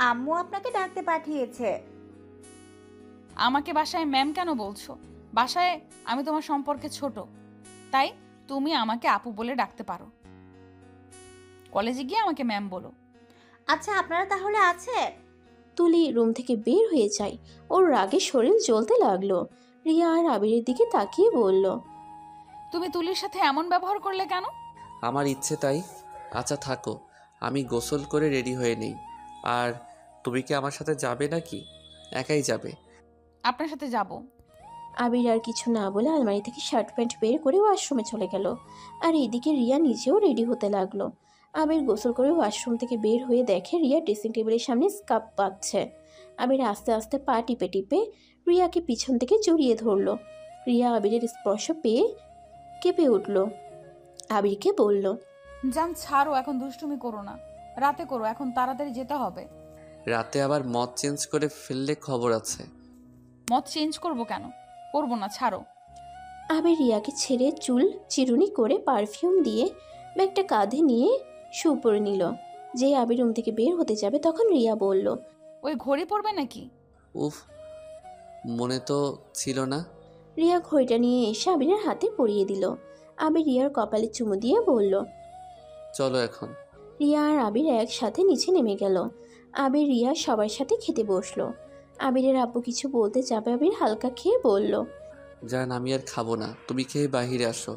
Speaker 6: আম্মু আপনাকে ডাকতে পাঠিয়েছে।
Speaker 1: আমাকে বাসায় ম্যাম কেন বলছো? বাসায় আমি তোমার সম্পর্কে ছোট, তাই তুমি আমাকে আপু বলে ডাকতে পারো, কলেজে গিয়ে আমাকে ম্যাম বলো।
Speaker 6: আচ্ছা, আপনারা তাহলে আছে?
Speaker 3: তুলি রুম থেকে বের হয়ে যায়। ওর রাগে শরীর জ্বলতে লাগলো। রিয়া আর আবিরের দিকে তাকিয়ে বলল,
Speaker 1: তুমি তুলির সাথে এমন ব্যবহার করলে কেন?
Speaker 2: আমার ইচ্ছে তাই। আচ্ছা থাকো, আমি গোসল করে রেডি হয়ে নেই। আর তুমি কি আমার সাথে যাবে নাকি একাই যাবে?
Speaker 1: আপনার সাথে যাব।
Speaker 3: আবির আর কিছু না বলে আলমারি থেকে শার্ট প্যান্ট বের করে ওয়াশরুমে চলে গেল। আর এদিকে রিয়া নিজেও রেডি হতে লাগলো। আবির গোসল করে ওয়াশরুম থেকে বের হয়ে দেখে রিয়া ড্রেসিং টেবিলের সামনে স্কার্ফ পাচ্ছে। আবির আস্তে আস্তে পা টিপে টিপে রিয়াকে পিছন থেকে জড়িয়ে ধরলো। রিয়া আবিরের স্পর্শ পেয়ে কেঁপে উঠল। আবিরকে বলল,
Speaker 1: জান ছাড়ো, এখন দুষ্টুমি করো না, রাতে করো, এখন তাড়াতাড়ি যেতে হবে।
Speaker 2: রাতে আবার মদ চেঞ্জ করে ফেললে খবর আছে।
Speaker 1: মত চেঞ্জ করবো কেন? করবো না, ছাড়ো।
Speaker 3: আবির রিয়াকে ছেড়ে চুল চিরুনি করে পারফিউম দিয়ে ব্যাগটা কাঁধে নিয়ে শু পরে নিল। যে আবির রুম থেকে বের হতে যাবে তখন রিয়া বলল,
Speaker 1: ওই ঘড়ি পড়বে নাকি?
Speaker 2: উফ, মনে তো ছিল না।
Speaker 3: রিয়া ঘড়িটা নিয়ে এসে আবিরের হাতে পরিয়ে দিল। আবির রিয়ার কপালে চুমু দিয়ে বলল,
Speaker 2: চলো এখন।
Speaker 3: রিয়া আর আবির একসাথে নিচে নেমে গেল। আবির রিয়া সবার সাথে খেতে বসলো। আবিরের আব্বু কিছু বলতে যাবে, আবির হালকা খেয়ে বলল,
Speaker 2: জান আমি আর খাবো না, তুমি খেয়ে বাহিরে আসো।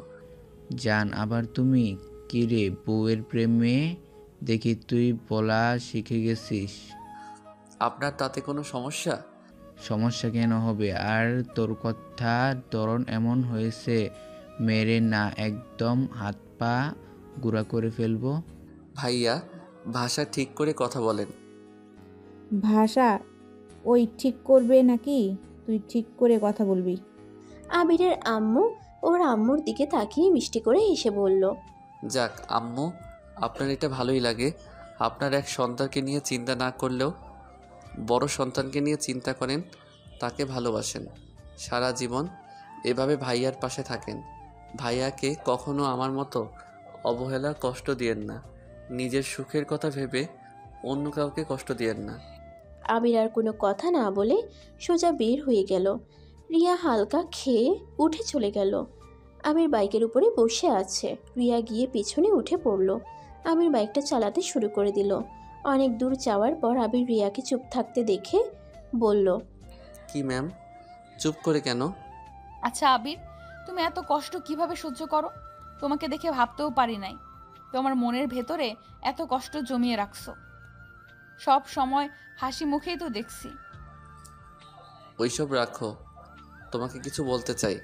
Speaker 4: জান আবার তুমি? কি রে বউয়ের প্রেমে দেখি তুই বলা শিখে গেছিস।
Speaker 2: আপনার তাতে কোনো সমস্যা?
Speaker 4: সমস্যা কেন হবে? আর তোর কথার ধরন এমন হয়েছে মেরে না একদম হাত পা গুঁড়া করে ফেলবো।
Speaker 2: ভাইয়া, ভাষা ঠিক করে কথা বলেন।
Speaker 5: ভাষা ওই ঠিক করবে নাকি তুই ঠিক করে কথা বলবি?
Speaker 3: আবিরের আম্মু ওর আম্মুর দিকে তাকিয়ে মিষ্টি করে হেসে বলল,
Speaker 2: যাক আম্মু, আপনার এটা ভালোই লাগে। আপনার এক সন্তানকে নিয়ে চিন্তা না করলেও বড় সন্তানকে নিয়ে চিন্তা করেন, তাকে ভালোবাসেন। সারা জীবন এভাবে ভাইয়ার পাশে থাকেন। ভাইয়াকে কখনো আমার মতো অবহেলা কষ্ট দিয়েন না। নিজের সুখের কথা ভেবে অন্য কাউকে কষ্ট দিয়েন না।
Speaker 3: আবির আর কোনো কথা না বলে সোজা বের হয়ে গেল। রিয়া হালকা খেয়ে উঠে চলে গেল। আবির বাইকের উপরে বসে আছে। রিয়া গিয়ে পিছনে উঠে পড়ল। আবির বাইকটা চালাতে শুরু করে দিল। অনেক দূর যাওয়ার পর আবির রিয়াকে চুপ থাকতে দেখে বলল,
Speaker 2: কি ম্যাম, চুপ করে কেন?
Speaker 1: আচ্ছা আবির, তুমি এত কষ্ট কিভাবে সহ্য করো? তোমাকে দেখে ভাবতেও পারি নাই তোমার মনের ভেতরে এত কষ্ট জমিয়ে রাখছো। সব সময় হাসি মুখেই তো দেখছি।
Speaker 2: ওইসব রাখো, তোমাকে কিছু বলতে চাই।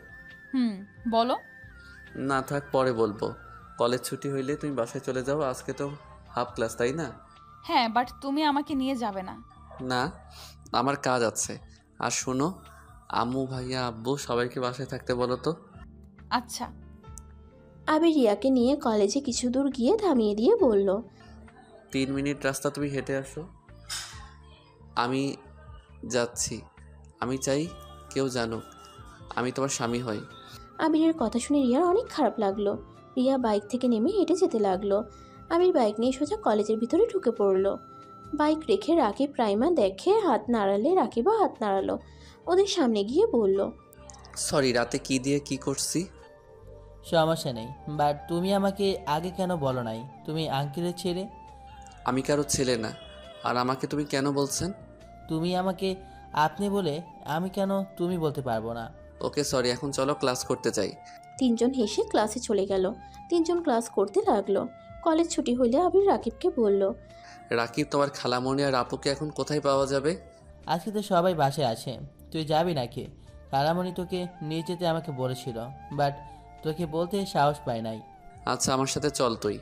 Speaker 1: বলো।
Speaker 2: না থাক, পরে বলবো। কলেজ ছুটি হইলে তুমি বাসায় চলে যাও। আজকে তো হাফ ক্লাস, তাই না?
Speaker 1: হ্যাঁ, বাট তুমি আমাকে নিয়ে যাবে না।
Speaker 2: না, আমার কাজ আছে। আর শোনো, আম্মু ভাইয়া আব্বু সবাইকে বাসায় থাকতে বলো তো।
Speaker 1: আচ্ছা।
Speaker 3: আবির রিয়াকে নিয়ে কলেজে কিছু দূর গিয়ে থামিয়ে দিয়ে বলল,
Speaker 2: 3 মিনিট রাস্তা তুমি হেঁটে আসো, আমি যাচ্ছি। আমি চাই কেউ জানুক আমি তোমার স্বামী হই।
Speaker 3: আবিরের কথা শুনে রিয়ার অনেক খারাপ লাগলো। রিয়া বাইক থেকে নেমে হেঁটে যেতে লাগলো। আবির বাইক নিয়ে সোজা কলেজের ভিতরে ঢুকে পড়লো। বাইক রেখে রাকিব প্রাইমা দেখে হাত নাড়ালে রাকিবও হাত নাড়ালো। ওদের সামনে গিয়ে বলল,
Speaker 2: সরি, রাতে কি দিয়ে কি করছি।
Speaker 10: সমস্যা নেই, বাট তুমি আমাকে আগে কেন বলো নাই তুমি আঙ্কেলের ছেলে?
Speaker 2: আমি কারো ছেলে না। আর আমাকে তুমি কেন বলছেন?
Speaker 10: তুমি আমাকে আপনি বলে আমি কেন তুমি বলতে পারবো না?
Speaker 2: ওকে সরি, এখন চলো ক্লাস করতে যাই।
Speaker 3: তিনজন হেসে ক্লাসে চলে গেল। তিনজন ক্লাস করতে লাগলো। কলেজ ছুটি হলে আবির রাকিবকে বলল,
Speaker 2: রাকিব, তোমার খালামণি আর আপুকে এখন কোথায় পাওয়া যাবে?
Speaker 10: আজকে তো সবাই বাসায় আছে, তুই যাবি নাকি? কালামণি তোকে নিয়ে যেতে আমাকে বলেছিল, বাট তোকে বলতে সাহস পায় নাই।
Speaker 2: আচ্ছা, আমার সাথে চল তুই।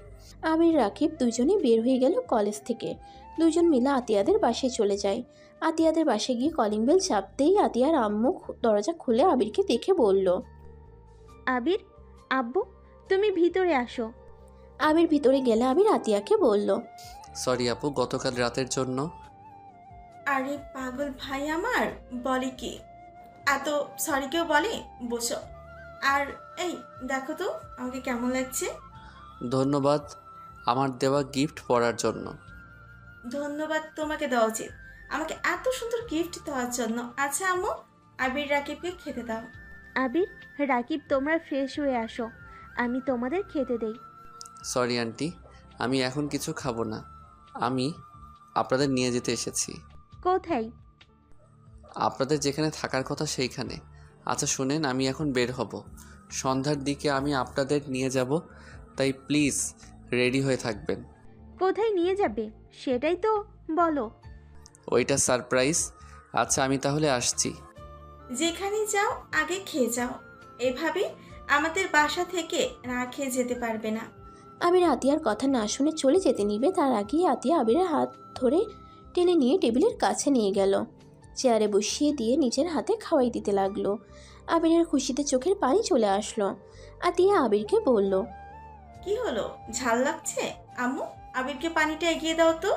Speaker 3: আবির রাকিব দুজনে বের হয়ে গেল কলেজ থেকে। দুজন মিলে আতিয়াদের বাসায় চলে যায়। আতিয়াদের বাসায় গিয়ে কলিং বেল চাপতেই আতিয়ার আম্মু দরজা খুলে আবিরকে দেখে বলল,
Speaker 12: আবির, আব্বু, তুমি ভিতরে আসো।
Speaker 3: আবির ভিতরে গেলে আবির আতিয়াকে বলল,
Speaker 2: সরি আপু, গতকাল রাতের জন্য।
Speaker 11: আরে পাগল ভাই আমার, বলে কি এত সরি কেউ বলে? বসো। আর এই দেখো তো আমাকে কেমন লাগছে।
Speaker 2: ধন্যবাদ আমার দেওয়া গিফট পড়ার জন্য।
Speaker 11: ধন্যবাদ তোমাকে দেওয়া উচিত, আমাকে এত সুন্দর গিফট দেওয়ার জন্য। আচ্ছা আম্মু, আবির রাকিবকে খেতে দাও।
Speaker 12: আবির, রাকিব, তোমরা ফ্রেশ হয়ে আসো, আমি তোমাদের খেতে দেই।
Speaker 2: সরি আন্টি, আমি এখন কিছু খাবো না। আমি আপনাদের নিয়ে যেতে এসেছি।
Speaker 12: কোথায়?
Speaker 2: আপনাদের যেখানে থাকার কথা সেইখানে। আচ্ছা শুনেন, আমি এখন বের হব। সন্ধ্যার দিকে আমি আপনাদের নিয়ে যাব, তাই প্লিজ রেডি হয়ে থাকবেন।
Speaker 12: কোথায় নিয়ে যাবে সেটাই তো বলো।
Speaker 2: ওইটা সারপ্রাইজ। আচ্ছা আমি তাহলে আসছি।
Speaker 11: যেখানে যাও আগে খেয়ে যাও, এভাবে আমাদের বাসা থেকে না খেয়ে যেতে পারবে না।
Speaker 3: আবির আতিয়ার কথা না শুনে চলে যেতে নিবে তার আগেই আতিয়া আবিরের হাত ধরে টেনে নিয়ে টেবিলের কাছে নিয়ে গেল। চেয়ারে বসিয়ে দিয়ে নিজের হাতে খাওয়াই দিতে লাগলো। আবিরের খুশিতে চোখের পানি চলে আসলো। আতিয়া আবিরকে বলল,
Speaker 11: কি হলো, ঝাল লাগছে? আম্মু, আবিরকে পানিটা এগিয়ে দাও তো।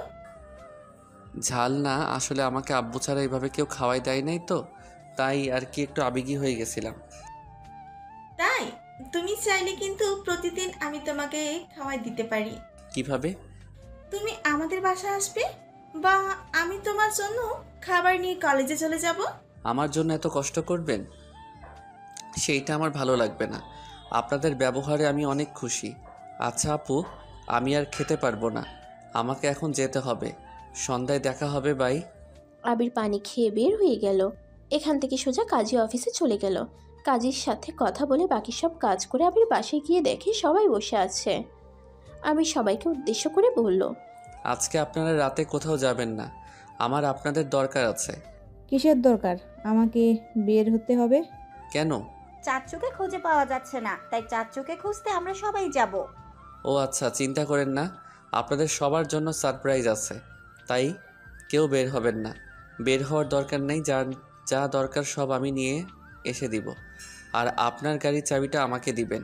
Speaker 2: ঝাল না, আসলে আমাকে আব্বু ছাড়া এইভাবে কেউ খাওয়াই দেয় নাই তো, তাই আর কি একটু আবেগী হয়ে গেছিলাম।
Speaker 11: তাই তুমি চাইলে কিন্তু প্রতিদিন আমি তোমাকে খাওয়াই দিতে পারি।
Speaker 2: কিভাবে?
Speaker 11: তুমি আমাদের বাসায় আসবে, বা আমি তোমার জন্য খাবার নিয়ে কলেজে চলে যাব।
Speaker 2: আমার জন্য এত কষ্ট করবেন? সেইটা আমার ভালো লাগবে না। আপনাদের ব্যবহারে আমি অনেক খুশি। আচ্ছা আপু, আমি আর খেতে পারবো না, আমাকে এখন যেতে হবে। সন্ধ্যায় দেখা হবে, বাই।
Speaker 3: আবির পানি খেয়ে বের হয়ে গেল। এখান থেকে সোজা কাজী অফিসে চলে গেল। কাজীর সাথে কথা বলে বাকি সব কাজ করে আবির বাসায় গিয়ে দেখে সবাই বসে আছে। আবির সবাইকে উদ্দেশ্য করে বলল,
Speaker 2: আজকে আপনারা রাতে কোথাও যাবেন না, আমার আপনাদের দরকার আছে।
Speaker 5: কিসের দরকার? আমাকে বের হতে হবে?
Speaker 2: কেন?
Speaker 6: চাচ্চুকে খুঁজে পাওয়া যাচ্ছে না, তাই চাচ্চুকে খুঁজতে আমরা সবাই যাব।
Speaker 2: ও আচ্ছা, চিন্তা করেন না, আপনাদের সবার জন্য সারপ্রাইজ আছে, তাই কেউ বের হবেন না। বের হওয়ার দরকার নেই, যা দরকার সব আমি নিয়ে এসে দিব। আর আপনার গাড়ির চাবিটা আমাকে দিবেন।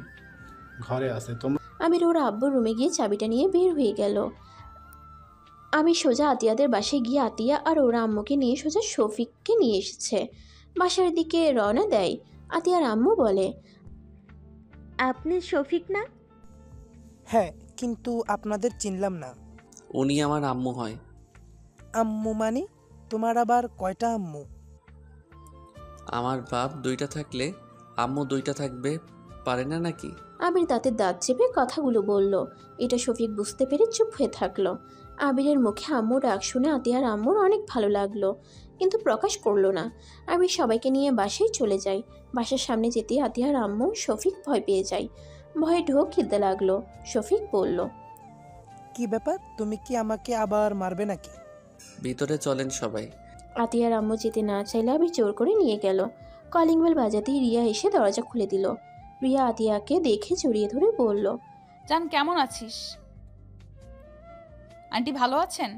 Speaker 7: ঘরে আছে তোমরা।
Speaker 3: আমির ওর আব্বুর রুমে গিয়ে চাবিটা নিয়ে বের হয়ে গেল। আমি সোজা আতিয়াদের বাসায় গিয়ে আতিয়া আর ওর আম্মুকে নিয়ে সোজা শফিককে নিয়ে এসেছে। বাসার দিকে রওনা দেয়। আতিয়ার আম্মু বলে,
Speaker 12: আপনি শফিক না?
Speaker 9: হ্যাঁ, কিন্তু আপনাদের চিনলাম না।
Speaker 2: উনি আমার আম্মু হয়।
Speaker 9: আম্মু মানে? তোমার আবার কয়টা আম্মু?
Speaker 2: আমার বাপ দুইটা থাকলে আম্মু দুইটা থাকবে পারে না নাকি?
Speaker 3: আবির দাঁতের দাঁত চেপে কথাগুলো বলল। এটা শফিক বুঝতে পেরে চুপ হয়ে থাকলো। আবিরের মুখে আম্মু ডাক শুনে আতিয়ার আম্মুর অনেক ভালো লাগলো, কিন্তু প্রকাশ করলো না। আবির সবাইকে নিয়ে বাসায় চলে যায়। বাসার সামনে যেতে আতিয়ার আম্মু শফিক ভয় পেয়ে যায়। ভয়ে ঢোক গিলতে লাগলো। শফিক বলল,
Speaker 9: কি ব্যাপার, তুমি কি আমাকে আবার মারবে নাকি?
Speaker 2: ভিতরে চলেন সবাই।
Speaker 3: আতিয়ার আম্মু যেতে না চাইলে আবির জোর করে নিয়ে গেল। কলিং বেল বাজাতেই রিয়া এসে দরজা খুলে দিল। রিয়া আতিয়াকে দেখে জড়িয়ে ধরে বলল,
Speaker 1: জান কেমন আছিস? আন্টি ভালো আছেন?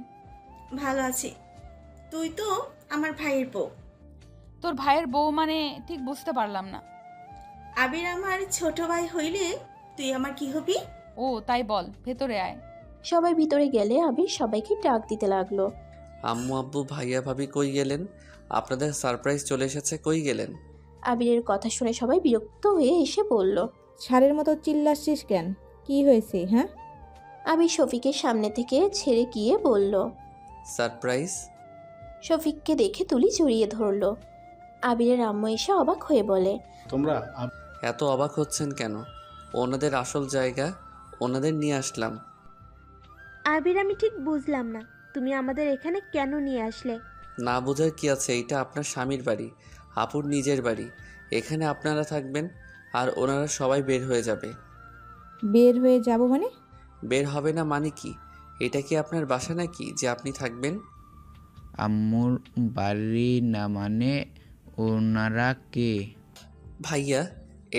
Speaker 11: ভালো আছি। তুই তো আমার ভাইয়ের বউ।
Speaker 1: তোর ভাইয়ের বউ মানে ঠিক বুঝতে পারলাম না।
Speaker 11: আবির আমার ছোট ভাই হইলে তুই আমার কি হবি?
Speaker 1: ও তাই, বল, ভেতরে আয়।
Speaker 3: সবাই ভিতরে গেলে আবির সবাইকে ডাক দিতে লাগলো।
Speaker 2: আম্মু আব্বু ভাইয়া ভাবি কই গেলেন? আপনাদের সারপ্রাইজ চলে এসেছে, কই গেলেন?
Speaker 3: আবিরের কথা শুনে সবাই বিরক্ত হয়ে এসে বলল,
Speaker 5: ছাড়ের মতো চিল্লাচ্ছিস কেন? কি হয়েছে হ্যাঁ?
Speaker 3: আবির শফিকের সামনে থেকে ছেড়ে গিয়ে বলল।
Speaker 2: সারপ্রাইজ?
Speaker 3: শফিককে দেখে তুলি জড়িয়ে ধরল। আবিরের আম্মু এসে অবাক হয়ে বলে,
Speaker 7: তোমরা
Speaker 2: এত অবাক হচ্ছেন কেন? ওনাদের আসল জায়গা, ওনাদের নিয়ে আসলাম।
Speaker 12: আবির, আমি ঠিক বুঝলাম না, তুমি আমাদের এখানে কেন নিয়ে আসলে?
Speaker 2: না বোঝার কি আছে, এটা আপনার স্বামীর বাড়ি, আপুর নিজের বাড়ি। এখানে আপনারা থাকবেন আর ওনারা সবাই বের হয়ে যাবে।
Speaker 5: বের হয়ে যাব মানে?
Speaker 2: বের হবে না মানে কি? এটা কি আপনার বাসা নাকি যে আপনি থাকবেন?
Speaker 4: আম্মুর বাড়ি না মানে ওনারা কে?
Speaker 2: ভাইয়া,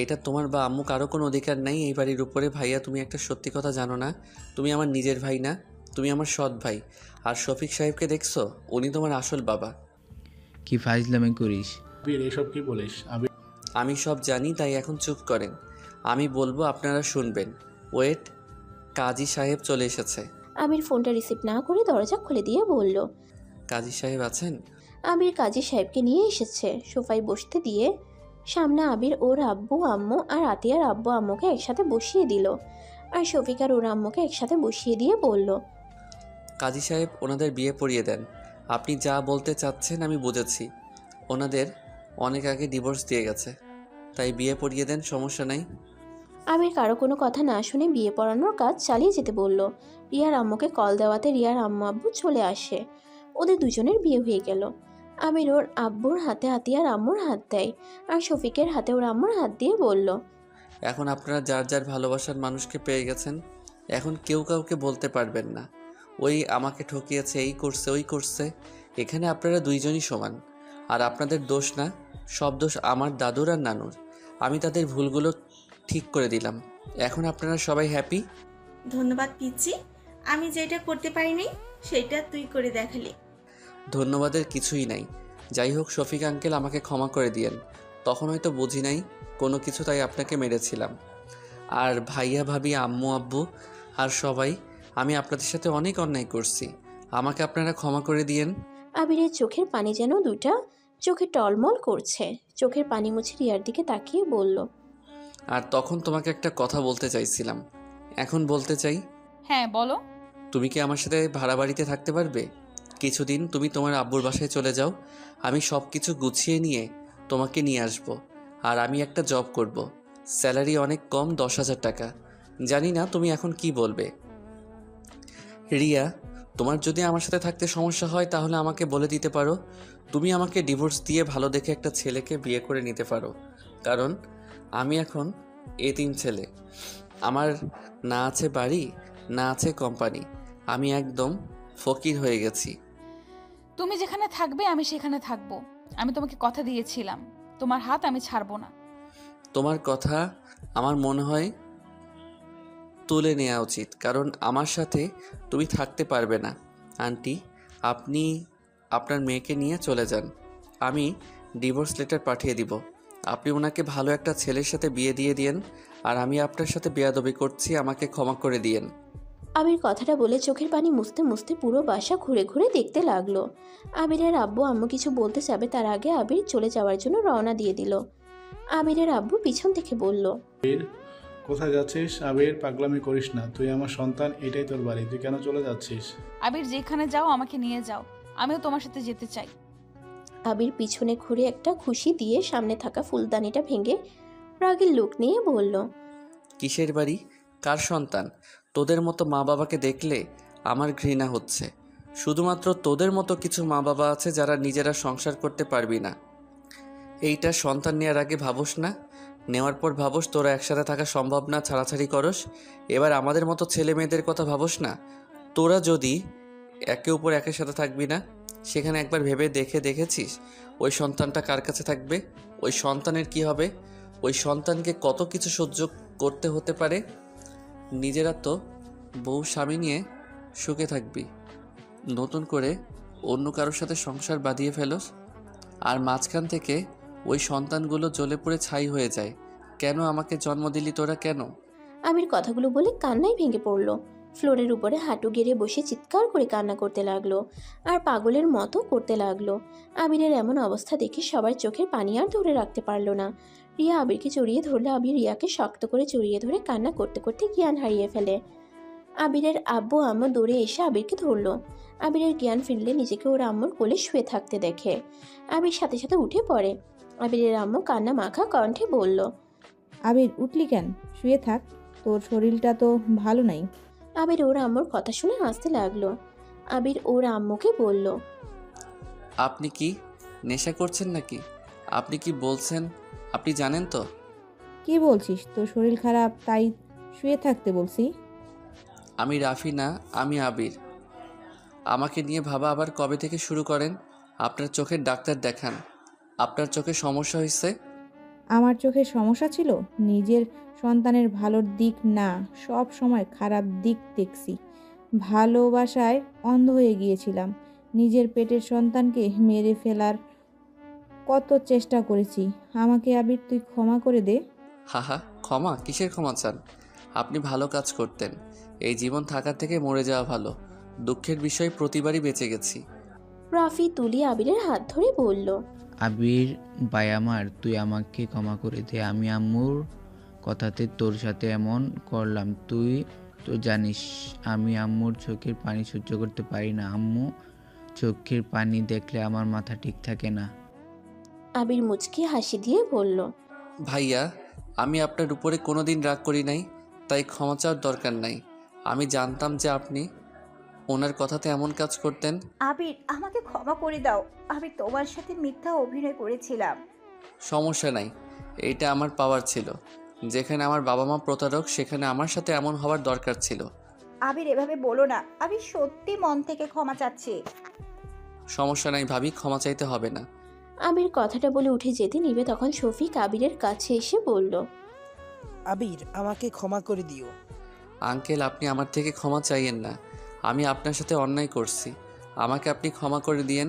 Speaker 2: এটা তোমার বা আম্মু কারো কোনো অধিকার নাই এই বাড়ির উপরে। ভাইয়া, তুমি একটা সত্যি কথা জানো না? তুমি আমার নিজের ভাই না, তুমি আমার সৎ ভাই। আর শফিক সাহেবকে দেখছো? উনি তোমার আসল বাবা।
Speaker 4: কি ফাইজলামি করিস?
Speaker 7: আবির এসব কি বলিস? আবির
Speaker 2: আমি সব জানি, তাই এখন চুপ করেন। আমি বলবো, আপনারা শুনবেন। ওয়েট, কাজী সাহেব চলে এসেছে।
Speaker 3: আবির ফোনটা রিসিভ না করে দরজা খুলে দিয়ে বলল,
Speaker 2: কাজী সাহেব আছেন?
Speaker 3: আবির কাজী সাহেবকে নিয়ে এসেছে। সোফায় বসতে দিয়ে সামনে আবির ওর আব্বু আম্মু আর আতিয়ার আব্বু আম্মুকে একসাথে বসিয়ে দিল। আর শফিক আর ওর আম্মুকে একসাথে বসিয়ে দিয়ে বলল,
Speaker 2: কাজী সাহেব, ওনাদের বিয়ে পড়িয়ে দেন। আপনি যা বলতে চাচ্ছেন আমি বুঝেছি। ওনাদের অনেক আগে ডিভোর্স দিয়ে গেছে, তাই বিয়ে পড়িয়ে দেন, সমস্যা নাই।
Speaker 3: আবির কারো কোনো কথা না শুনে বিয়ে পড়ানোর কাজ চালিয়ে যেতে বলল। রিয়ার আম্মুকে কল দেওয়াতে রিয়ার আম্মু আব্বু চলে আসে। ওদের দুজনের বিয়ে হয়ে গেল। আবির ওর আব্বুর হাতে আতিয়ার আম্মুর হাত দেয় আর শফিকের হাতে ওর আম্মুর হাত দিয়ে বলল,
Speaker 2: এখন আপনারা যার যার ভালোবাসার মানুষকে পেয়ে গেছেন। এখন কেউ কাউকে বলতে পারবেন না ওই আমাকে ঠকিয়েছে, এই করছে, ওই করছে। এখানে আপনারা দুইজনই সমান। আর আপনাদের দোষ না, সব দোষ আমার দাদুর আর নানুর। আমি তাদের ভুলগুলো ঠিক করে দিলাম। এখন আপনারা সবাই হ্যাপি।
Speaker 11: ধন্যবাদ পিচ্ছি, আমি যেটা করতে পারিনি সেটা তুই করে দেখালি।
Speaker 2: ধন্যবাদের কিছুই নাই। যাই হোক, শফিক আঙ্কেল, আমাকে ক্ষমা করে দিয়েন। তখন হয়তো বুঝি নাই কোনো কিছু, তাই আপনাকে মেরেছিলাম। আর ভাইয়া ভাবি আম্মু আব্বু আর সবাই, আমি আপনাদের সাথে অনেক অন্যায় করছি, আমাকে আপনারা ক্ষমা করে দিয়েন।
Speaker 3: আবিরের চোখের পানি যেন দুটা চোখে টলমল করছে। চোখের পানি মুছে রিয়ার দিকে তাকিয়ে বলল,
Speaker 2: আর তখন তোমাকে একটা কথা বলতে চাইছিলাম, এখন বলতে চাই।
Speaker 1: হ্যাঁ বলো।
Speaker 2: তুমি কি আমার সাথে ভাড়া বাড়িতে থাকতে পারবে? কিছুদিন তুমি তোমার আব্বুর বাসায় চলে যাও, আমি সব কিছু গুছিয়ে নিয়ে তোমাকে নিয়ে আসব। আর আমি একটা জব করব, স্যালারি অনেক কম, 10,000 টাকা। জানি না তুমি এখন কি বলবে। রিয়া, তোমার যদি আমার সাথে থাকতে সমস্যা হয় তাহলে আমাকে বলে দিতে পারো। তুমি আমাকে ডিভোর্স দিয়ে ভালো দেখে একটা ছেলেকে বিয়ে করে নিতে পারো, কারণ আমি এখন এতিম ছেলে। আমার না আছে বাড়ি, না আছে কোম্পানি, আমি একদম ফকির হয়ে গেছি।
Speaker 1: তুমি যেখানে থাকবে আমি সেখানে থাকবো। আমি তোমাকে কথা দিয়েছিলাম, তোমার হাত আমি ছাড়বো না।
Speaker 2: তোমার কথা আমার মনে হয় তুলে নেওয়া উচিত, কারণ আমার সাথে তুমি থাকতে পারবে না। আন্টি, আপনি আপনার মেয়েকে নিয়ে চলে যান, আমি ডিভোর্স লেটার পাঠিয়ে দিব। আপনি ওনাকে ভালো একটা ছেলের সাথে বিয়ে দিয়ে দিয়েন, আর আমি আপনার সাথে বেয়াদবি করছি, আমাকে ক্ষমা করে দিয়েন।
Speaker 3: আবির কথাটা বলে চোখের পানি মুছতে মুছতে পুরো বাসা ঘুরে ঘুরে দেখতে লাগলো। আবিরের আব্বু আম্মু কিছু বলতে যাবে তার আগে আবির চলে যাওয়ার জন্য রওনা দিয়ে দিল। আবিরের আব্বু পিছন থেকে বলল,
Speaker 7: কোথায় যাচ্ছিস? আবির, পাগলামি করিস না, তুই আমার সন্তান, এটাই তোর বাড়ি, তুই কেন চলে যাচ্ছিস?
Speaker 1: আবির যেখানে যাও আমাকে নিয়ে যাও, আমিও তোমার সাথে যেতে চাই।
Speaker 3: আবির পিছনে ঘুরে একটা খুশি দিয়ে সামনে থাকা ফুলদানিটা ভেঙে রাগের লোক নিয়ে বলল,
Speaker 2: কিসের বাড়ি, কার সন্তান? তোদের মতো মা বাবাকে দেখলে আমার ঘৃণা হচ্ছে। শুধুমাত্র তোদের মতো কিছু মা বাবা আছে যারা নিজেরা সংসার করতে পারবি না। এইটা সন্তান নেওয়ার আগে ভাবস না, নেওয়ার পর ভাবস তোরা একসাথে থাকা সম্ভব না, ছাড়াছাড়ি করস। এবার আমাদের মতো ছেলে মেয়েদের কথা ভাবস না। তোরা যদি একে উপর একের সাথে থাকবি না, সেখানে একবার ভেবে দেখেছিস ওই সন্তানটা কার কাছে থাকবে? ওই সন্তানের কি হবে? ওই সন্তানকে কত কিছু সহ্য করতে হতে পারে। নিজেরা তো বউ স্বামী নিয়ে সুখে থাকবি, নতুন করে অন্য কারোর সাথে সংসার বাঁধিয়ে ফেলোস, আর মাঝখান থেকে ওই সন্তানগুলো জ্বলে পুড়ে ছাই হয়ে যায়। কেন আমাকে জন্ম দিলি তোরা, কেন?
Speaker 3: আবির কথাগুলো বলে কান্নায় ভেঙে পড়ল। ফ্লোরের উপরে হাঁটু গেড়ে বসে চিৎকার করে কান্না করতে লাগলো, আর পাগলের মতো করতে লাগলো। আবিরের এমন অবস্থা দেখে সবার চোখের পানি আর ধরে রাখতে পারলো না। রিয়া আবিরকে জড়িয়ে ধরলে আবির রিয়াকে শক্ত করে জড়িয়ে ধরে কান্না করতে করতে জ্ঞান হারিয়ে ফেলে। আবিরের আব্বু আম্মু দৌড়ে এসে আবিরকে ধরলো। আবিরের জ্ঞান ফিরলে নিজেকে ওর আম্মুর কোলে শুয়ে থাকতে দেখে আবির সাথে সাথে উঠে পড়ে। আবিরের আম্মু কান্না মাখা কণ্ঠে বলল,
Speaker 5: আবির উঠলি কেন? শুয়ে থাক, তোর শরীরটা তো ভালো নাই।
Speaker 3: আবির ওর আম্মুর কথা শুনে হাসতে লাগলো। আবির ওর আম্মুকে বলল,
Speaker 2: আপনি কি নেশা করছেন নাকি? আপনি কি বলছেন আপনি জানেন তো?
Speaker 5: কি বলছিস? তোর শরীর খারাপ তাই শুয়ে থাকতে বলছি।
Speaker 2: আমি রাফি না, আমি আবির। আমাকে নিয়ে ভাবা আবার কবে থেকে শুরু করেন? আপনার চোখের ডাক্তার দেখান। আপনার চোখে সমস্যা হয়েছে।
Speaker 5: আমার চোখে সমস্যা ছিল? নিজের সন্তানের ভালোর দিক না, সব সময় খারাপ দিক দেখছি। ভালোবাসায় অন্ধ হয়ে গিয়েছিলাম। নিজের পেটের সন্তানকে মেরে ফেলার কত চেষ্টা করেছি। আমাকে আবির তুই ক্ষমা করে দে।
Speaker 2: হাহা, ক্ষমা? কিসের ক্ষমা চান? আপনি ভালো কাজ করতেন। এই জীবন থাকার থেকে মরে যাওয়া ভালো। দুঃখের বিষয় প্রতিবারই বেঁচে গেছি।
Speaker 3: রাফি তুলি আবিরের হাত ধরে বলল,
Speaker 4: আবির ভাই আমার, তুই আমাকে ক্ষমা করে দে। আমি আম্মুর কথাতে তোর সাথে এমন করলাম। তুই তো জানিস আমি আম্মুর চোখের পানি সহ্য করতে পারি না। আম্মু চোখের পানি দেখলে আমার মাথা ঠিক থাকে না।
Speaker 3: আবির মুচকি হাসি দিয়ে বলল,
Speaker 2: ভাইয়া, আমি আপনার উপরে কোনোদিন রাগ করি নাই, তাই ক্ষমা চাওয়ার দরকার নাই। আমি জানতাম যে আপনি ওনার কথাতে এমন কাজ করতেন।
Speaker 6: আবির, আমাকে ক্ষমা করে দাও। আমি তোমার সাথে মিথ্যা অভিনয় করেছিলাম।
Speaker 2: সমস্যা নাই, এইটা আমার পাওয়ার ছিল। যেখানে আমার বাবা মা প্রতারক, সেখানে আমার সাথে এমন হওয়ার দরকার ছিল।
Speaker 6: আবির, এভাবে বলো না। আমি সত্যি মন থেকে ক্ষমা চাচ্ছি।
Speaker 2: সমস্যা নাই ভাবি, ক্ষমা চাইতে হবে না।
Speaker 3: আবির কথাটা বলে উঠে যেতে নিবে তখন শফিক আবিরের কাছে এসে বলল,
Speaker 9: আবির, আমাকে ক্ষমা করে দিও।
Speaker 2: আঙ্কেল, আপনি আমার থেকে ক্ষমা চাইয়েন না। আমি আপনার সাথে অন্যায় করছি, আমাকে আপনি ক্ষমা করে দিয়েন।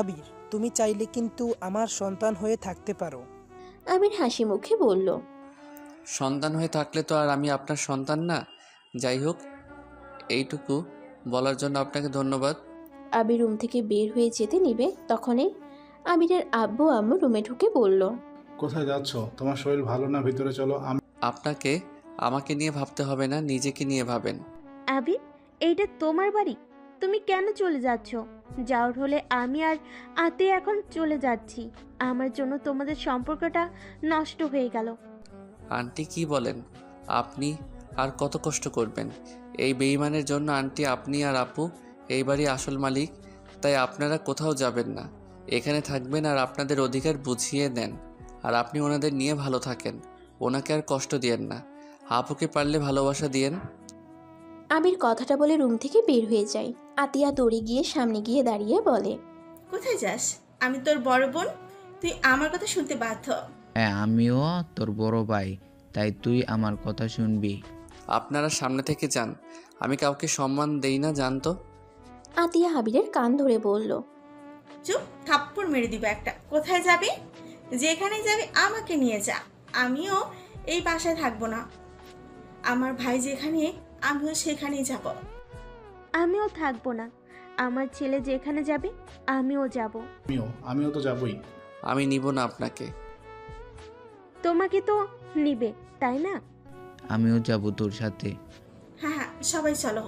Speaker 9: আবির, তুমি চাইলে কিন্তু আমার সন্তান হয়ে থাকতে পারো।
Speaker 3: আবির হাসি মুখে বলল,
Speaker 2: সন্তান হয়ে থাকলে তো আর আমি আপনার সন্তান না। যাই হোক, এইটুকু বলার জন্য আপনাকে ধন্যবাদ।
Speaker 3: আবির রুম থেকে বের হয়ে যেতে নিবে তখনই আবিরের আব্বু আম্মু রুমে ঢুকে বলল,
Speaker 7: কোথায় যাচ্ছ? তোমার শরীর ভালো না, ভিতরে চলো।
Speaker 2: আপনাকে আমাকে নিয়ে ভাবতে হবে না, নিজেকে নিয়ে ভাবেন।
Speaker 12: আবির, এইটা তোমার বাড়ি, তুমি কেন চলে যাচ্ছ? যাওয়ার হলে আমি আর আতে এখন চলে যাচ্ছি। আমার জন্য তোমাদের সম্পর্কটা নষ্ট হয়ে গেল।
Speaker 2: আন্টি কি বলেন? আপনি আর কত কষ্ট করবেন? এই বেঈমানের জন্য আন্টি, আপনি আর আপু এই বাড়ির আসল মালিক। তাই আপনারা কোথাও যাবেন না, এখানে থাকবেন আর আপনাদের অধিকার বুঝিয়ে নেন। আর আপনি ওনাদের নিয়ে ভালো থাকেন, ওনাকে আর কষ্ট দিয়েন না। আপুকে পারলে ভালোবাসা দিয়েন।
Speaker 3: আবির কথাটা বলে রুম থেকে বের হয়ে যায়। আতিয়া দৌড়ে গিয়ে সামনে গিয়ে দাঁড়িয়ে বলে,
Speaker 11: কোথায় যাস? আমি তোর বড় বোন, তুই আমার কথা শুনতে বাধ্য।
Speaker 4: হ্যাঁ, আমিও তোর বড় ভাই, তাই তুই আমার কথা শুনবি।
Speaker 2: আপনারা সামনে থেকে যান, আমি কাউকে সম্মান দেই না, জানতো।
Speaker 3: আতিয়া আবিরের কান ধরে বলল,
Speaker 11: চুপ, থাপ্পড় মেরে দিব একটা। কোথায় যাবি? যেখানে যাবি আমাকে নিয়ে যা। আমিও এই বাসায় থাকবো না। আমার ভাই যেখানে, আমিও সেখানেই যাব।
Speaker 12: আমিও থাকবো না। আমার ছেলে যেখানে যাবে আমিও যাব।
Speaker 7: আমিও তো যাবই।
Speaker 2: আমি নিব না আপনাকে।
Speaker 12: তোমাকে তো নিবে, তাই না?
Speaker 4: আমিও যাব তোর সাথে।
Speaker 11: হ্যাঁ হ্যাঁ, সবাই চলো।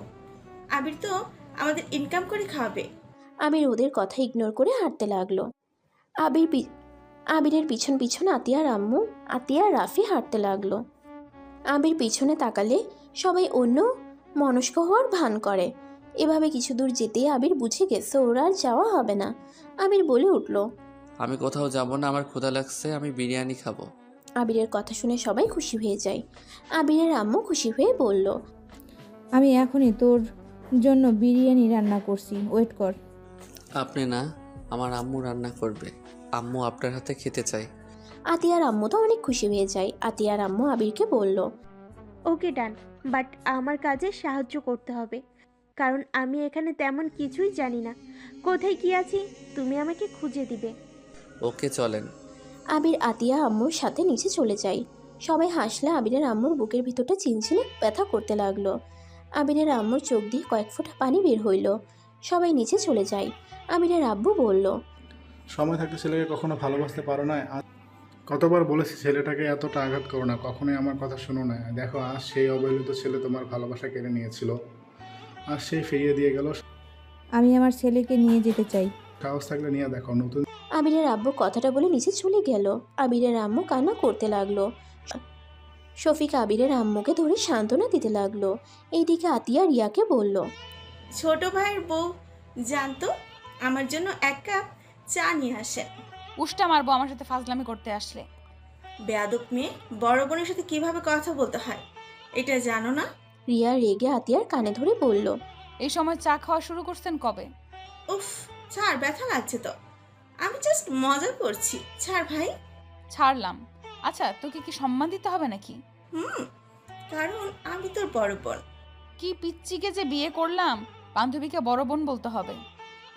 Speaker 11: আবির তো আমাদের ইনকাম করে খাওয়াবে।
Speaker 3: আবির ওদের কথা ইগনোর করে হাঁটতে লাগলো। আবিরের পিছন পিছন আতিয়ার আম্মু, আতিয়া আর রাফি হাঁটতে লাগলো। আবির পিছনে তাকালে সবাই অন্য মনস্ক হওয়ার ভান করে। এভাবে কিছু দূর যেতেই আবির বুঝে গেছে ওর আর যাওয়া হবে না। আবির বলে উঠল,
Speaker 2: আমি কোথাও যাব না, আমার ক্ষুধা লাগছে, আমি বিরিয়ানি খাবো।
Speaker 3: আবিরের কথা শুনে সবাই খুশি হয়ে যায়। আবিরের আম্মু খুশি হয়ে বলল,
Speaker 5: আমি এখনই তোর জন্য বিরিয়ানি রান্না করছি, ওয়েট কর।
Speaker 2: আপনি না, আমার আম্মু রান্না করবে। আম্মু আপনার হাতে খেতে চাই।
Speaker 3: আতিয়ার আম্মু তো অনেক খুশি হয়ে যায়। আতিয়ার আম্মু আবিরকে বলল,
Speaker 12: ওকে ডান, বাট আমার কাজে সাহায্য করতে হবে, কারণ আমি এখানে তেমন কিছুই জানি না। কোথায় কি আছি তুমি আমাকে খুঁজে দিবে।
Speaker 2: ওকে, চলেন।
Speaker 3: আবির আতিয়া আম্মুর সাথে নিচে চলে যায়। সবাই হাসলে আবিরের আম্মুর বুকের ভিতরটা চিনচিনে ব্যথা করতে লাগলো। আবিরের আম্মুর চোখ দিয়ে কয়েক ফোঁটা পানি বের হইল। সবাই নিচে চলে যায়। আবিরের আব্বু বলল,
Speaker 7: সময় থাকতে ছেলেকে কখনো ভালোবাসতে পারো না। কতবার বলেছি ছেলেটাকে এতটা আঘাত করো না, কখনোই আমার কথা শোনো না। দেখো, আজ সেই অবহেলিত ছেলে তোমার ভালোবাসা কেড়ে নিয়েছিল, আর সেই ফিরিয়ে দিয়ে গেল।
Speaker 5: আমি আমার ছেলেকে নিয়ে যেতে চাই।
Speaker 7: সাহস থাকলে নিয়ে দেখো। নতুন
Speaker 3: আবিরের আব্বু কথাটা বলে নিচে চলে গেল। আবিরের আম্মু কান্না করতে লাগলো। শফিক আবিরের আম্মুকে ধরে সান্ত্বনা দিতে লাগলো। এইদিকে আতিয়া রিয়াকে বলল,
Speaker 11: ছোট ভাইয়ের বউ জানতো আমার জন্য এক কাপ চা নিয়ে আসে।
Speaker 1: উষ্টা মারবো আমার সাথে ফাজলামি করতে আসলে।
Speaker 11: বেয়াদব মেয়ে, বড় বোনের সাথে কিভাবে কথা বলতে হয় এটা জানো না?
Speaker 3: রিয়া রেগে আতিয়ার কানে ধরে বলল,
Speaker 1: এই সময় চা খাওয়া শুরু করছেন কবে?
Speaker 11: উফ, ছাড়, ব্যথা লাগছে তো। আমি জাস্ট মজা করছি, ছাড় ভাই।
Speaker 1: ছাড়লাম। আচ্ছা, তোকে কি সম্মান দিতে হবে নাকি?
Speaker 11: কারণ আমি তোর বড় বোন।
Speaker 1: কি পিচ্চিকে যে বিয়ে করলাম, বান্ধবীকে বড় বোন বলতে হবে?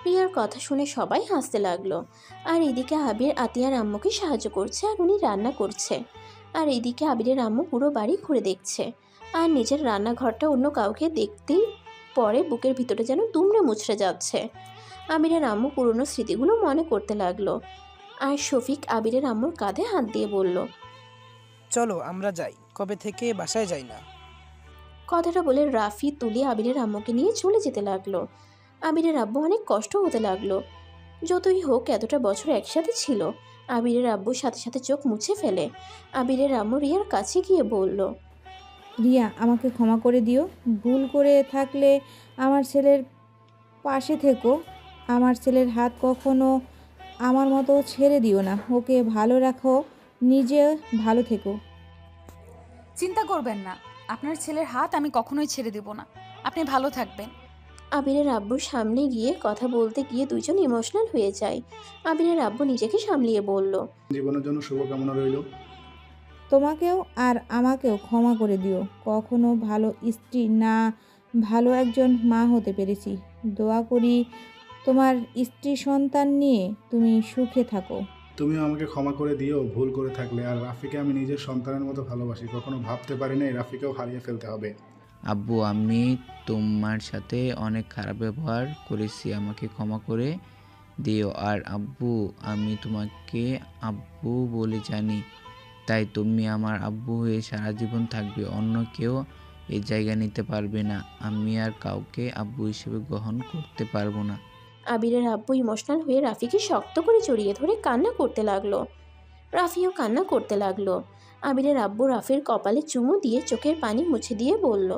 Speaker 3: রিয়ার কথা শুনে সবাই হাসতে লাগলো। আর এদিকে আবির আতিয়ার আম্মুকে সাহায্য করছে আর উনি রান্না করছে। আর এদিকে আবিরের আম্মু পুরো বাড়ি ঘুরে দেখছে। আর নিজের রান্নাঘরটা অন্য কাউকে দেখতেই পরে বুকের ভিতরে যেন দুমড়ে মুচড়ে যাচ্ছে। আবিরের আম্মু পুরনো স্মৃতিগুলো মনে করতে লাগলো। আর শফিক আবিরের আম্মুর কাঁধে হাত দিয়ে বলল,
Speaker 9: চলো আমরা যাই, কবে থেকে বাসায় যাই না।
Speaker 3: কথাটা বলে রাফি তুলে আবিরের আম্মুকে নিয়ে চলে যেতে লাগলো। আবিরের আব্বু অনেক কষ্ট হতে লাগলো। যতই হোক এতটা বছর একসাথে ছিল। আবিরের আব্বুর সাথে সাথে চোখ মুছে ফেলে। আবিরের আম্মু রিয়ার কাছে গিয়ে বলল,
Speaker 5: রিয়া, আমাকে ক্ষমা করে দিও। ভুল করে থাকলে আমার ছেলের পাশে থেকো। আমার ছেলের হাত কখনো আমার মতো ছেড়ে দিও না। ওকে ভালো রাখো, নিজে ভালো থেকো।
Speaker 1: চিন্তা করবেন না, আপনার ছেলের হাত আমি কখনোই ছেড়ে দেব না। আপনি ভালো থাকবেন।
Speaker 3: আবিরের আব্বুর সামনে গিয়ে কথা বলতে গিয়ে দুজন ইমোশনাল হয়ে যায়। আবিরের আব্বু নিজেকে সামলিয়ে বলল,
Speaker 7: জীবনের জন্য শুভকামনা রইল।
Speaker 5: তোমাকেও আর আমাকেও ক্ষমা করে দিও। কখনো ভালো স্ত্রী না, ভালো একজন মা হতে পেরেছি। দোয়া করি তোমার স্ত্রী সন্তান নিয়ে তুমি সুখে থাকো।
Speaker 7: তুমিও আমাকে ক্ষমা করে দিও ভুল করে থাকলে। আর রাফিকে আমি নিজের সন্তানের মতো ভালোবাসি, কখনো ভাবতে পারিনি রাফিকেও হারিয়ে ফেলতে হবে।
Speaker 4: আব্বু, আমি তোমার সাথে অনেক খারাপ ব্যবহার করেছি, আমাকে ক্ষমা করে দিও। আর আব্বু, আমি তোমাকে আব্বু বলে জানি, তাই তুমি আমার আব্বু হয়ে সারা জীবন থাকবে, অন্য কেউ এই জায়গা নিতে পারবে না। আমি আর কাউকে আব্বু হিসেবে গ্রহণ করতে পারবো না।
Speaker 3: আবিরের আব্বু ইমোশনাল হয়ে রাফিকে শক্ত করে জড়িয়ে ধরে কান্না করতে লাগলো। রাফিও কান্না করতে লাগলো। আবিরের আব্বু রাফির কপালে চুমু দিয়ে চোখের পানি মুছে দিয়ে বলল,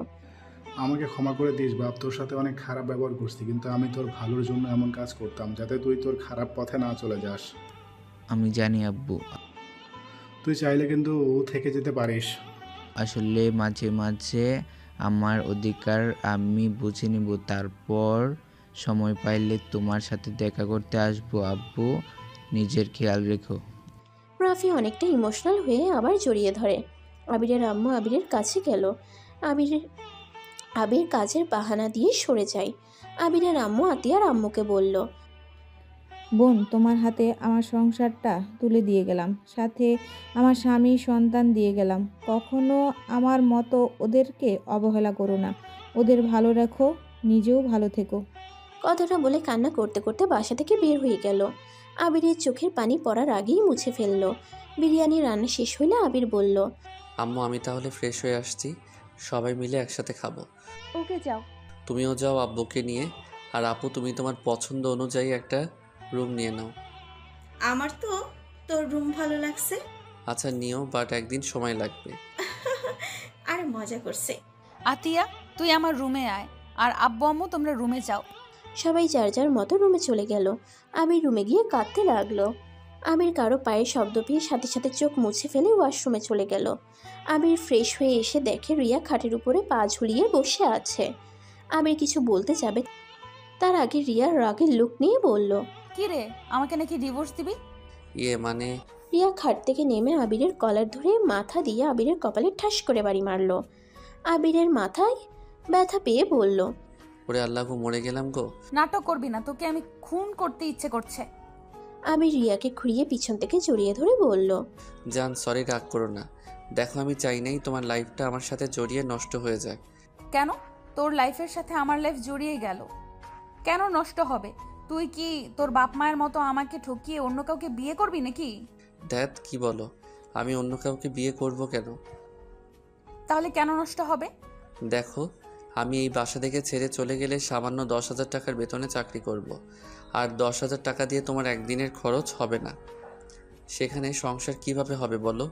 Speaker 7: আমাকে ক্ষমা করে দিস বাপ, তোর সাথে অনেক খারাপ ব্যবহার করছি, কিন্তু আমি তোর ভালোর জন্য এমন কাজ করতাম যাতে তুই তোর খারাপ পথে না চলে যাস।
Speaker 4: আমি জানি আব্বু,
Speaker 7: তুই চাইলে কিন্তু থেকে যেতে পারিস।
Speaker 4: আসলে মাঝে মাঝে আমার অধিকার আমি বুঝে নিব, তারপর সময় পাইলে তোমার সাথে দেখা করতে আসবো। আব্বু, নিজের খেয়াল রেখো।
Speaker 3: রাফি অনেকটা ইমোশনাল হয়ে আবার জড়িয়ে ধরে। আবিরের আম্মু আবিরের কাছে গেল। আবির কাজের বাহানা দিয়ে সরে যায়। আবিরের আম্মু আতিয়ার আম্মুকে বলল,
Speaker 5: বোন, তোমার হাতে আমার সংসারটা তুলে দিয়ে গেলাম, সাথে আমার স্বামী সন্তান দিয়ে গেলাম। কখনো আমার মতো ওদেরকে অবহেলা করো না, ওদের ভালো রাখো, নিজেও ভালো থেকো।
Speaker 3: কথাটা বলে কান্না করতে করতে বাসা থেকে বের হয়ে গেল। আবিরের চোখের পানি পড়ার আগেই মুছে ফেলল। বিরিয়ানি রান্না শেষ হইলে আবির বলল,
Speaker 2: আম্মু আমি তাহলে ফ্রেশ হয়ে আসছি, সবাই মিলে একসাথে খাবো।
Speaker 12: ওকে যাও।
Speaker 2: তুমিও যাও আব্বুকে নিয়ে, আর আপু তুমি তোমার পছন্দ অনুযায়ী একটা রুম নিয়ে নাও।
Speaker 11: আমার তো তোর রুম ভালো লাগছে।
Speaker 2: আচ্ছা নিও, বাট একদিন সময় লাগবে।
Speaker 11: আরে মজা করছে।
Speaker 1: আতিয়া, তুই আমার রুমে আয়, আর আব্বু আম্মু তোমরা রুমে যাও।
Speaker 3: সবাই যার যার মতো রুমে চলে গেল। আবির রুমে গিয়ে কাঁদতে লাগলো। আবির কারো পায়ের শব্দ পেয়ে সাথে সাথে চোখ মুছে ফেলে ওয়াশরুমে চলে গেল। আবির ফ্রেশ হয়ে এসে দেখে রিয়া খাটের উপরে পা ঝুলিয়ে বসে আছে। আবির কিছু বলতে যাবে, তার আগে রিয়া রাগের লুক নিয়ে বলল,
Speaker 1: কি রে, আমাকে নাকি ডিভোর্স দিবি?
Speaker 2: মানে
Speaker 3: রিয়া খাট থেকে নেমে আবিরের কলার ধরে মাথা দিয়ে আবিরের কপালে ঠাস করে বাড়ি মারল। আবিরের মাথায় ব্যথা পেয়ে বলল,
Speaker 2: ওরে আল্লাহ গো, মরে গেলাম গো।
Speaker 1: নাটক করবি না, তোকে আমি খুন করতে ইচ্ছে করছে।
Speaker 3: আবির রিয়াকে ঘুরিয়ে পিছন থেকে জড়িয়ে ধরে বলল,
Speaker 2: জান সরি, রাগ করো না। দেখো আমি চাই নাই তোমার লাইফটা আমার সাথে জড়িয়ে নষ্ট হয়ে যাক।
Speaker 1: কেন? তোর লাইফের সাথে আমার লাইফ জড়িয়ে গেল, কেন নষ্ট হবে? তুই কি তোর বাপ মায়ের মতো আমাকে ঠকিয়ে অন্য কাউকে বিয়ে করবি নাকি?
Speaker 2: ধ্যাত, কি বলো? আমি অন্য কাউকে বিয়ে করব কেন?
Speaker 1: তাহলে কেন নষ্ট হবে?
Speaker 2: দেখো, আমি এই বাসা থেকে ছেড়ে চলে গেলে সামান্য 10,000 টাকার বেতনে চাকরি করব। আর 10,000 টাকা দিয়ে তোমার একদিনের খরচ হবে না। সেখানে সংসার কিভাবে হবে বলো?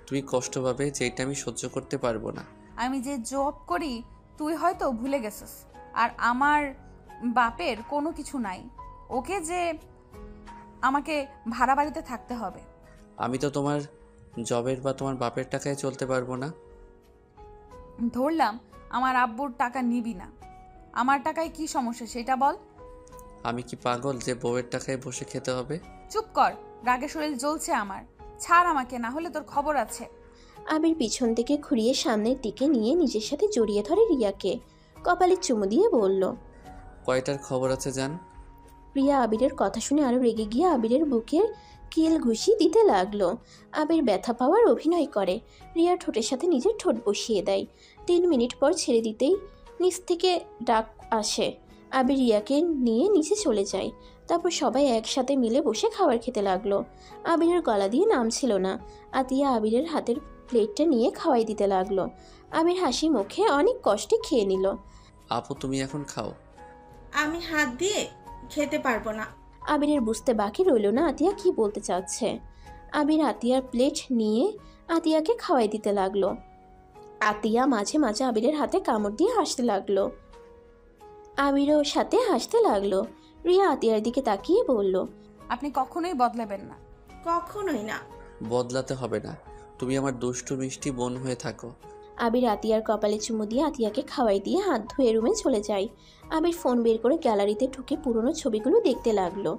Speaker 2: তুমি কষ্ট পাবে, যেটা আমি সহ্য করতে পারবো না।
Speaker 1: আমি যে জব করি তুই হয়তো ভুলে গেছিস, আর আমার বাপের কোনো কিছু নাই, ওকে যে আমাকে ভাড়া বাড়িতে থাকতে হবে।
Speaker 2: আমি তো তোমার জবের বা তোমার বাপের টাকায় চলতে পারবো না।
Speaker 1: ধরলাম আমার আব্বুর টাকা নিবি না, আমার টাকায় কি সমস্যা সেটা বল।
Speaker 2: আমি কি পাগল যে বউয়ের টাকায় বসে খেতে হবে?
Speaker 1: চুপ কর, রাগে শরীর জ্বলছে আমার, ছাড় আমাকে, না হলে তোর খবর আছে।
Speaker 3: আবির পিছন থেকে ঘুরিয়ে সামনের দিকে নিয়ে নিজের সাথে জড়িয়ে ধরে রিয়াকে, কপালে চুমু দিয়ে বলল,
Speaker 2: কয়টার খবর আছে জান?
Speaker 3: রিয়া আবিরের কথা শুনে আরো রেগে গিয়ে আবিরের বুকের কিল ঘুষি দিতে লাগলো। আবির ব্যথা পাওয়ার অভিনয় করে। রিয়া ঠোঁটের সাথে নিজের ঠোঁট বসিয়ে দেয়। 3 মিনিট পর ছেড়ে দিতেই নিচ থেকে ডাক আসে। আবির রিয়াকে নিয়ে নিচে চলে যায়। তারপর সবাই একসাথে মিলে বসে খাবার খেতে লাগলো। আবিরের গলা দিয়ে নামছিল না। আতিয়া আবিরের হাতের প্লেটটা নিয়ে খাওয়াই দিতে লাগলো। আবির হাসি মুখে অনেক কষ্টে খেয়ে নিল।
Speaker 2: আপু তুমি এখন খাও।
Speaker 11: আমি হাত দিয়ে খেতে পারবো না।
Speaker 3: আবিরের বুঝতে বাকি রইল না আতিয়া কি বলতে চাচ্ছে। আবির আতিয়ার প্লেট নিয়ে আতিয়াকে খাওয়াই দিতে লাগলো। আতিয়া মাঝে মাঝে আবিরের হাতে কামড় দিয়ে হাসতে লাগলো। আবিরও সাথে হাসতে লাগলো। রিয়া আতিয়ার দিকে তাকিয়ে বলল,
Speaker 1: আপনি কখনোই বদলাবেন না।
Speaker 11: কখনোই না।
Speaker 2: বদলাতে হবে না, তুমি আমার দুষ্টু মিষ্টি বোন হয়ে থাকো।
Speaker 3: আবির আতিয়ার কপালে চুমু দিয়ে আতিয়াকে খাওয়াই দিয়ে হাত ধুয়ে রুমে চলে যায়। আবির ফোন বের করে গ্যালারিতে ঢুকে পুরনো ছবিগুলো দেখতে লাগলো।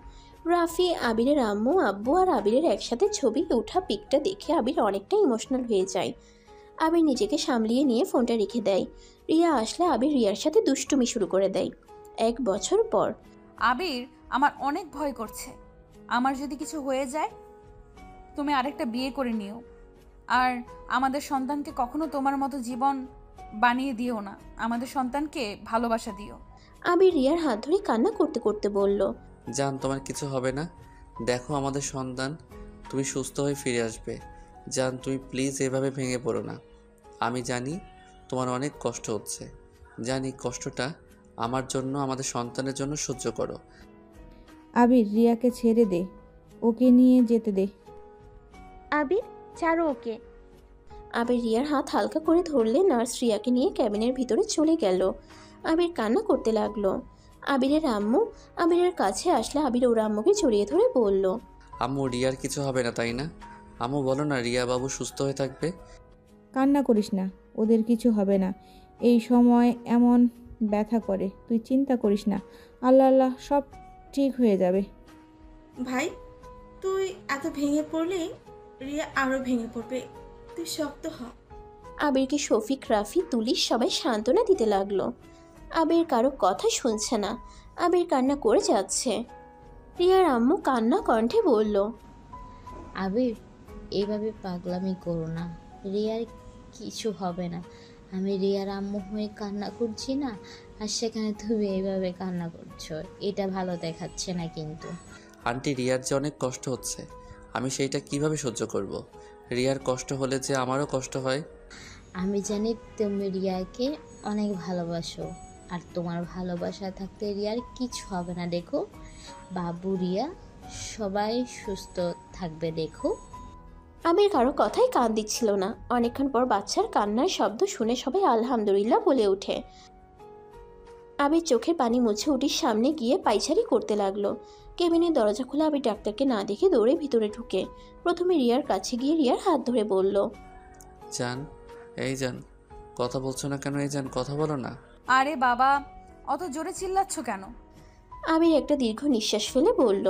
Speaker 3: রাফি, আবিরের আম্মু, আব্বু আর আবিরের একসাথে ছবি ওঠা পিকটা দেখে আবির অনেকটা ইমোশনাল হয়ে যায়। আবির নিজেকে সামলিয়ে নিয়ে ফোনটা রেখে দেয়। রিয়া আসলে আবির রিয়ার সাথে দুষ্টুমি শুরু করে দেয়। 1 বছর পর।
Speaker 1: আবির, আমার অনেক ভয় করছে, আমার যদি কিছু হয়ে যায়। তুমি আরেকটা বিয়ে করে নিও, আর আমাদের সন্তানকে কখনো তোমার মতো জীবন বানিয়ে দিও না, আমাদের সন্তানকে ভালোবাসা দিও।
Speaker 3: আবির রিয়ার হাত ধরে কান্না করতে করতে বলল,
Speaker 2: জান তোমার কিছু হবে না, দেখো আমাদের সন্তান, তুমি সুস্থ হয়ে ফিরে আসবে। জান তুমি প্লিজ এভাবে ভেঙে পড়ো না। আমি জানি তোমার অনেক কষ্ট হচ্ছে, জানি কষ্টটা আমার জন্য, আমাদের সন্তানের জন্য সহ্য করো।
Speaker 5: আবির, রিয়াকে ছেড়ে দে, ওকে নিয়ে যেতে দে।
Speaker 12: আবির, ছাড়ো ওকে।
Speaker 3: আবির রিয়ার হাত হালকা করে ধরলে নার্স রিয়াকে নিয়ে ক্যাবিনের ভিতরে চলে গেল। আবির কান্না করতে লাগলো। আবিরের আম্মু আবিরের কাছে আসলে আবির ওর আম্মুকে জড়িয়ে ধরে বলল,
Speaker 2: আম্মু রিয়ার কিছু হবে না তাই না? আম্মু বলো না রিয়া বাবু সুস্থ হয়ে থাকবে।
Speaker 5: কান্না করিস না, ওদের কিছু হবে না। এই সময় এমন ব্যথা করে, তুই চিন্তা করিস না। আল্লাহ আল্লাহ, সব ঠিক হয়ে যাবে।
Speaker 11: ভাই তুই এত ভেঙে পড়লে রিয়া আরো ভেঙে পড়বে, তুই শক্ত হ।
Speaker 3: আবিরকে শফিক, রাফি, তুলিশ সবাই সান্ত্বনা দিতে লাগলো। আবির কারো কথা শুনছে না, আবির কান্না করে যাচ্ছে। রিয়ার আম্মু কান্না কণ্ঠে বলল,
Speaker 8: আবির, এভাবে পাগলামি করো না, রিয়ার কিছু হবে না। আমি রিয়ার আম্মু হয়ে কান্না করছি না, আর সেখানে তুমি এইভাবে কান্না করছো, এটা ভালো দেখাচ্ছে না কিন্তু।
Speaker 2: আন্টি রিয়ার যে অনেক কষ্ট হচ্ছে, আমি সেইটা কিভাবে সহ্য করব? রিয়ার কষ্ট হলে যে আমারও কষ্ট হয়।
Speaker 8: আমি জানি তুমি রিয়াকে অনেক ভালোবাসো, আর তোমার ভালোবাসা থাকতে রিয়ার কিছু হবে না। দেখো বাবু, রিয়া সবাই সুস্থ থাকবে, দেখো।
Speaker 3: আবির কারো কথাই কান দিচ্ছিল না। অনেকক্ষণ পর বাচ্চার কান্নার শব্দ শুনে সবাই আলহামদুলিল্লাহ বলে ওঠে। আবির চোখের পানি মুছে উটির সামনে গিয়ে পায়চারি করতে লাগলো। কেবিনের দরজা খোলা আবির ডাক্তারকে না দেখে দৌড়ে ভিতরে ঢুকে প্রথমে রিয়ার কাছে গিয়ে রিয়ার হাত ধরে বলল,
Speaker 2: জান, এই জান, কথা বলছো না কেন? এই জান, কথা বলো না।
Speaker 1: আরে বাবা, অত জোরে চিল্লাচ্ছ কেন?
Speaker 3: আবির একটা দীর্ঘ নিঃশ্বাস ফেলে বলল,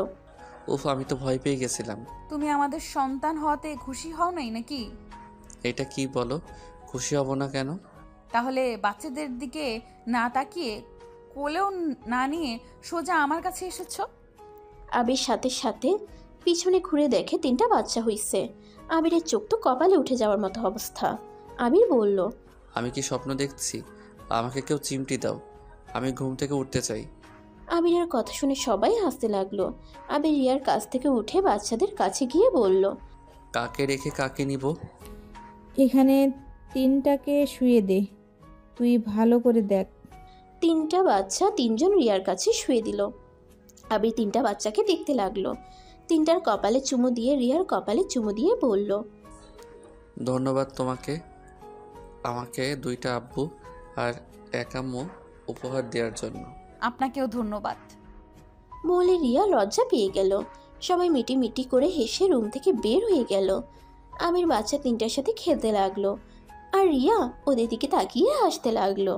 Speaker 2: উফ, আমি তো ভয় পেয়ে গেছিলাম।
Speaker 1: তুমি আমাদের সন্তান হওয়াতে খুশি হও নাই নাকি?
Speaker 2: এটা কি বলো? খুশি হব না কেন?
Speaker 1: তাহলে বাচ্চাদের দিকে না তাকিয়ে, কোলেও না নিয়ে সোজা আমার কাছে এসেছো?
Speaker 3: আবির সাথে সাথে পিছনে ঘুরে দেখে 3টা বাচ্চা হইছে। আবিরের চোখ তো কপালে উঠে যাওয়ার মতো অবস্থা। আবির বলল,
Speaker 2: আমি কি স্বপ্ন দেখছি? আমাকে কেউ চিমটি দাও, আমি ঘুম থেকে উঠতে চাই।
Speaker 3: আবিরের কথা শুনে সবাই হাসতে লাগলো। আবির রিয়ার কাছ থেকে উঠে বাচ্চাদের কাছে গিয়ে বলল,
Speaker 2: কাকে রেখে কাকে নিব?
Speaker 5: এখানে 3টাকে শুয়ে দে, তুই ভালো করে দেখ।
Speaker 3: 3টা বাচ্চা 3জন রিয়ার কাছে শুয়ে দিল। আবির 3টা বাচ্চাকে দেখতে লাগলো। 3টার কপালে চুমু দিয়ে রিয়ার কপালে চুমু দিয়ে বলল,
Speaker 2: ধন্যবাদ তোমাকে, আমাকে 2টা আব্বু আর 1 আম্মু উপহার দেওয়ার জন্য।
Speaker 1: আপনাকেও ধন্যবাদ।
Speaker 3: বলে রিয়া লজ্জা পেয়ে গেল। সবাই মিটি মিটি করে হেসে রুম থেকে বের হয়ে গেল। আবির বাচ্চা 3টার সাথে খেলতে লাগলো, আর রিয়া ওদের দিকে তাকিয়ে হাসতে লাগলো।